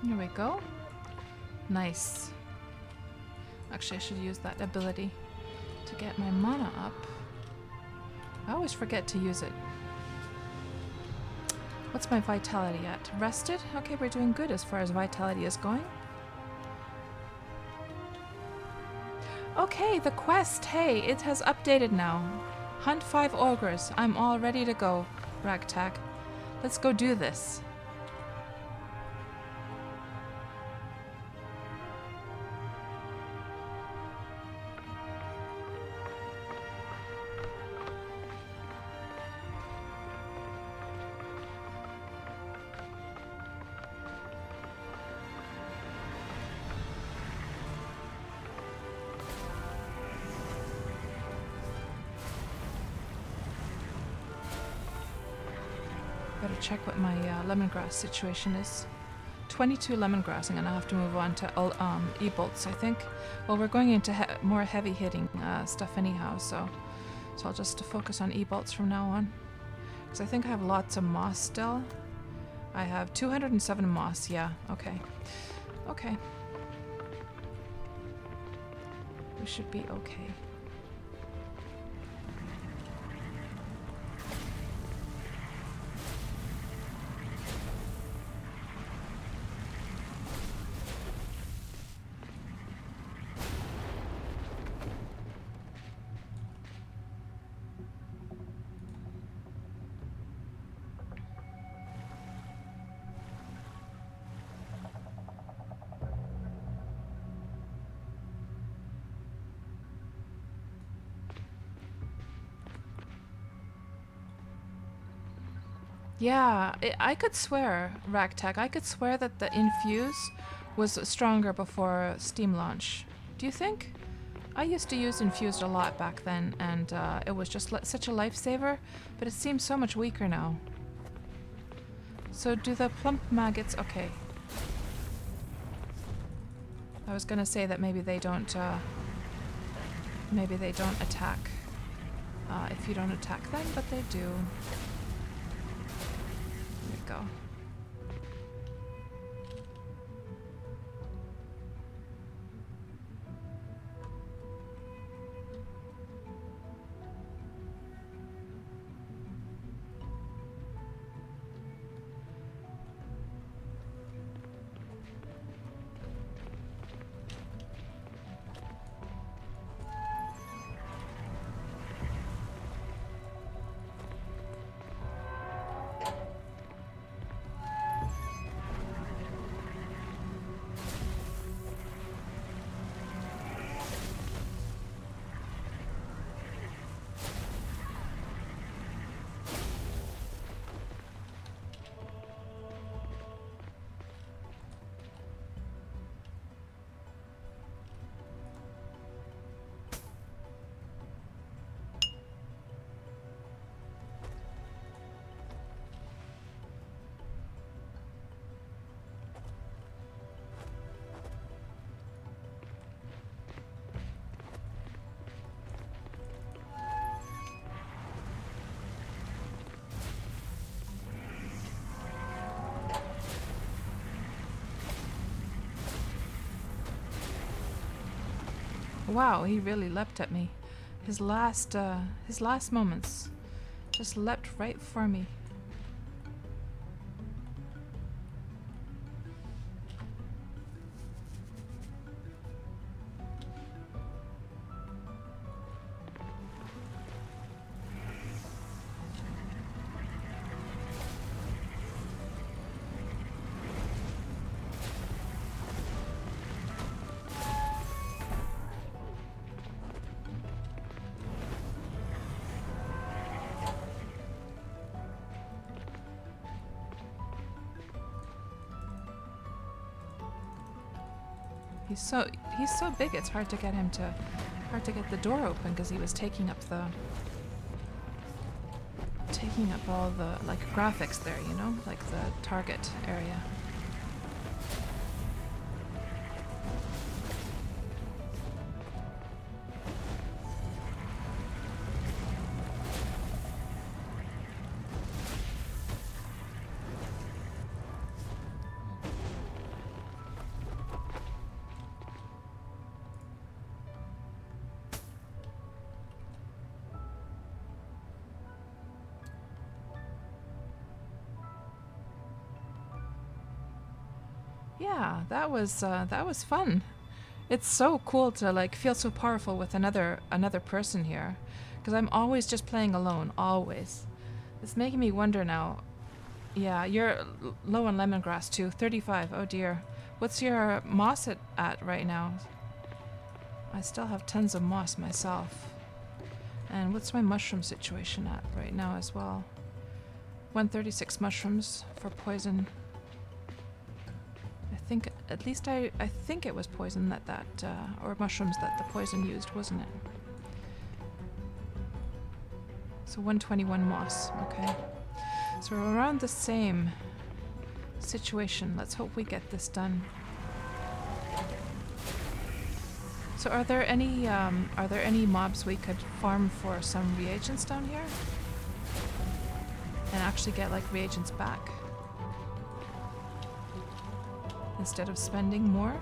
Here we go. Nice. Actually, I should use that ability to get my mana up. I always forget to use it. What's my vitality at? Rested? Okay, we're doing good as far as vitality is going. Okay, the quest. Hey, it has updated now. Hunt 5 ogres. I'm all ready to go, Ragtag. Let's go do this. check what my lemongrass situation is. 22 lemongrass. I'm gonna have to move on to e-bolts, I think. Well, we're going into more heavy hitting stuff anyhow, so I'll just focus on e-bolts from now on. Because I think I have lots of moss still. I have 207 moss, yeah, okay. Okay. We should be okay. Yeah, I could swear, Ragtag, I could swear that the Infuse was stronger before Steam launch. Do you think? I used to use Infused a lot back then, and it was just such a lifesaver, but it seems so much weaker now. So do the plump maggots... Okay. I was gonna say that maybe they don't attack if you don't attack them, but they do. There we go. Wow, he really leapt at me. His last moments just leapt right for me. He's so big. It's hard to get the door open because he was taking up all the like graphics there, you know, like the target area. Yeah, that was fun. It's so cool to like feel so powerful with another person here, because I'm always just playing alone, always. It's making me wonder now. Yeah, you're low on lemongrass too. 35. Oh dear. What's your moss at right now? I still have tons of moss myself. And what's my mushroom situation at right now as well? 136 mushrooms for poison. I think it was poison or mushrooms that the poison used, wasn't it? So 121 moss, okay. So we're around the same situation. Let's hope we get this done. So are there any mobs we could farm for some reagents down here? And actually get like reagents back? Instead of spending more?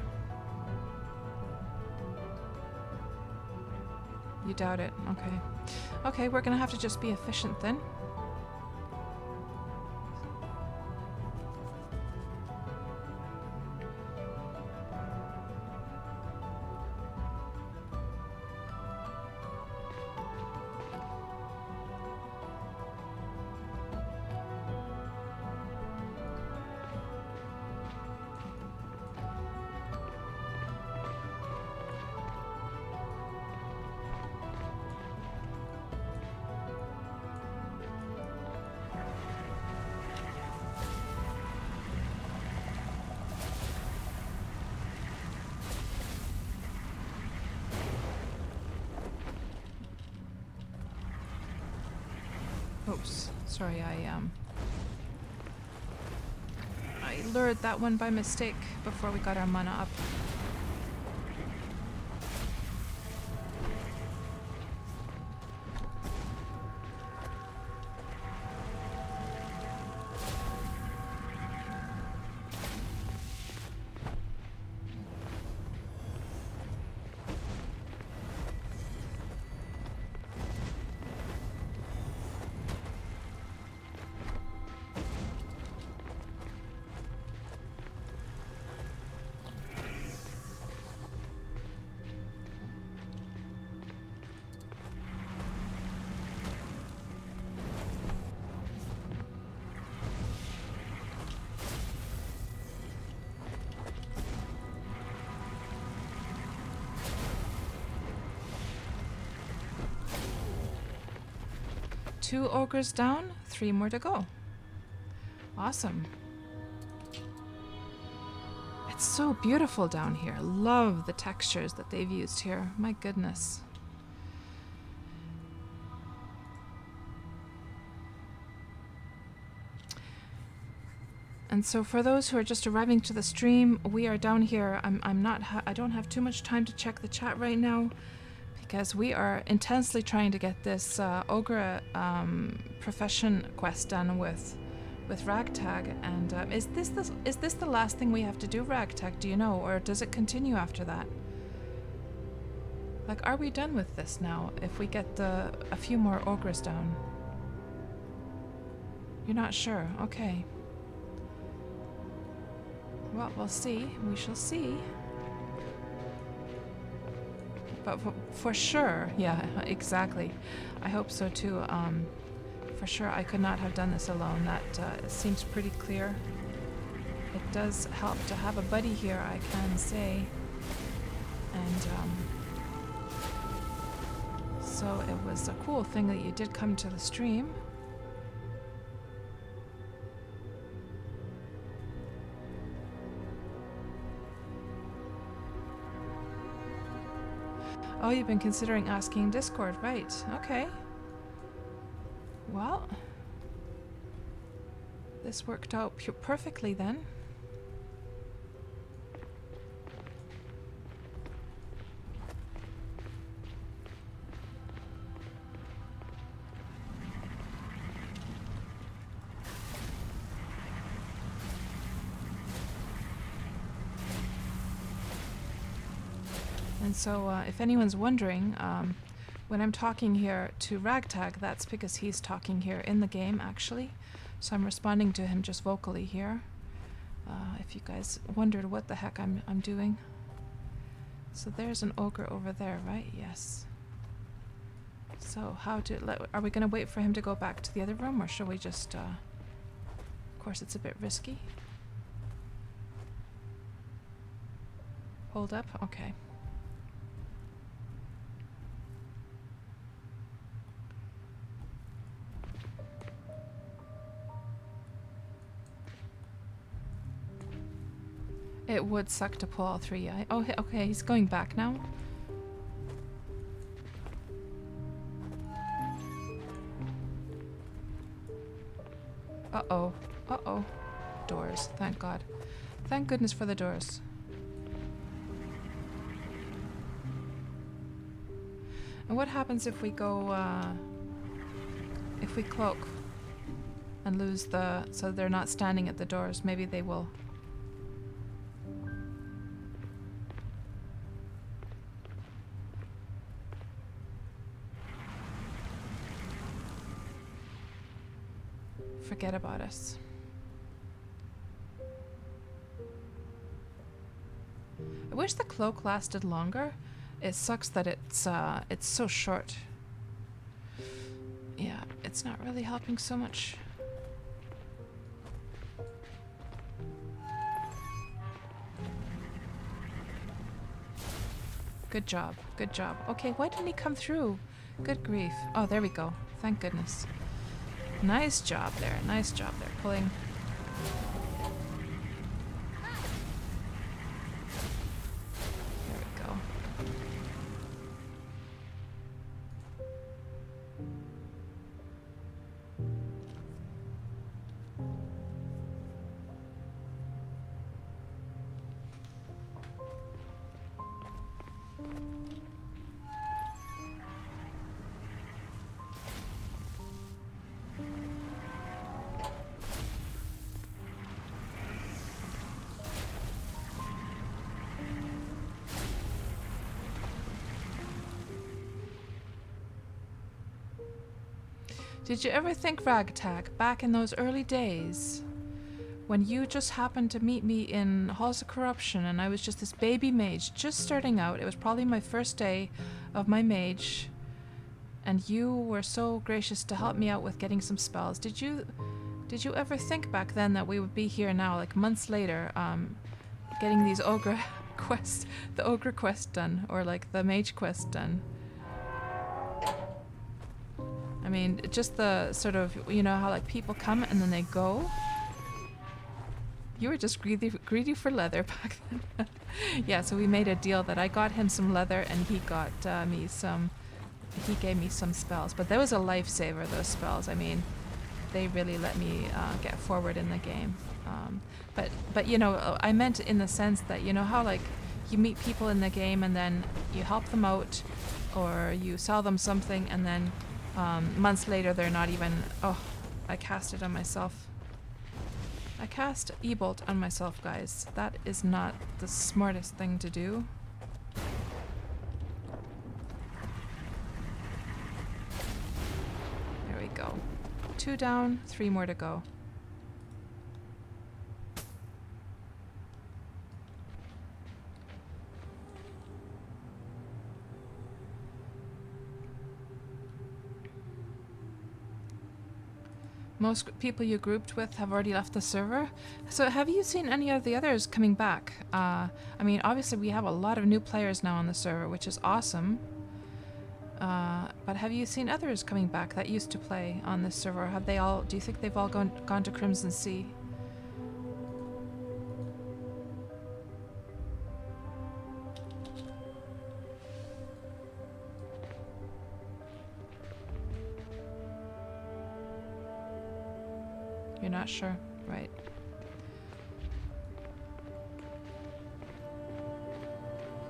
You doubt it, okay. Okay, we're gonna have to just be efficient then. Oops, sorry, I lured that one by mistake before we got our mana up. Two ogres down, 3 more to go. Awesome. It's so beautiful down here. Love the textures that they've used here. My goodness. And so for those who are just arriving to the stream, we are down here. I don't have too much time to check the chat right now, because we are intensely trying to get this ogre profession quest done with Ragtag. And is this the last thing we have to do, Ragtag? Do you know, or does it continue after that? Like, are we done with this now? If we get a few more ogres down, you're not sure. Okay. Well, we'll see. We shall see. But for sure, yeah, exactly. I hope so too. For sure, I could not have done this alone. That seems pretty clear. It does help to have a buddy here, I can say. And so it was a cool thing that you did come to the stream. Oh, you've been considering asking Discord, right? Okay. Well, this worked out perfectly then. And so if anyone's wondering, when I'm talking here to Ragtag, that's because he's talking here in the game, actually. So I'm responding to him just vocally here. If you guys wondered what the heck I'm doing. So there's an ogre over there, right? Yes. So are we going to wait for him to go back to the other room, or shall we just... of course, it's a bit risky. Hold up? Okay. It would suck to pull all 3. Oh, okay, he's going back now. Uh-oh. Uh-oh. Doors. Thank God. Thank goodness for the doors. And what happens if we go, if we cloak and lose the... So they're not standing at the doors. Maybe they will... forget about us. I wish the cloak lasted longer. It sucks that it's so short. Yeah, it's not really helping so much. Good job, good job. Okay, why didn't he come through? Good grief. Oh, there we go. Thank goodness. Nice job there, nice job there. Pulling. There we go. Did you ever think, Ragtag, back in those early days, when you just happened to meet me in Halls of Corruption and I was just this baby mage just starting out? It was probably my first day of my mage, and you were so gracious to help me out with getting some spells. Did you ever think back then that we would be here now, like months later, getting these ogre quests, the ogre quest done, or like the mage quest done? I mean, just the sort of, you know, how like people come and then they go. You were just greedy for leather back then. Yeah, so we made a deal that I got him some leather and he got me some, he gave me some spells. But that was a lifesaver, those spells. I mean, they really let me get forward in the game. But you know, I meant in the sense that, you know how like you meet people in the game and then you help them out or you sell them something and then months later they're not even... Oh, I cast it on myself. I cast E-Bolt on myself, guys. That is not the smartest thing to do. There we go. 2 down, 3 more to go. Most people you grouped with have already left the server. So have you seen any of the others coming back? I mean, obviously we have a lot of new players now on the server, which is awesome. But have you seen others coming back that used to play on this server? Have they all, do you think they've all gone to Crimson Sea? You're not sure, right?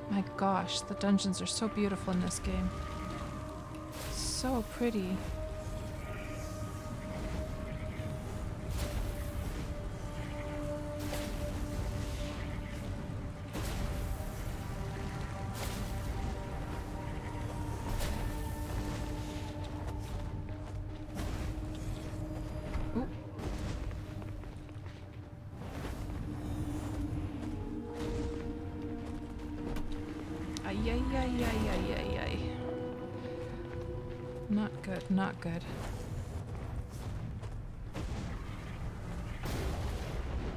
My gosh, the dungeons are so beautiful in this game. So pretty. Not good, not good.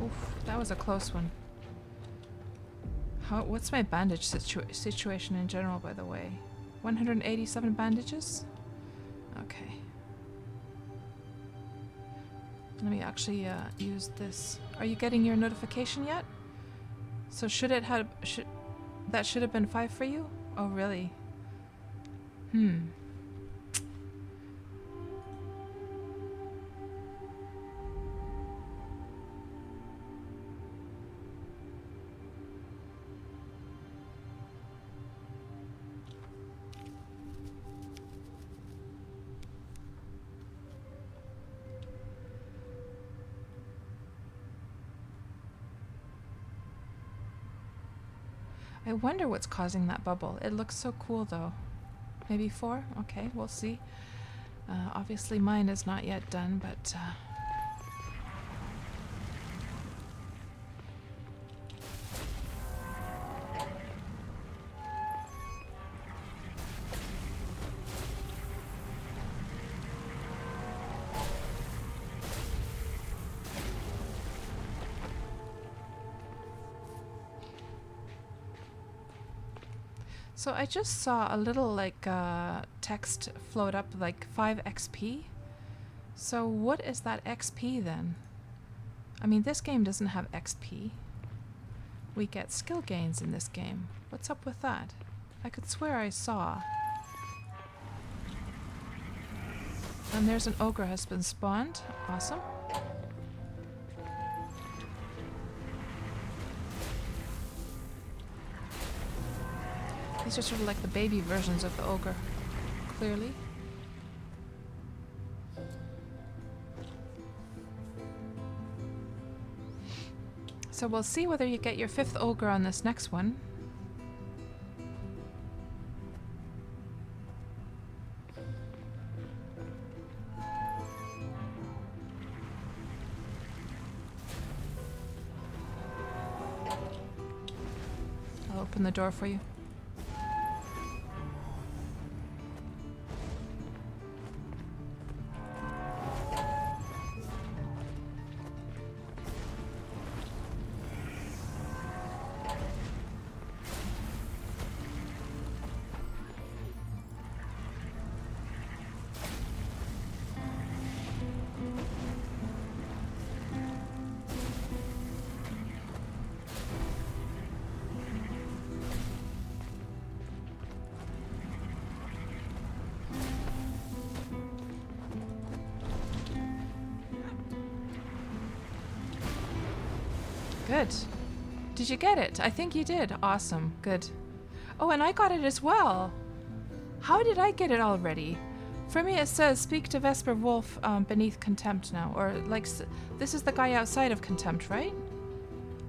Oof, that was a close one. What's my bandage situation in general, by the way? 187 bandages? Okay. Let me actually use this. Are you getting your notification yet? So that should have been 5 for you? Oh, really? I wonder what's causing that bubble. It looks so cool though. Maybe 4? Okay, we'll see. Obviously mine is not yet done, but... So I just saw a little like text float up like 5 XP. So what is that XP then? I mean, this game doesn't have XP. We get skill gains in this game. What's up with that? I could swear I saw. And there's an ogre has been spawned. Awesome. These are sort of like the baby versions of the ogre, clearly. So we'll see whether you get your 5th ogre on this next one. I'll open the door for you. Good. Did you get it? I think you did. Awesome. Good. Oh, and I got it as well. How did I get it already? For me, it says speak to Vesper Wolf beneath Contempt now. Or, like, this is the guy outside of Contempt, right?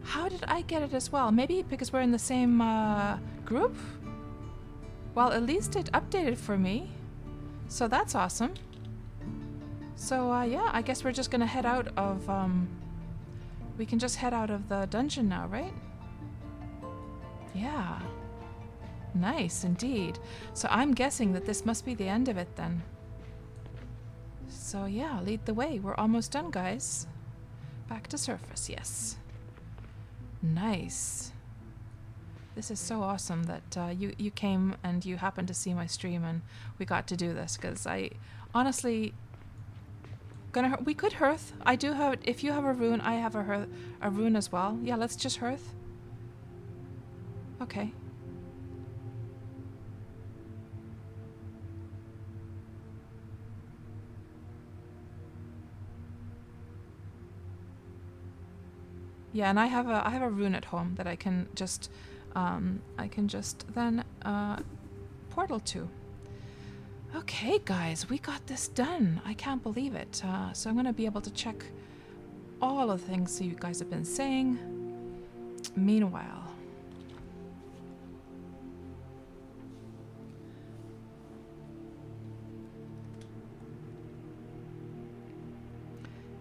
How did I get it as well? Maybe because we're in the same group? Well, at least it updated for me. So that's awesome. So, yeah, I guess we're just gonna head out of... we can just head out of the dungeon now, right? Yeah. Nice, indeed. So I'm guessing that this must be the end of it then. So yeah, lead the way. We're almost done, guys. Back to surface, yes. Nice. This is so awesome that you came and you happened to see my stream and we got to do this, because I honestly... we could hearth. I do have... If you have a rune, I have a rune as well. Yeah, let's just hearth. Okay. Yeah, and I have a rune at home that I can just then portal to. Okay, guys, we got this done. I can't believe it. So I'm going to be able to check all of the things that you guys have been saying. Meanwhile,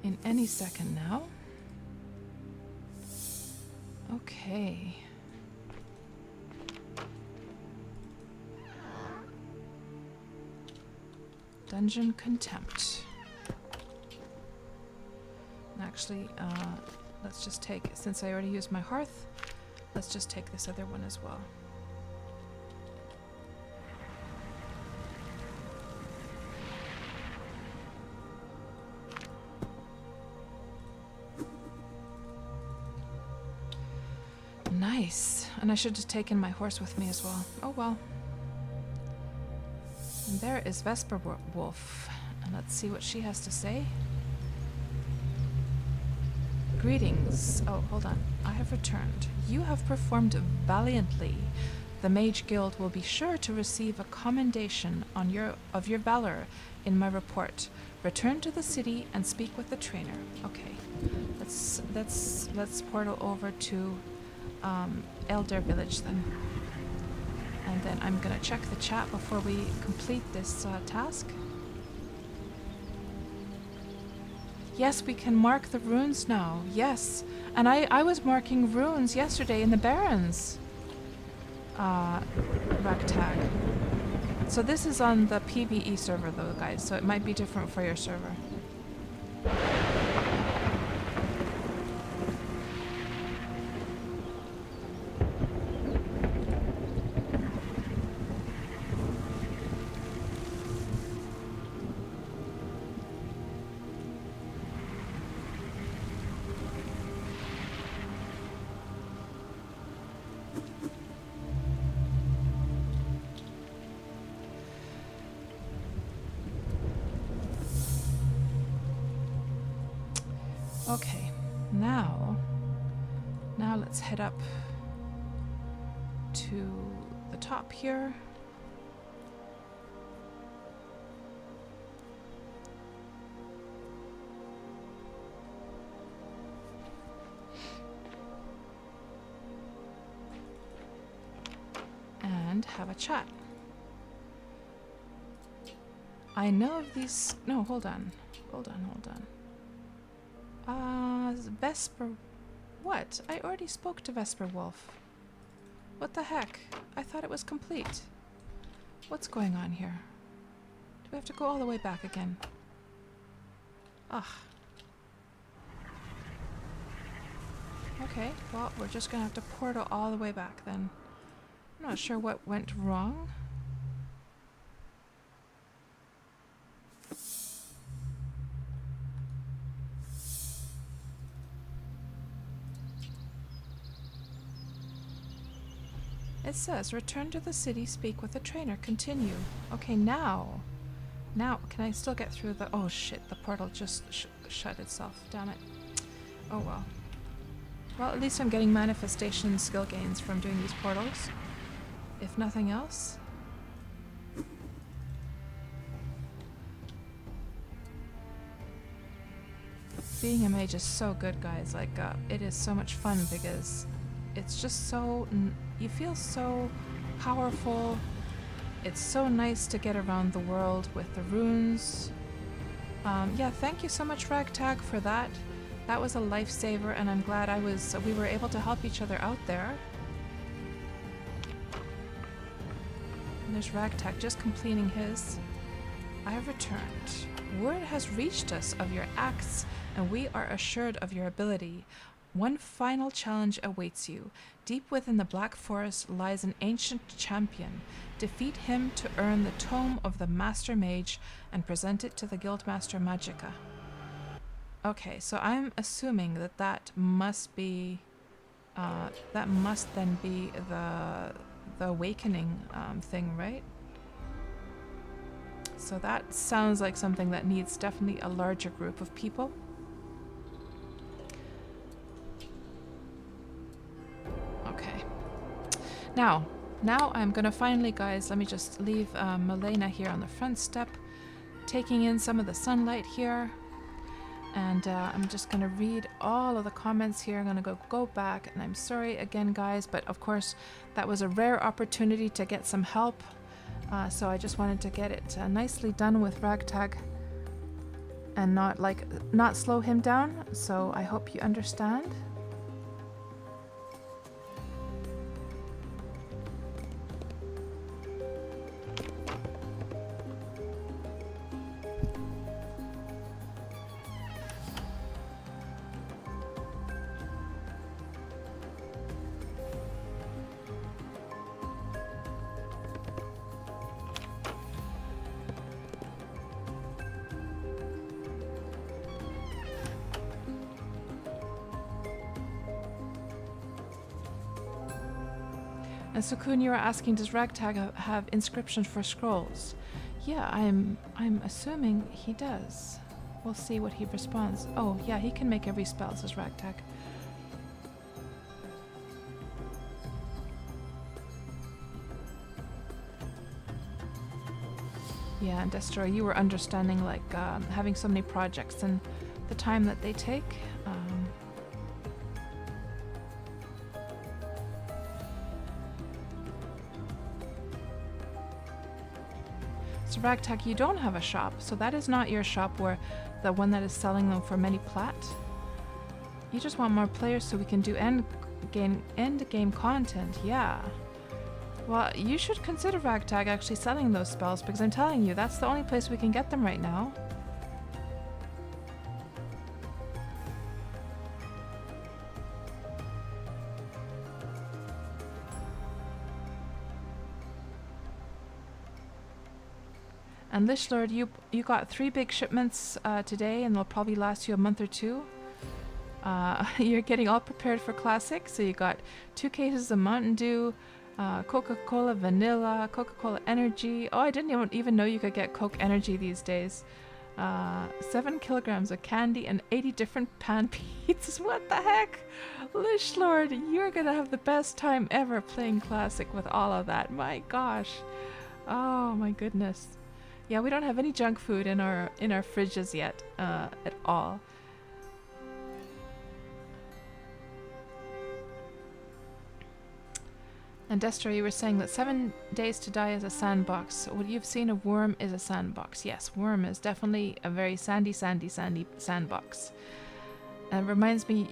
in any second now. Okay. Dungeon Contempt. Actually, let's just take, since I already used my hearth, let's just take this other one as well. Nice. And I should have taken my horse with me as well. Oh well. And there is Vesper Wolf. And let's see what she has to say. Greetings. Oh, hold on. I have returned. You have performed valiantly. The Mage Guild will be sure to receive a commendation on your valor in my report. Return to the city and speak with the trainer. Okay. Let's portal over to Elder Village then. And then I'm gonna check the chat before we complete this task. Yes, we can mark the runes now. Yes. And I was marking runes yesterday in the Barrens. Ragtag. So this is on the PvE server though, guys, so it might be different for your server. Okay, now let's head up to the top here. And have a chat. I know of these... No, hold on. Vesper... What? I already spoke to Vesper Wolf. What the heck? I thought it was complete. What's going on here? Do we have to go all the way back again? Ugh. Okay, well, we're just gonna have to portal all the way back then. I'm not sure what went wrong. It says, return to the city, speak with the trainer, continue. Okay, now, can I still get through the... Oh shit, the portal just shut itself, damn it. Oh well. Well, at least I'm getting manifestation skill gains from doing these portals. If nothing else. Being a mage is so good, guys. Like, it is so much fun because it's just so... You feel so powerful. It's so nice to get around the world with the runes. Yeah, thank you so much, Ragtag, for that. That was a lifesaver, and I'm glad we were able to help each other out there. And there's Ragtag just completing his. I have returned. Word has reached us of your acts, and we are assured of your ability. One final challenge awaits you. Deep within the Black Forest lies an ancient champion. Defeat him to earn the Tome of the Master Mage and present it to the Guildmaster Magica. Okay, so I'm assuming that must be... that must then be the awakening thing, right? So that sounds like something that needs definitely a larger group of people. Okay. Now I'm gonna finally, guys, let me just leave Milena here on the front step, taking in some of the sunlight here. And I'm just gonna read all of the comments here. I'm gonna go back, and I'm sorry again, guys, but of course that was a rare opportunity to get some help. So I just wanted to get it nicely done with Ragtag and not slow him down. So I hope you understand. And Sukun, you were asking, does Ragtag have inscriptions for scrolls? Yeah, I'm assuming he does. We'll see what he responds. Oh, yeah, he can make every spell, says Ragtag. Yeah, and Destroy, you were understanding, like, having so many projects and the time that they take. So Ragtag, you don't have a shop, so that is not your shop where the one that is selling them for many plat. You just want more players so we can do end game content, yeah. Well, you should consider Ragtag actually selling those spells because I'm telling you, that's the only place we can get them right now. And Lishlord, you got 3 big shipments today, and they'll probably last you a month or 2. You're getting all prepared for Classic, so you got 2 cases of Mountain Dew, Coca-Cola Vanilla, Coca-Cola Energy. Oh, I didn't even know you could get Coke Energy these days. 7 kilograms of candy and 80 different pan pizzas. What the heck? Lishlord, you're gonna have the best time ever playing Classic with all of that. My gosh. Oh my goodness. Yeah, we don't have any junk food in our fridges yet, at all. And Destro, you were saying that 7 days to die is a sandbox. What you've seen of Worm is a sandbox. Yes, Worm is definitely a very sandy sandbox. And it reminds me,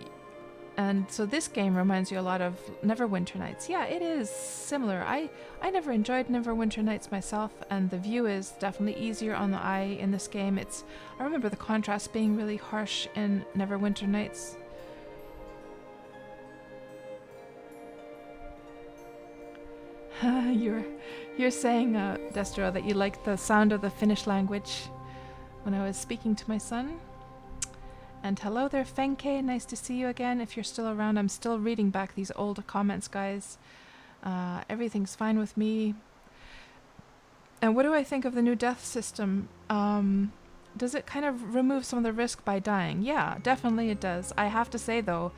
and so this game reminds you a lot of Neverwinter Nights. Yeah, it is similar. I never enjoyed Neverwinter Nights myself, and the view is definitely easier on the eye in this game. I remember the contrast being really harsh in Neverwinter Nights. You're saying, Destro, that you like the sound of the Finnish language when I was speaking to my son. And hello there, Fenke. Nice to see you again. If you're still around, I'm still reading back these old comments, guys. Everything's fine with me. And what do I think of the new death system? Does it kind of remove some of the risk by dying? Yeah, definitely it does. I have to say, though,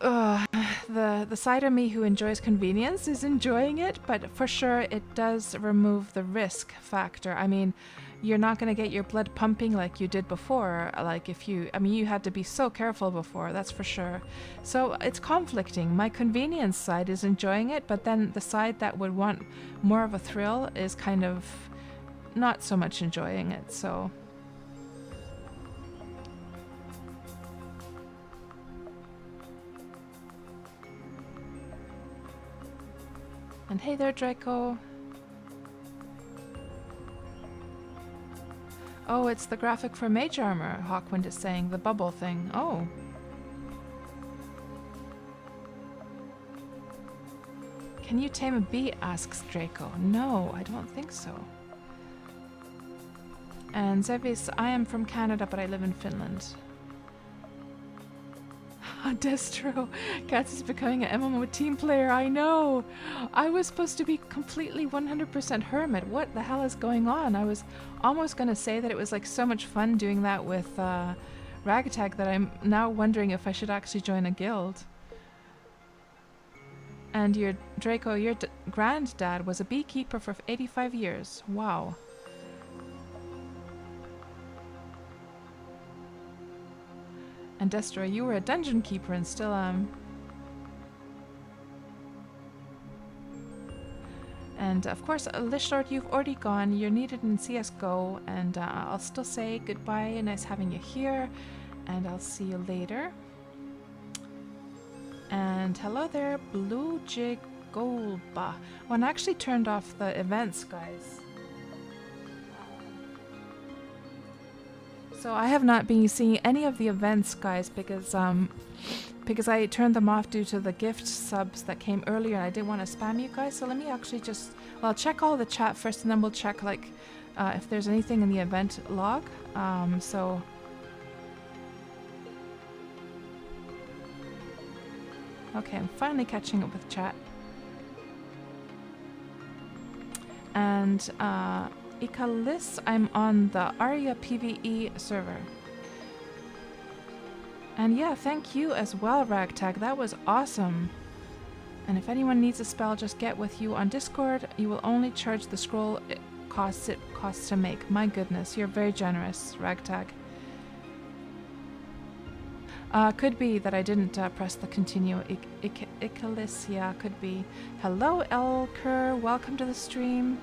the side of me who enjoys convenience is enjoying it, but for sure it does remove the risk factor. I mean, you're not going to get your blood pumping like you did before. Like you had to be so careful before, that's for sure. So it's conflicting. My convenience side is enjoying it, but then the side that would want more of a thrill is kind of not so much enjoying it, so... And hey there, Draco. Oh, it's the graphic for Mage Armor, Hawkwind is saying, the bubble thing. Oh. Can you tame a bee, asks Draco. No, I don't think so. And Zevis, I am from Canada, but I live in Finland. Destro, Cats is becoming an MMO team player, I know! I was supposed to be completely 100% hermit. What the hell is going on? I was almost going to say that it was like so much fun doing that with Ragtag that I'm now wondering if I should actually join a guild. And your Draco, your granddad was a beekeeper for 85 years. Wow. And Destro, you were a dungeon keeper and still am. And of course, Lishlord, you've already gone. You're needed in CSGO, and I'll still say goodbye. Nice having you here, and I'll see you later. And hello there, Blue Jig Golba. Well, I actually turned off the events, guys. So I have not been seeing any of the events, guys, because I turned them off due to the gift subs that came earlier, and I didn't want to spam you guys. So let me actually just, well, I'll check all the chat first, and then we'll check like if there's anything in the event log. So okay, I'm finally catching up with chat. And Ikalis, I'm on the Aria PvE server. And yeah, thank you as well, Ragtag. That was awesome. And if anyone needs a spell, just get with you on Discord. You will only charge the scroll it costs to make. My goodness, you're very generous, Ragtag. Could be that I didn't press the continue. Ikalis, yeah, could be. Hello, Elker. Welcome to the stream.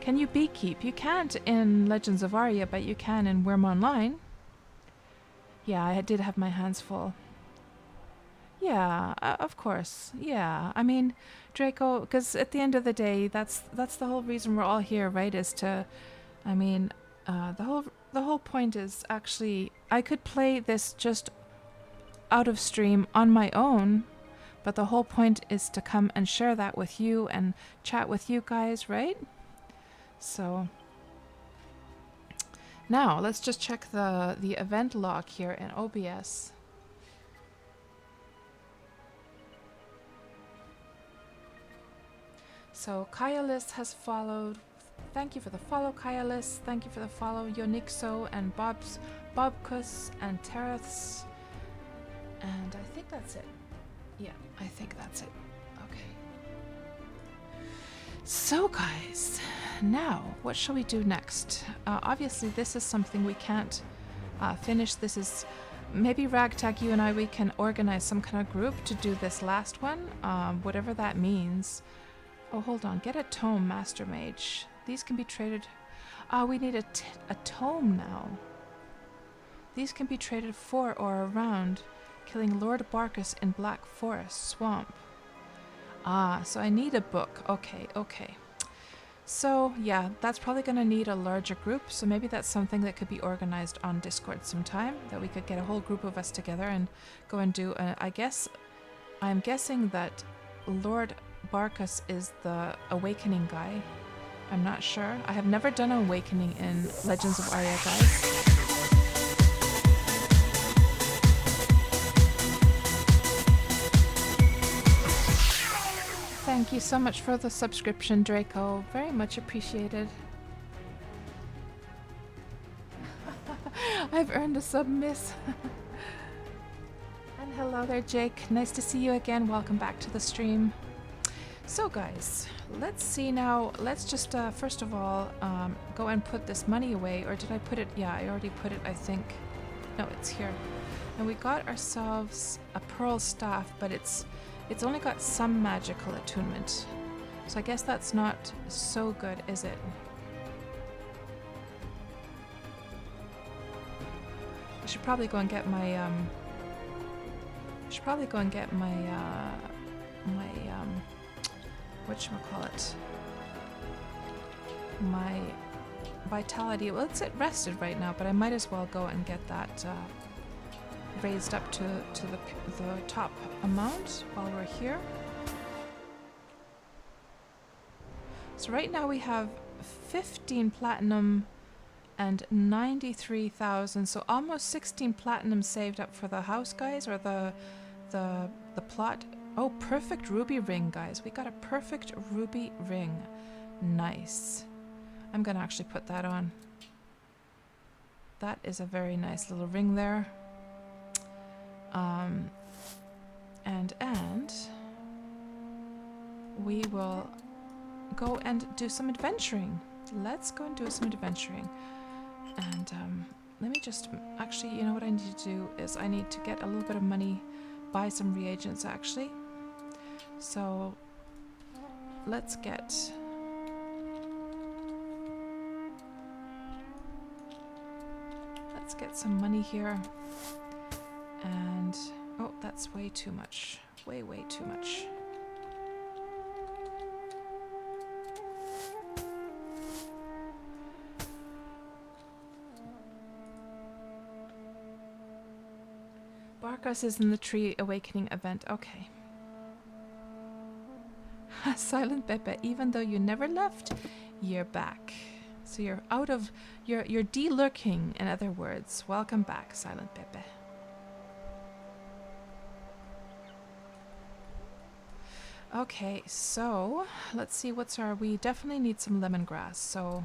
Can you beekeep? You can't in Legends of Aria, but you can in Worm Online. Yeah, I did have my hands full. Yeah, of course. Yeah, I mean, Draco, because at the end of the day, that's the whole reason we're all here, right? Is to, I mean, the whole point is actually I could play this just out of stream on my own, but the whole point is to come and share that with you and chat with you guys, right? So now let's just check the event log here in OBS. So Kyalis has followed. Thank you for the follow, Kyalis. Thank you for the follow, Yonixo and Bobkus and Tereths. And I think that's it. Yeah, I think that's it. Okay. So guys, now what shall we do next? Obviously this is something we can't finish. This is maybe Ragtag, you and I, we can organize some kind of group to do this last one, whatever that means. Oh, hold on. Get a tome, Master Mage. These can be traded. We need a tome now. These can be traded for or around killing Lord Barkus in Black Forest Swamp. So I need a book. Okay. So, yeah, that's probably going to need a larger group. So maybe that's something that could be organized on Discord sometime, that we could get a whole group of us together and go and do, I'm guessing that Lord Barkus is the awakening guy. I'm not sure. I have never done an awakening in Legends of Aria, guys. Thank you so much for the subscription, Draco. Very much appreciated. I've earned a sub, miss. And hello there, Jake. Nice to see you again. Welcome back to the stream. So guys, let's see now. Let's just first of all go and put this money away. Or did I put it? Yeah, I already put it, I think. No, it's here. And we got ourselves a pearl staff, but it's only got some magical attunement. So I guess that's not so good, is it? I should probably go and get my whatchamacallit? My vitality. Well, it's rested right now, but I might as well go and get that raised up to the top amount while we're here. So right now we have 15 platinum and 93,000, so almost 16 platinum saved up for the house, guys, or the plot. Oh, perfect ruby ring, guys. We got a perfect ruby ring. Nice. I'm gonna actually put that on. That is a very nice little ring there. And we will go and do some adventuring. Let's go and do some adventuring. And let me just, actually, you know what I need to do is I need to get a little bit of money, buy some reagents actually. So let's get some money here. And oh, that's way too much. Way too much. Barkas is in the tree awakening event. Okay. Silent Pepe, even though you never left, you're back. So you're out of you're de-lurking, in other words. Welcome back, Silent Pepe. Okay, so let's see we definitely need some lemongrass. So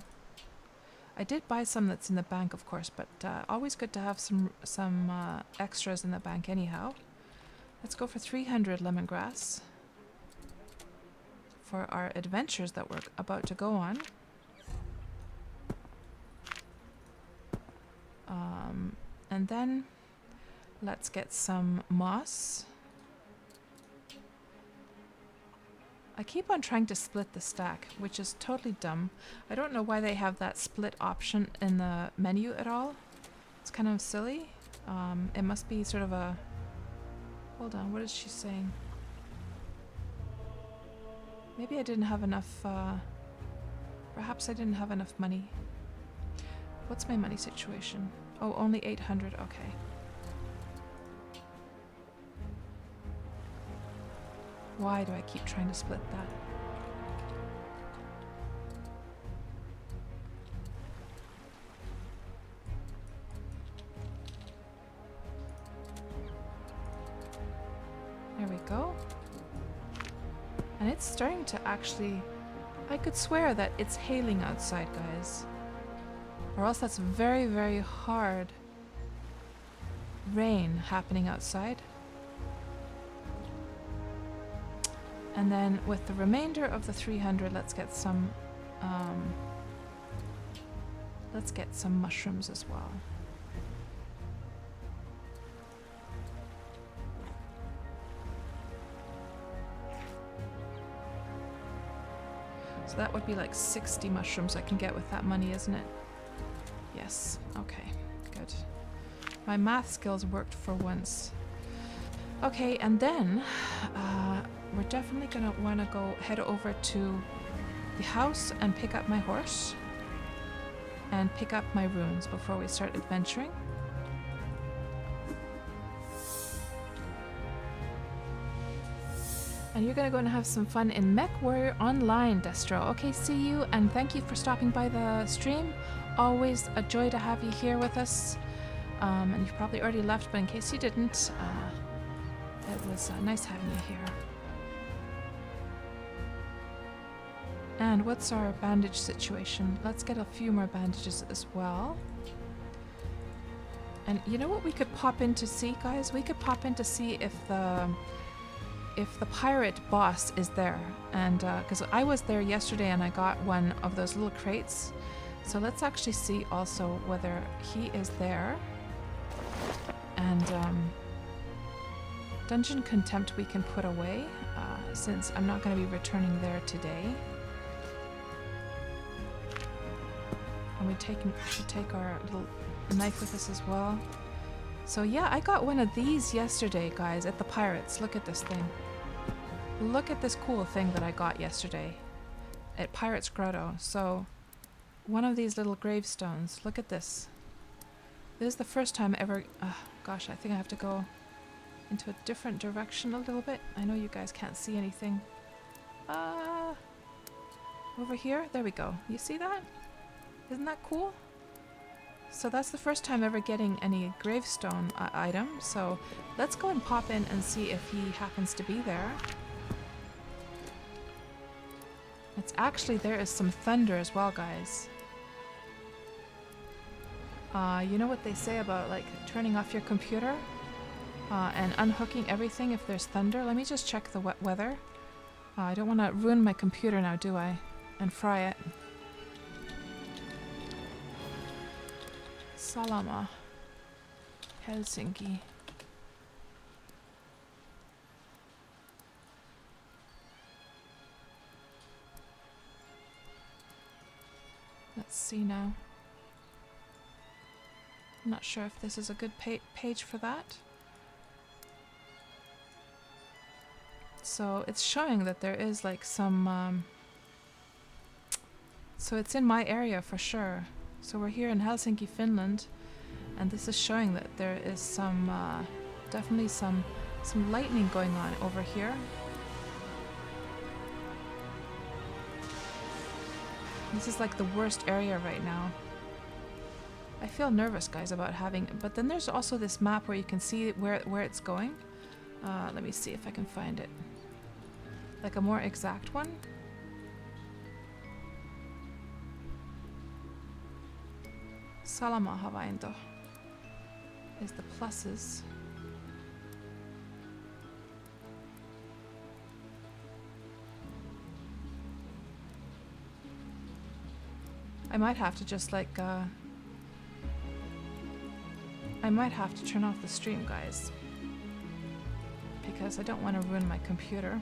I did buy some that's in the bank, of course, but always good to have some extras in the bank anyhow. Let's go for 300 lemongrass for our adventures that we're about to go on. And then let's get some moss. I keep on trying to split the stack, which is totally dumb. I don't know why they have that split option in the menu at all. It's kind of silly. It must be sort of a... Hold on, what is she saying? Maybe I didn't have enough, perhaps I didn't have enough money. What's my money situation? Oh, only 800, okay. Why do I keep trying to split that? There we go. And it's starting to actually... I could swear that it's hailing outside, guys. Or else that's very, very hard rain happening outside. And then with the remainder of the 300, let's get some mushrooms as well. So that would be like 60 mushrooms I can get with that money, isn't it? Yes. Okay. Good. My math skills worked for once. Okay, and then we're definitely gonna want to go head over to the house and pick up my horse and pick up my runes before we start adventuring. And you're gonna go and have some fun in Mech Warrior Online, Destro. Okay, see you, and thank you for stopping by the stream. Always a joy to have you here with us. And you've probably already left, but in case you didn't, it was nice having you here. And what's our bandage situation? Let's get a few more bandages as well. And you know what we could pop in to see, guys? We could pop in to see if the pirate boss is there. And because I was there yesterday and I got one of those little crates. So let's actually see also whether he is there. And Dungeon Contempt we can put away since I'm not going to be returning there today. And we should take our little knife with us as well. So yeah, I got one of these yesterday, guys, at the Pirates. Look at this thing. Look at this cool thing that I got yesterday at Pirates Grotto. So one of these little gravestones. Look at this. This is the first time ever... gosh, I think I have to go into a different direction a little bit. I know you guys can't see anything. Over here? There we go. You see that? Isn't that cool? So that's the first time ever getting any gravestone item. So let's go and pop in and see if he happens to be there. It's actually, there is some thunder as well, guys. You know what they say about like turning off your computer and unhooking everything if there's thunder? Let me just check the weather. I don't want to ruin my computer now, do I? And fry it. Salama. Helsinki. Let's see now. I'm not sure if this is a good page for that. So it's showing that there is like some... so it's in my area for sure. So we're here in Helsinki, Finland, and this is showing that there is some, definitely some lightning going on over here. This is like the worst area right now. I feel nervous, guys, about having... But then there's also this map where you can see where it's going. Let me see if I can find it. Like a more exact one. Salama havainto is the pluses. I might have to just like I might have to turn off the stream, guys, because I don't want to ruin my computer.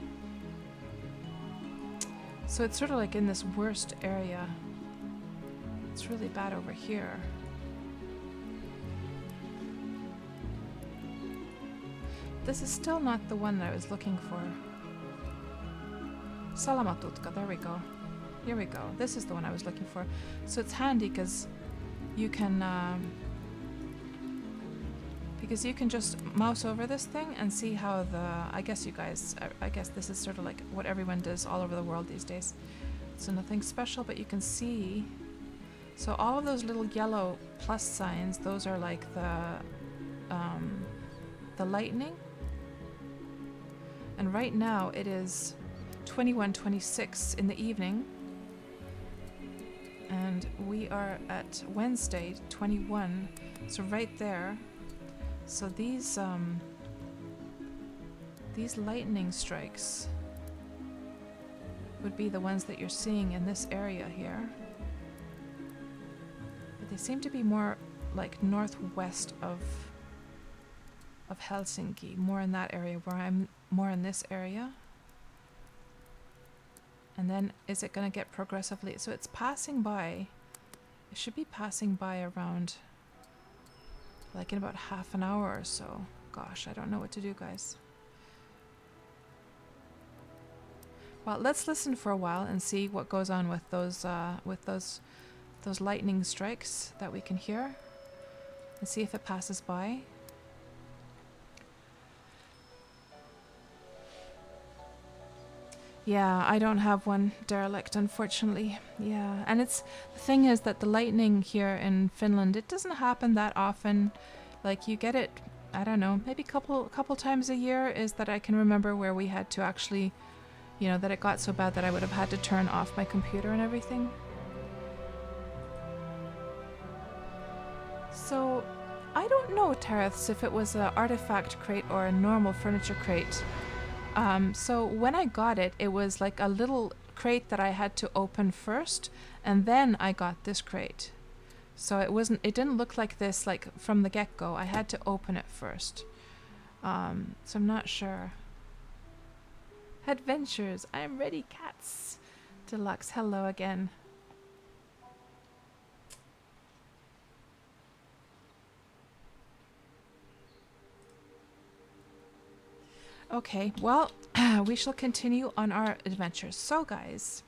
So it's sort of like in this worst area. It's really bad over here. This is still not the one that I was looking for. Salamatutka, there we go. Here we go. This is the one I was looking for. So it's handy because you can just mouse over this thing and see how the, I guess this is sort of like what everyone does all over the world these days. So nothing special, but you can see. So all of those little yellow plus signs, those are like the lightning. And right now it is 21:26 in the evening. And we are at Wednesday, 21. So right there. So these lightning strikes would be the ones that you're seeing in this area here. But they seem to be more like northwest of Helsinki, more in that area, where I'm more in this area. And then is it going to get progressively, so it's passing by, it should be passing by around like in about half an hour or so. Gosh, I don't know what to do, guys. Well, let's listen for a while and see what goes on with those lightning strikes that we can hear, and see if it passes by. Yeah, I don't have one derelict, unfortunately. Yeah, and the thing is that the lightning here in Finland, it doesn't happen that often. Like, you get it, I don't know, maybe couple times a year is that I can remember, where we had to actually, you know, that it got so bad that I would have had to turn off my computer and everything. So, I don't know, Tareths, if it was an artifact crate or a normal furniture crate. So when I got it, it was like a little crate that I had to open first, and then I got this crate. So it didn't look like this like from the get-go. I had to open it first. So I'm not sure. Adventures, I'm ready, cats. Deluxe, hello again. Okay, well, we shall continue on our adventures. So, guys,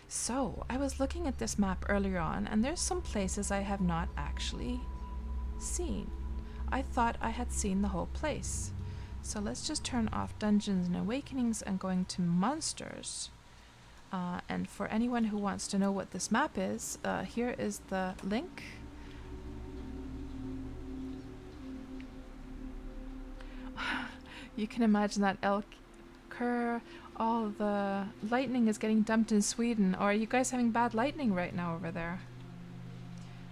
I was looking at this map earlier on, and there's some places I have not actually seen. I thought I had seen the whole place. So let's just turn off Dungeons and Awakenings and going to Monsters. And for anyone who wants to know what this map is, here is the link. You can imagine that elk cur, all the lightning is getting dumped in Sweden. Or are you guys having bad lightning right now over there?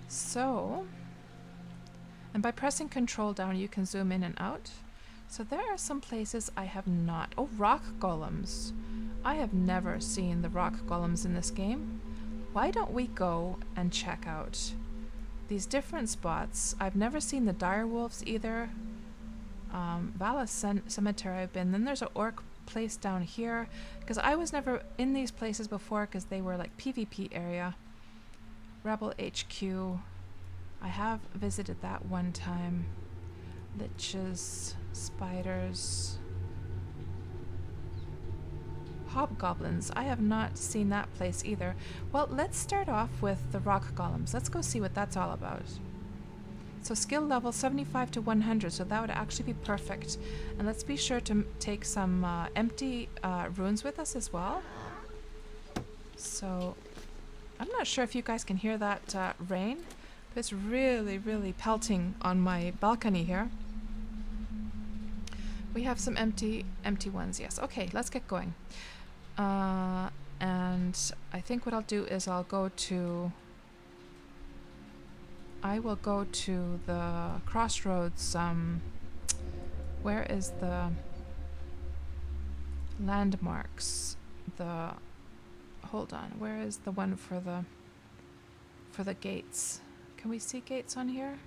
So, and by pressing Control down, you can zoom in and out. So there are some places I have not. Oh, rock golems. I have never seen the rock golems in this game. Why don't we go and check out these different spots? I've never seen the dire wolves either. Vallis Cemetery I've been. Then there's an orc place down here, because I was never in these places before because they were like PvP area. Rebel HQ, I have visited that one time. Liches, spiders, hobgoblins, I have not seen that place either. Well, let's start off with the rock golems. Let's go see what that's all about. So skill level 75 to 100, so that would actually be perfect. And let's be sure to take some empty runes with us as well. So I'm not sure if you guys can hear that rain, but it's really, really pelting on my balcony here. We have some empty ones, yes. Okay, let's get going. And I think what I'll do is I will go to the crossroads. Where is the landmarks? Hold on. Where is the one for the gates? Can we see gates on here?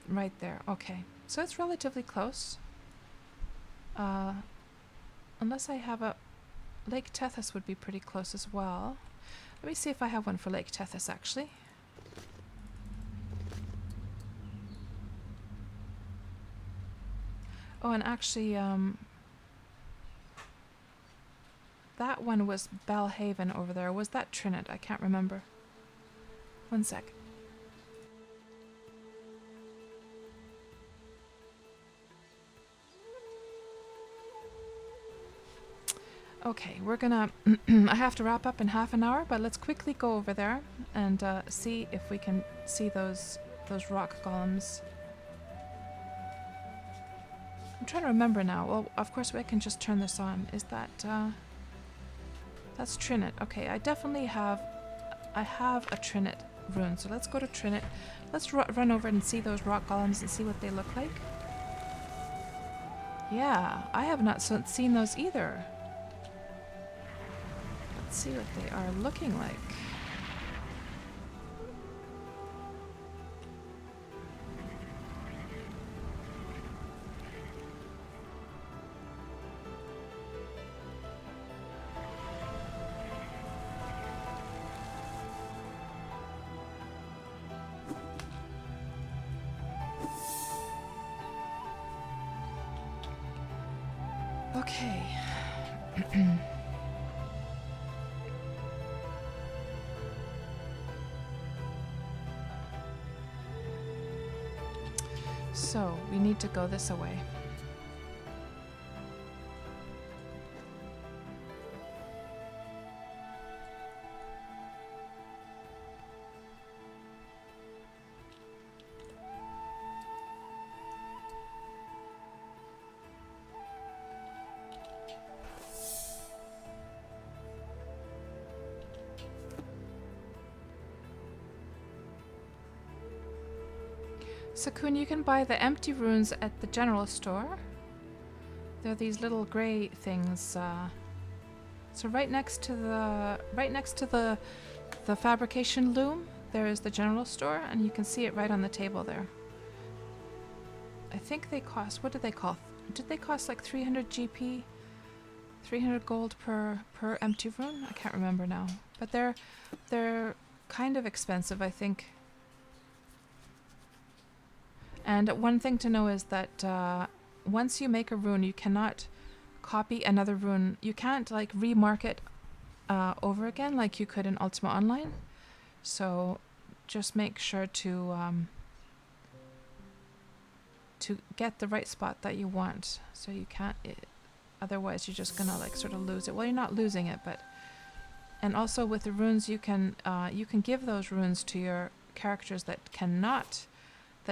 Right there. Okay. So it's relatively close. Unless I have a... Lake Tethys would be pretty close as well. Let me see if I have one for Lake Tethys, actually. Oh, and actually, that one was Belhaven over there. Was that Trinit? I can't remember. One sec. Okay, we're gonna... I have to wrap up in half an hour, but let's quickly go over there and see if we can see those rock golems. I'm trying to remember now. Well, of course, I can just turn this on. Is that... that's Trinit. Okay, I definitely have... I have a Trinit rune, so let's go to Trinit. Let's run over and see those rock golems and see what they look like. Yeah, I have not seen those either. Let's see what they are looking like. Okay. So, we need to go this way. Sakun, you can buy the empty runes at the general store. They're these little grey things. So right next to the fabrication loom, there is the general store, and you can see it right on the table there. I think they cost... What did they cost? Did they cost like 300 GP? 300 gold per empty rune? I can't remember now. But they're kind of expensive, I think. And one thing to know is that once you make a rune, you cannot copy another rune. You can't like remark it over again like you could in Ultima Online. So just make sure to get the right spot that you want. So you can't... otherwise you're just gonna like sort of lose it. Well, you're not losing it, but... And also with the runes, you can give those runes to your characters that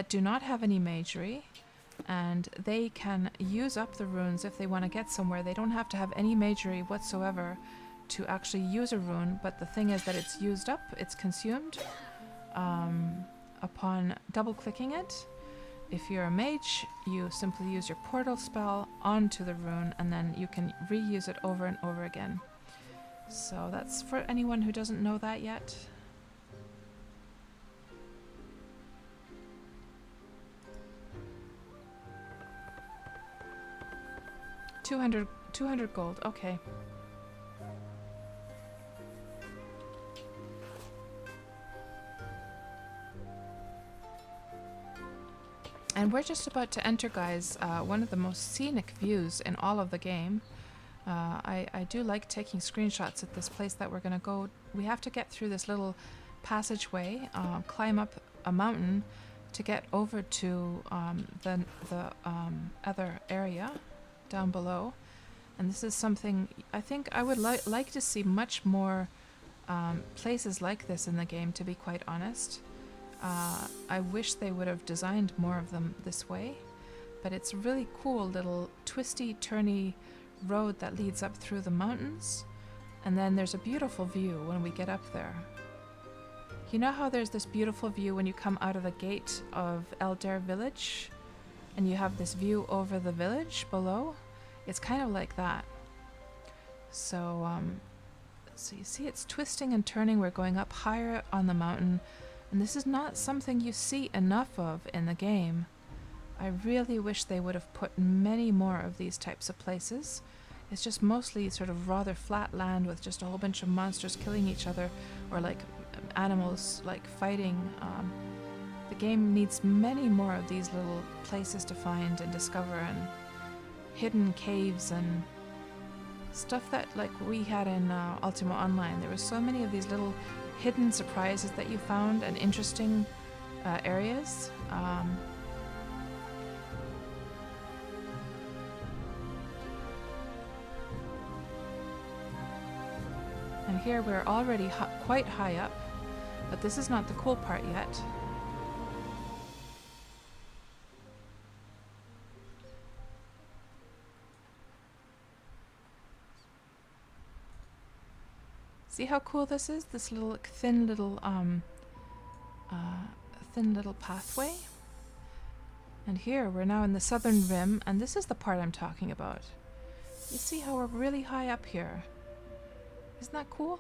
do not have any magery, and they can use up the runes if they want to get somewhere. They don't have to have any magery whatsoever to actually use a rune, but the thing is that it's used up, it's consumed upon double clicking it. If you're a mage, you simply use your portal spell onto the rune, and then you can reuse it over and over again. So that's for anyone who doesn't know that yet. 200 gold, okay. And we're just about to enter, guys, one of the most scenic views in all of the game. I do like taking screenshots at this place that we're going to go. We have to get through this little passageway, climb up a mountain to get over to the other area down below. And this is something I think I would like to see much more places like this in the game, to be quite honest. I wish they would have designed more of them this way, but it's a really cool little twisty turny road that leads up through the mountains, and then there's a beautiful view when we get up there. You know how there's this beautiful view when you come out of the gate of Elder Village and you have this view over the village below? It's kind of like that. So you see it's twisting and turning. We're going up higher on the mountain, and this is not something you see enough of in the game. I really wish they would have put many more of these types of places. It's just mostly sort of rather flat land with just a whole bunch of monsters killing each other, or like animals like fighting. The game needs many more of these little places to find and discover, and hidden caves and stuff that like we had in Ultima Online. There were so many of these little hidden surprises that you found and interesting areas. And here we're already quite high up, but this is not the cool part yet. See how cool this is? This little thin little pathway. And here we're now in the southern rim, and this is the part I'm talking about. You see how we're really high up here? Isn't that cool?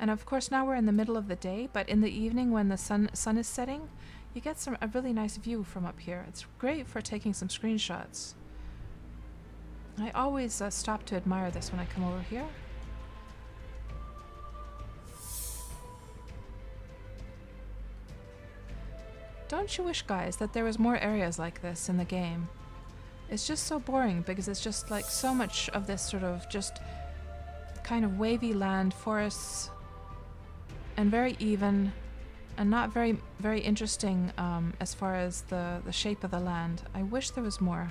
And of course now we're in the middle of the day, but in the evening when the sun is setting, you get a really nice view from up here. It's great for taking some screenshots. I always stop to admire this when I come over here. Don't you wish, guys, that there was more areas like this in the game? It's just so boring because it's just like so much of this sort of just kind of wavy land, forests, and very even, and not very interesting as far as the shape of the land. I wish there was more.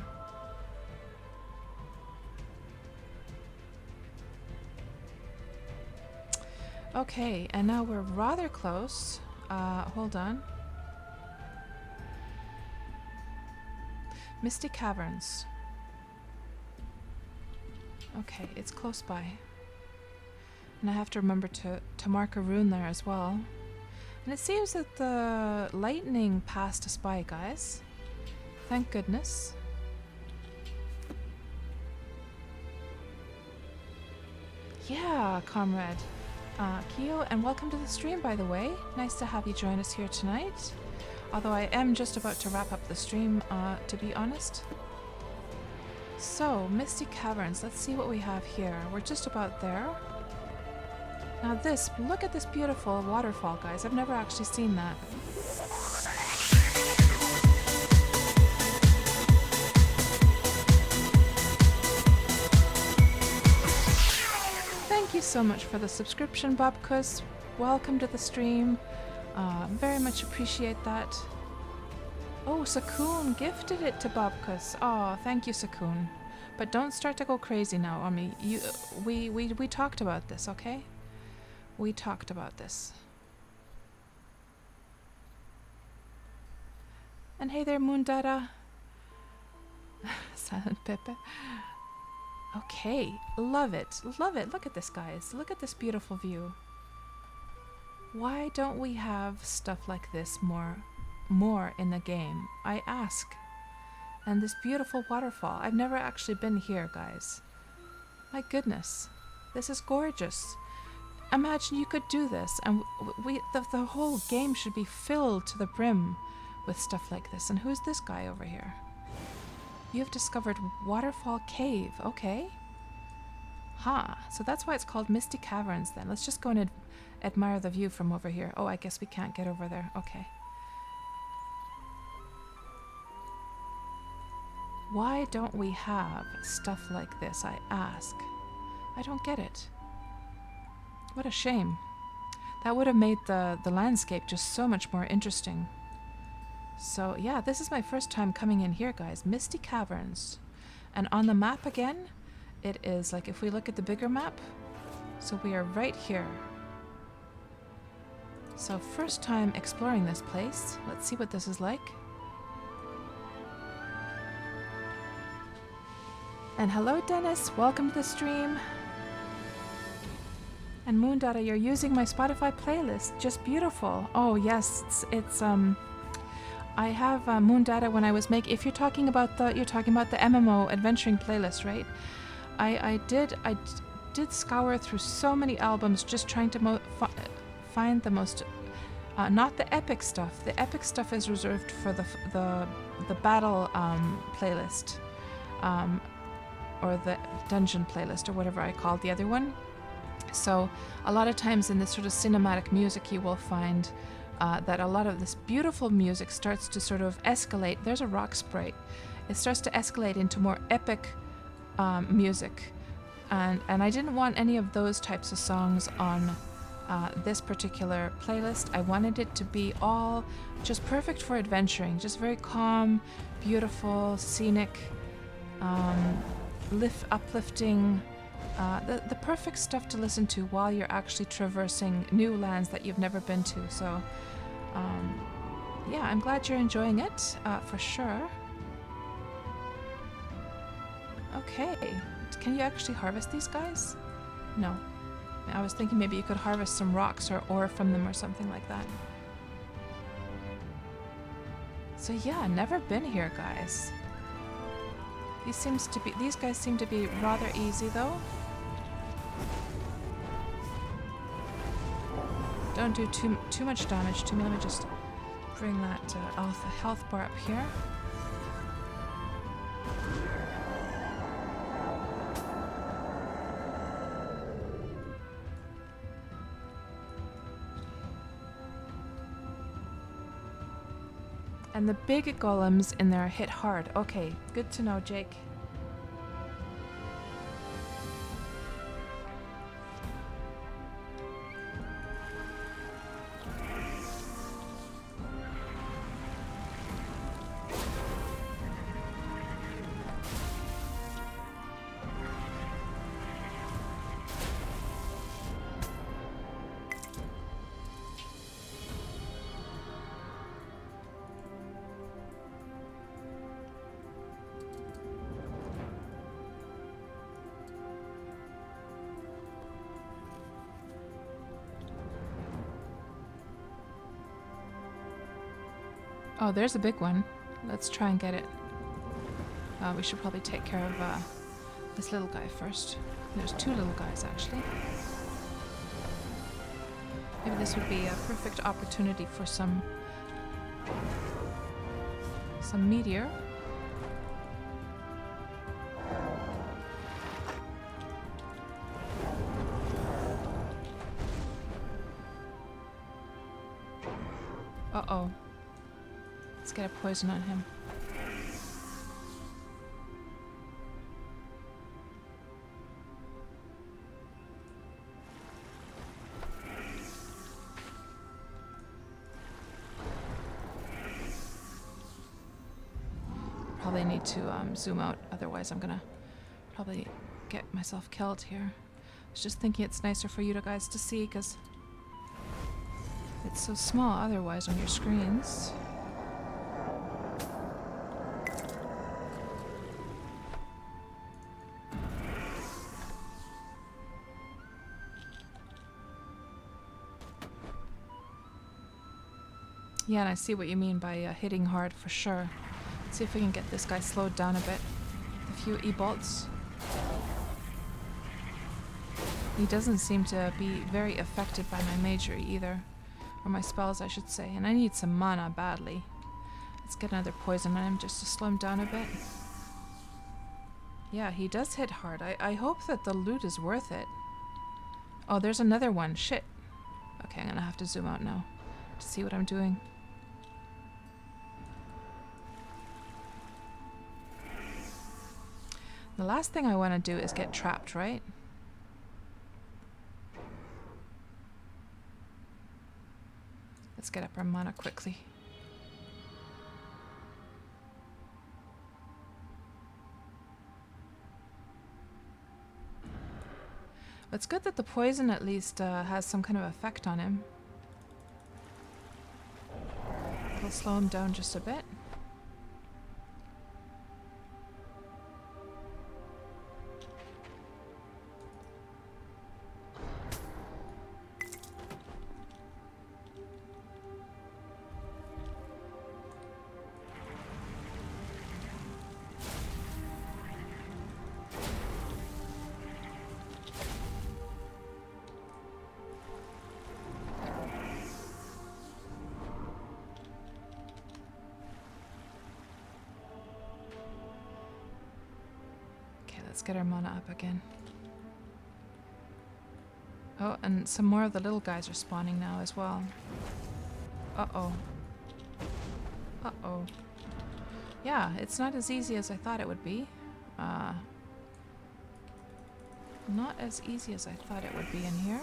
Okay, and now we're rather close. Hold on. Misty Caverns. Okay, it's close by. And I have to remember to mark a rune there as well. And it seems that the lightning passed us by, guys. Thank goodness. Yeah, comrade. Kyo, and welcome to the stream, by the way. Nice to have you join us here tonight. Although I am just about to wrap up the stream, to be honest. So, Misty Caverns, let's see what we have here. We're just about there. Now this, look at this beautiful waterfall, guys. I've never actually seen that. Thank you so much for the subscription, Bobkus. Welcome to the stream. Very much appreciate that. Oh, Sakun gifted it to Bobkus. Oh, thank you, Sakun. But don't start to go crazy now on me. We talked about this, okay? We talked about this. And hey there, Moondada. Silent Pepe. Okay, love it. Love it. Look at this, guys. Look at this beautiful view. Why don't we have stuff like this more in the game? I ask. And this beautiful waterfall. I've never actually been here, guys. My goodness. This is gorgeous. Imagine you could do this, and the whole game should be filled to the brim with stuff like this. And who's this guy over here? You've discovered Waterfall Cave. Okay. Huh. So that's why it's called Misty Caverns then. Let's just go and admire the view from over here. Oh, I guess we can't get over there. Okay. Why don't we have stuff like this, I ask? I don't get it. What a shame. That would have made the landscape just so much more interesting. So yeah, this is my first time coming in here, guys. Misty Caverns. And on the map again, it is like if we look at the bigger map, so we are right here. So first time exploring this place. Let's see what this is like. And hello, Dennis. Welcome to the stream. And Moondada, you're using my Spotify playlist. Just beautiful. Oh yes, it's I have Moondada when I was making. If you're talking about the MMO adventuring playlist, right? I did scour through so many albums just trying to find the most Not the epic stuff. The epic stuff is reserved for the battle playlist, or the dungeon playlist, or whatever I called the other one. So a lot of times in this sort of cinematic music, you will find that a lot of this beautiful music starts to sort of escalate. There's a rock sprite. It starts to escalate into more epic music, and I didn't want any of those types of songs on this particular playlist. I wanted it to be all just perfect for adventuring, just very calm, beautiful, scenic, uplifting, the perfect stuff to listen to while you're actually traversing new lands that you've never been to. So yeah, I'm glad you're enjoying it, for sure. Okay, can you actually harvest these guys? No. I was thinking maybe you could harvest some rocks or ore from them or something like that. So yeah, never been here, guys. These guys seem to be rather easy though. Don't do too much damage to me. Let me just bring that health bar up here. And the big golems in there hit hard. Okay, good to know, Jake. Oh, there's a big one. Let's try and get it. We should probably take care of this little guy first. There's two little guys, actually. Maybe this would be a perfect opportunity for some meteor. Uh-oh. Let's get a poison on him. Probably need to zoom out, otherwise I'm gonna probably get myself killed here. I was just thinking it's nicer for you guys to see because it's so small otherwise on your screens. Yeah, and I see what you mean by hitting hard for sure. Let's see if we can get this guy slowed down a bit. A few e-bolts. He doesn't seem to be very affected by my magery either. Or my spells, I should say. And I need some mana badly. Let's get another poison on him just to slow him down a bit. Yeah, he does hit hard. I hope that the loot is worth it. Oh, there's another one. Shit. Okay, I'm gonna have to zoom out now to see what I'm doing. The last thing I want to do is get trapped, right? Let's get up our mana quickly. It's good that the poison at least has some kind of effect on him. It'll slow him down just a bit. Let's get our mana up again. Oh, and some more of the little guys are spawning now as well. Uh-oh. Uh-oh. Yeah, it's not as easy as I thought it would be. Not as easy as I thought it would be in here.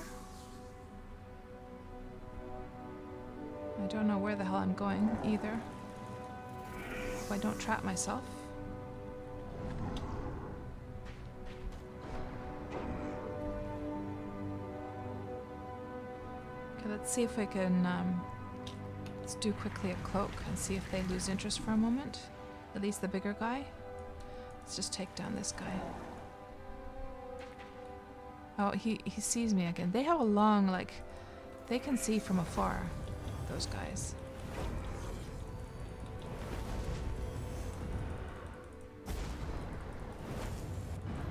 I don't know where the hell I'm going either. If I don't trap myself. Okay, let's see if we can let's do quickly a cloak and see if they lose interest for a moment. At least the bigger guy. Let's just take down this guy. Oh, he sees me again. They have a long, like, they can see from afar, those guys.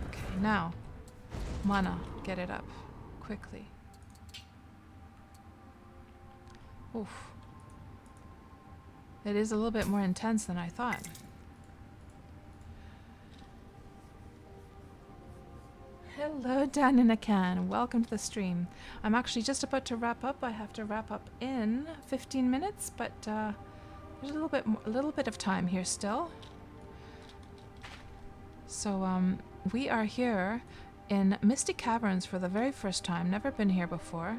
Okay, now, mana, get it up, quickly. Oof. It is a little bit more intense than I thought. Hello, Dan in a can. Welcome to the stream. I'm actually just about to wrap up. I have to wrap up in 15 minutes, but there's a little bit of time here still. So we are here in Misty Caverns for the very first time. Never been here before.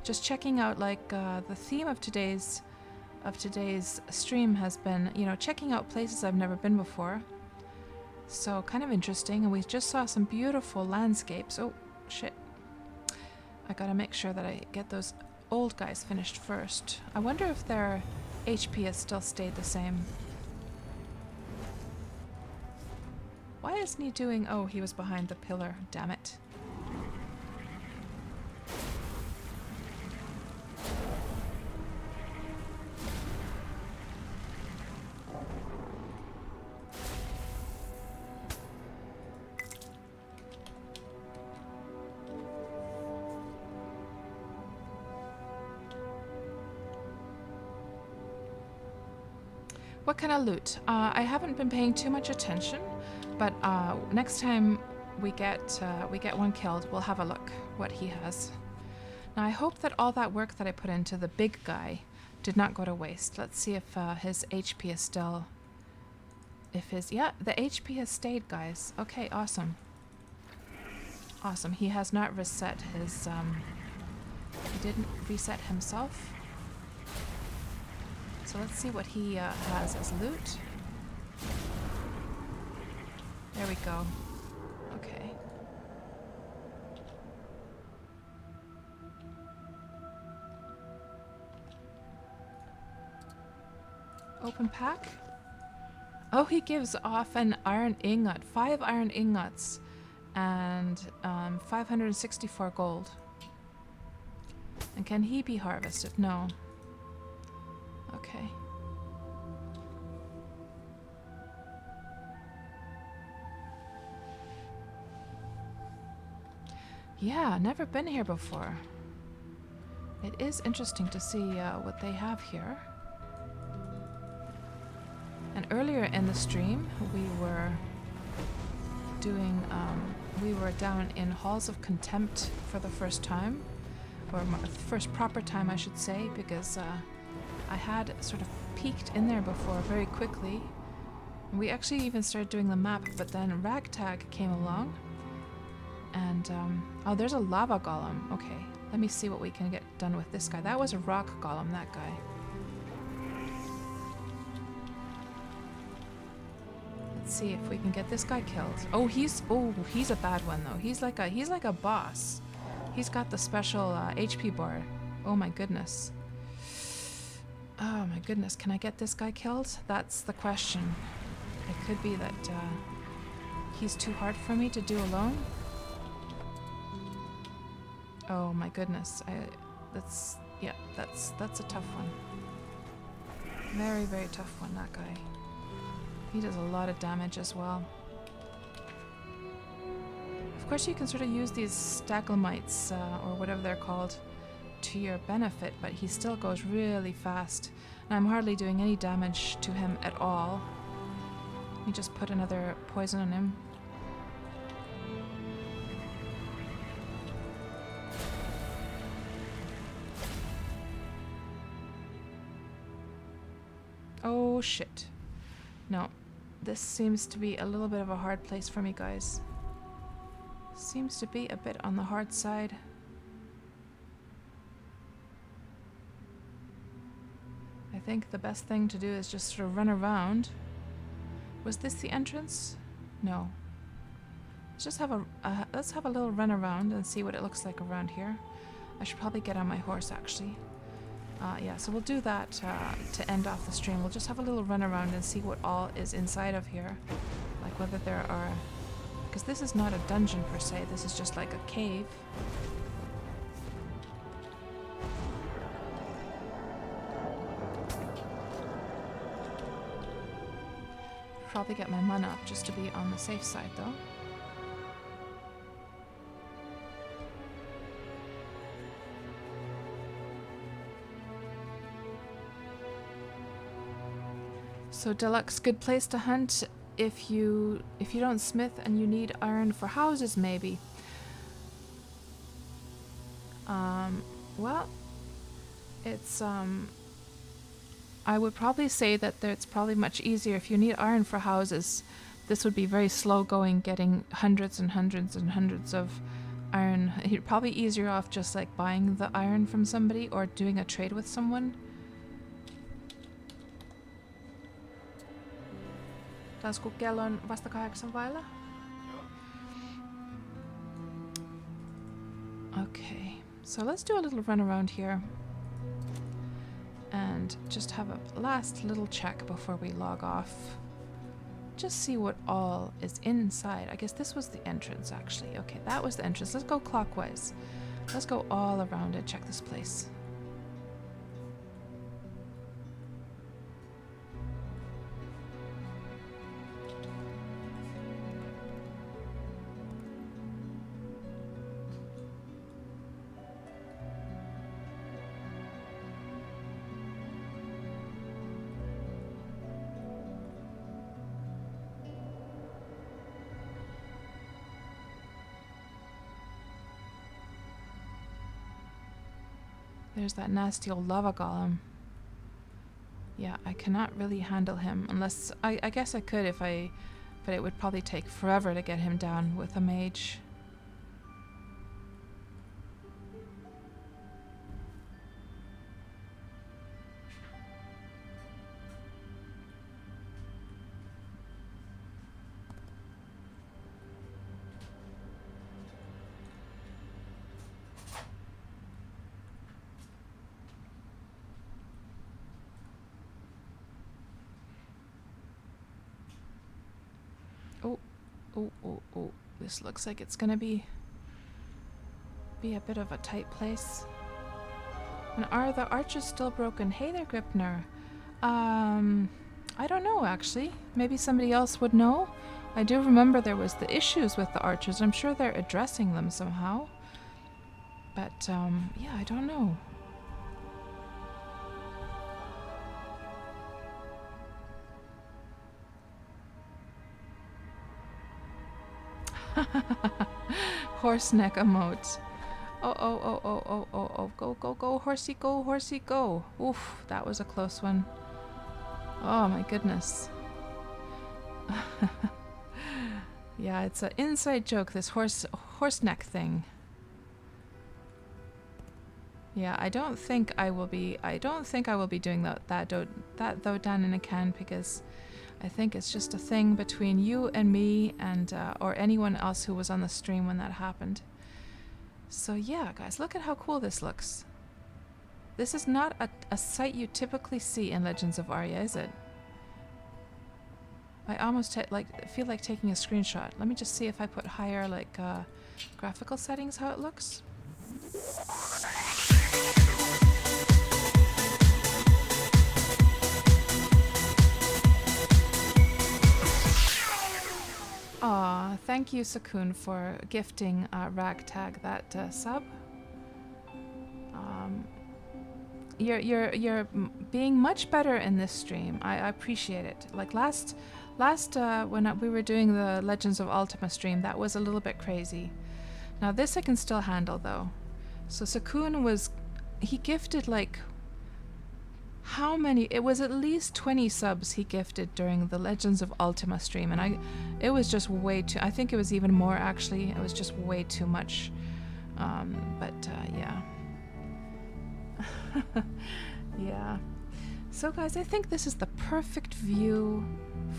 Just checking out, like, the theme of today's stream has been, you know, checking out places I've never been before. So kind of interesting, and we just saw some beautiful landscapes. Oh, shit. I gotta make sure that I get those old guys finished first. I wonder if their HP has still stayed the same. Why isn't he doing... Oh, he was behind the pillar. Damn it. What kind of loot? I haven't been paying too much attention, but next time we get one killed, we'll have a look what he has. Now I hope that all that work that I put into the big guy did not go to waste. Let's see if his HP is still... Yeah, the HP has stayed, guys. Okay, awesome. Awesome. He has not reset his... He didn't reset himself. So let's see what he has as loot. There we go. Okay. Open pack. Oh, he gives off an iron ingot. 5 iron ingots and 564 gold. And can he be harvested? No. Okay. Yeah, never been here before. It is interesting to see what they have here. And earlier in the stream, we were doing, we were down in Halls of Contempt for the first time, or first proper time, I should say, because I had sort of peeked in there before very quickly. We actually even started doing the map, but then Ragtag came along. And, oh, there's a lava golem. Okay, let me see what we can get done with this guy. That was a rock golem, that guy. Let's see if we can get this guy killed. Oh, he's a bad one, though. He's like a boss. He's got the special HP bar. Oh my goodness. Oh my goodness, can I get this guy killed? That's the question. It could be that he's too hard for me to do alone. Oh my goodness, that's a tough one. Very, very tough one, that guy. He does a lot of damage as well. Of course you can sort of use these staglamites, or whatever they're called, to your benefit, but he still goes really fast. And I'm hardly doing any damage to him at all. Let me just put another poison on him. Oh shit. No. This seems to be a little bit of a hard place for me, guys. Seems to be a bit on the hard side. I think the best thing to do is just sort of run around. Was this the entrance? No. Let's just have a little run around and see what it looks like around here. I should probably get on my horse, actually. Yeah, so we'll do that to end off the stream. We'll just have a little run around and see what all is inside of here. Like whether there are... Because this is not a dungeon per se, this is just like a cave. Probably get my mana up just to be on the safe side though. So Deluxe, good place to hunt if you don't smith and you need iron for houses maybe. Well, it's I would probably say that it's probably much easier if you need iron for houses. This would be very slow going, getting hundreds and hundreds and hundreds of iron. You're probably easier off just like buying the iron from somebody or doing a trade with someone. Taas kun kello on vasta 8 vailla. Okay, so let's do a little run around here. And just have a last little check before we log off. Just see what all is inside. I guess this was the entrance actually. Okay, that was the entrance. Let's go clockwise. Let's go all around and check this place. There's that nasty old lava golem. Yeah, I cannot really handle him unless... I guess I could if I... But it would probably take forever to get him down with a mage. Oh, this looks like it's gonna be a bit of a tight place. And are the archers still broken? Hey there, Gripner. I don't know actually. Maybe somebody else would know. I do remember there was the issues with the archers. I'm sure they're addressing them somehow. But yeah, I don't know. Horse neck emote. Oh. Go, horsey, go. Oof, that was a close one. Oh my goodness. Yeah, it's an inside joke, this horse neck thing. Yeah, I don't think I will be doing that though down in a can, because I think it's just a thing between you and me and or anyone else who was on the stream when that happened. So yeah, guys, look at how cool this looks. This is not a sight you typically see in Legends of Aria, is it? I almost feel like taking a screenshot. Let me just see if I put higher graphical settings how it looks. Aw, thank you, Sakun, for gifting Ragtag that sub. being much better in this stream. I appreciate it. Like last when we were doing the Legends of Ultima stream, that was a little bit crazy. Now this I can still handle though. So Sakun he gifted like how many? It was at least 20 subs he gifted during the Legends of Ultima stream, and it was just way too. I think it was even more actually. It was just way too much. Yeah. Yeah. So guys, I think this is the perfect view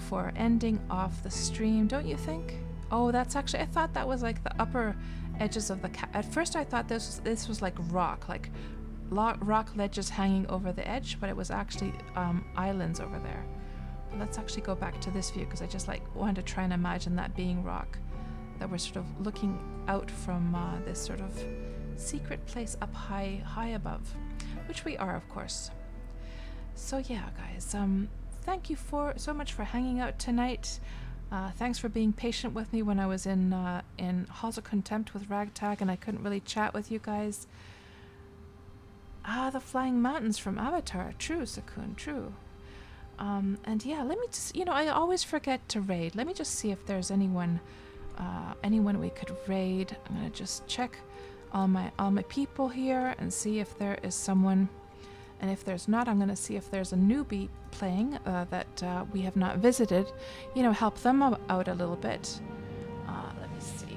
for ending off the stream, don't you think? Oh, that's actually, I thought that was like the upper edges of the at first I thought this was like rock ledges hanging over the edge, but it was actually islands over there. Let's actually go back to this view because I just like wanted to try and imagine that being rock, that we're sort of looking out from this sort of secret place up high above, which we are, of course. So yeah, guys, thank you so much for hanging out tonight. Thanks for being patient with me when I was in Halls of Contempt with Ragtag and I couldn't really chat with you guys. The Flying Mountains from Avatar. True, Sakun, true. And yeah, let me just, I always forget to raid. Let me just see if there's anyone we could raid. I'm gonna just check all my people here and see if there is someone. And if there's not, I'm gonna see if there's a newbie playing that we have not visited. Help them out a little bit. Let me see.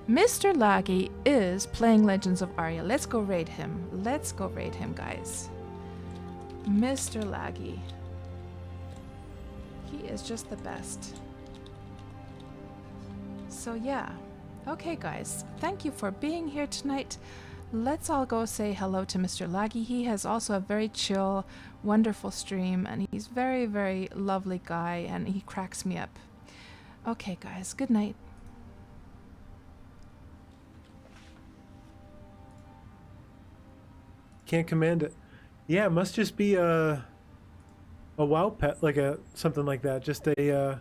Mr. Laggy is playing Legends of Aria. Let's go raid him. Let's go raid him, guys. Mr. Laggy. He is just the best. So yeah. Okay, guys. Thank you for being here tonight. Let's all go say hello to Mr. Laggy. He has also a very chill, wonderful stream, and he's very, very lovely guy, and he cracks me up. Okay, guys. Good night. Can't command it. Yeah, it must just be a WoW pet, like something like that. Just a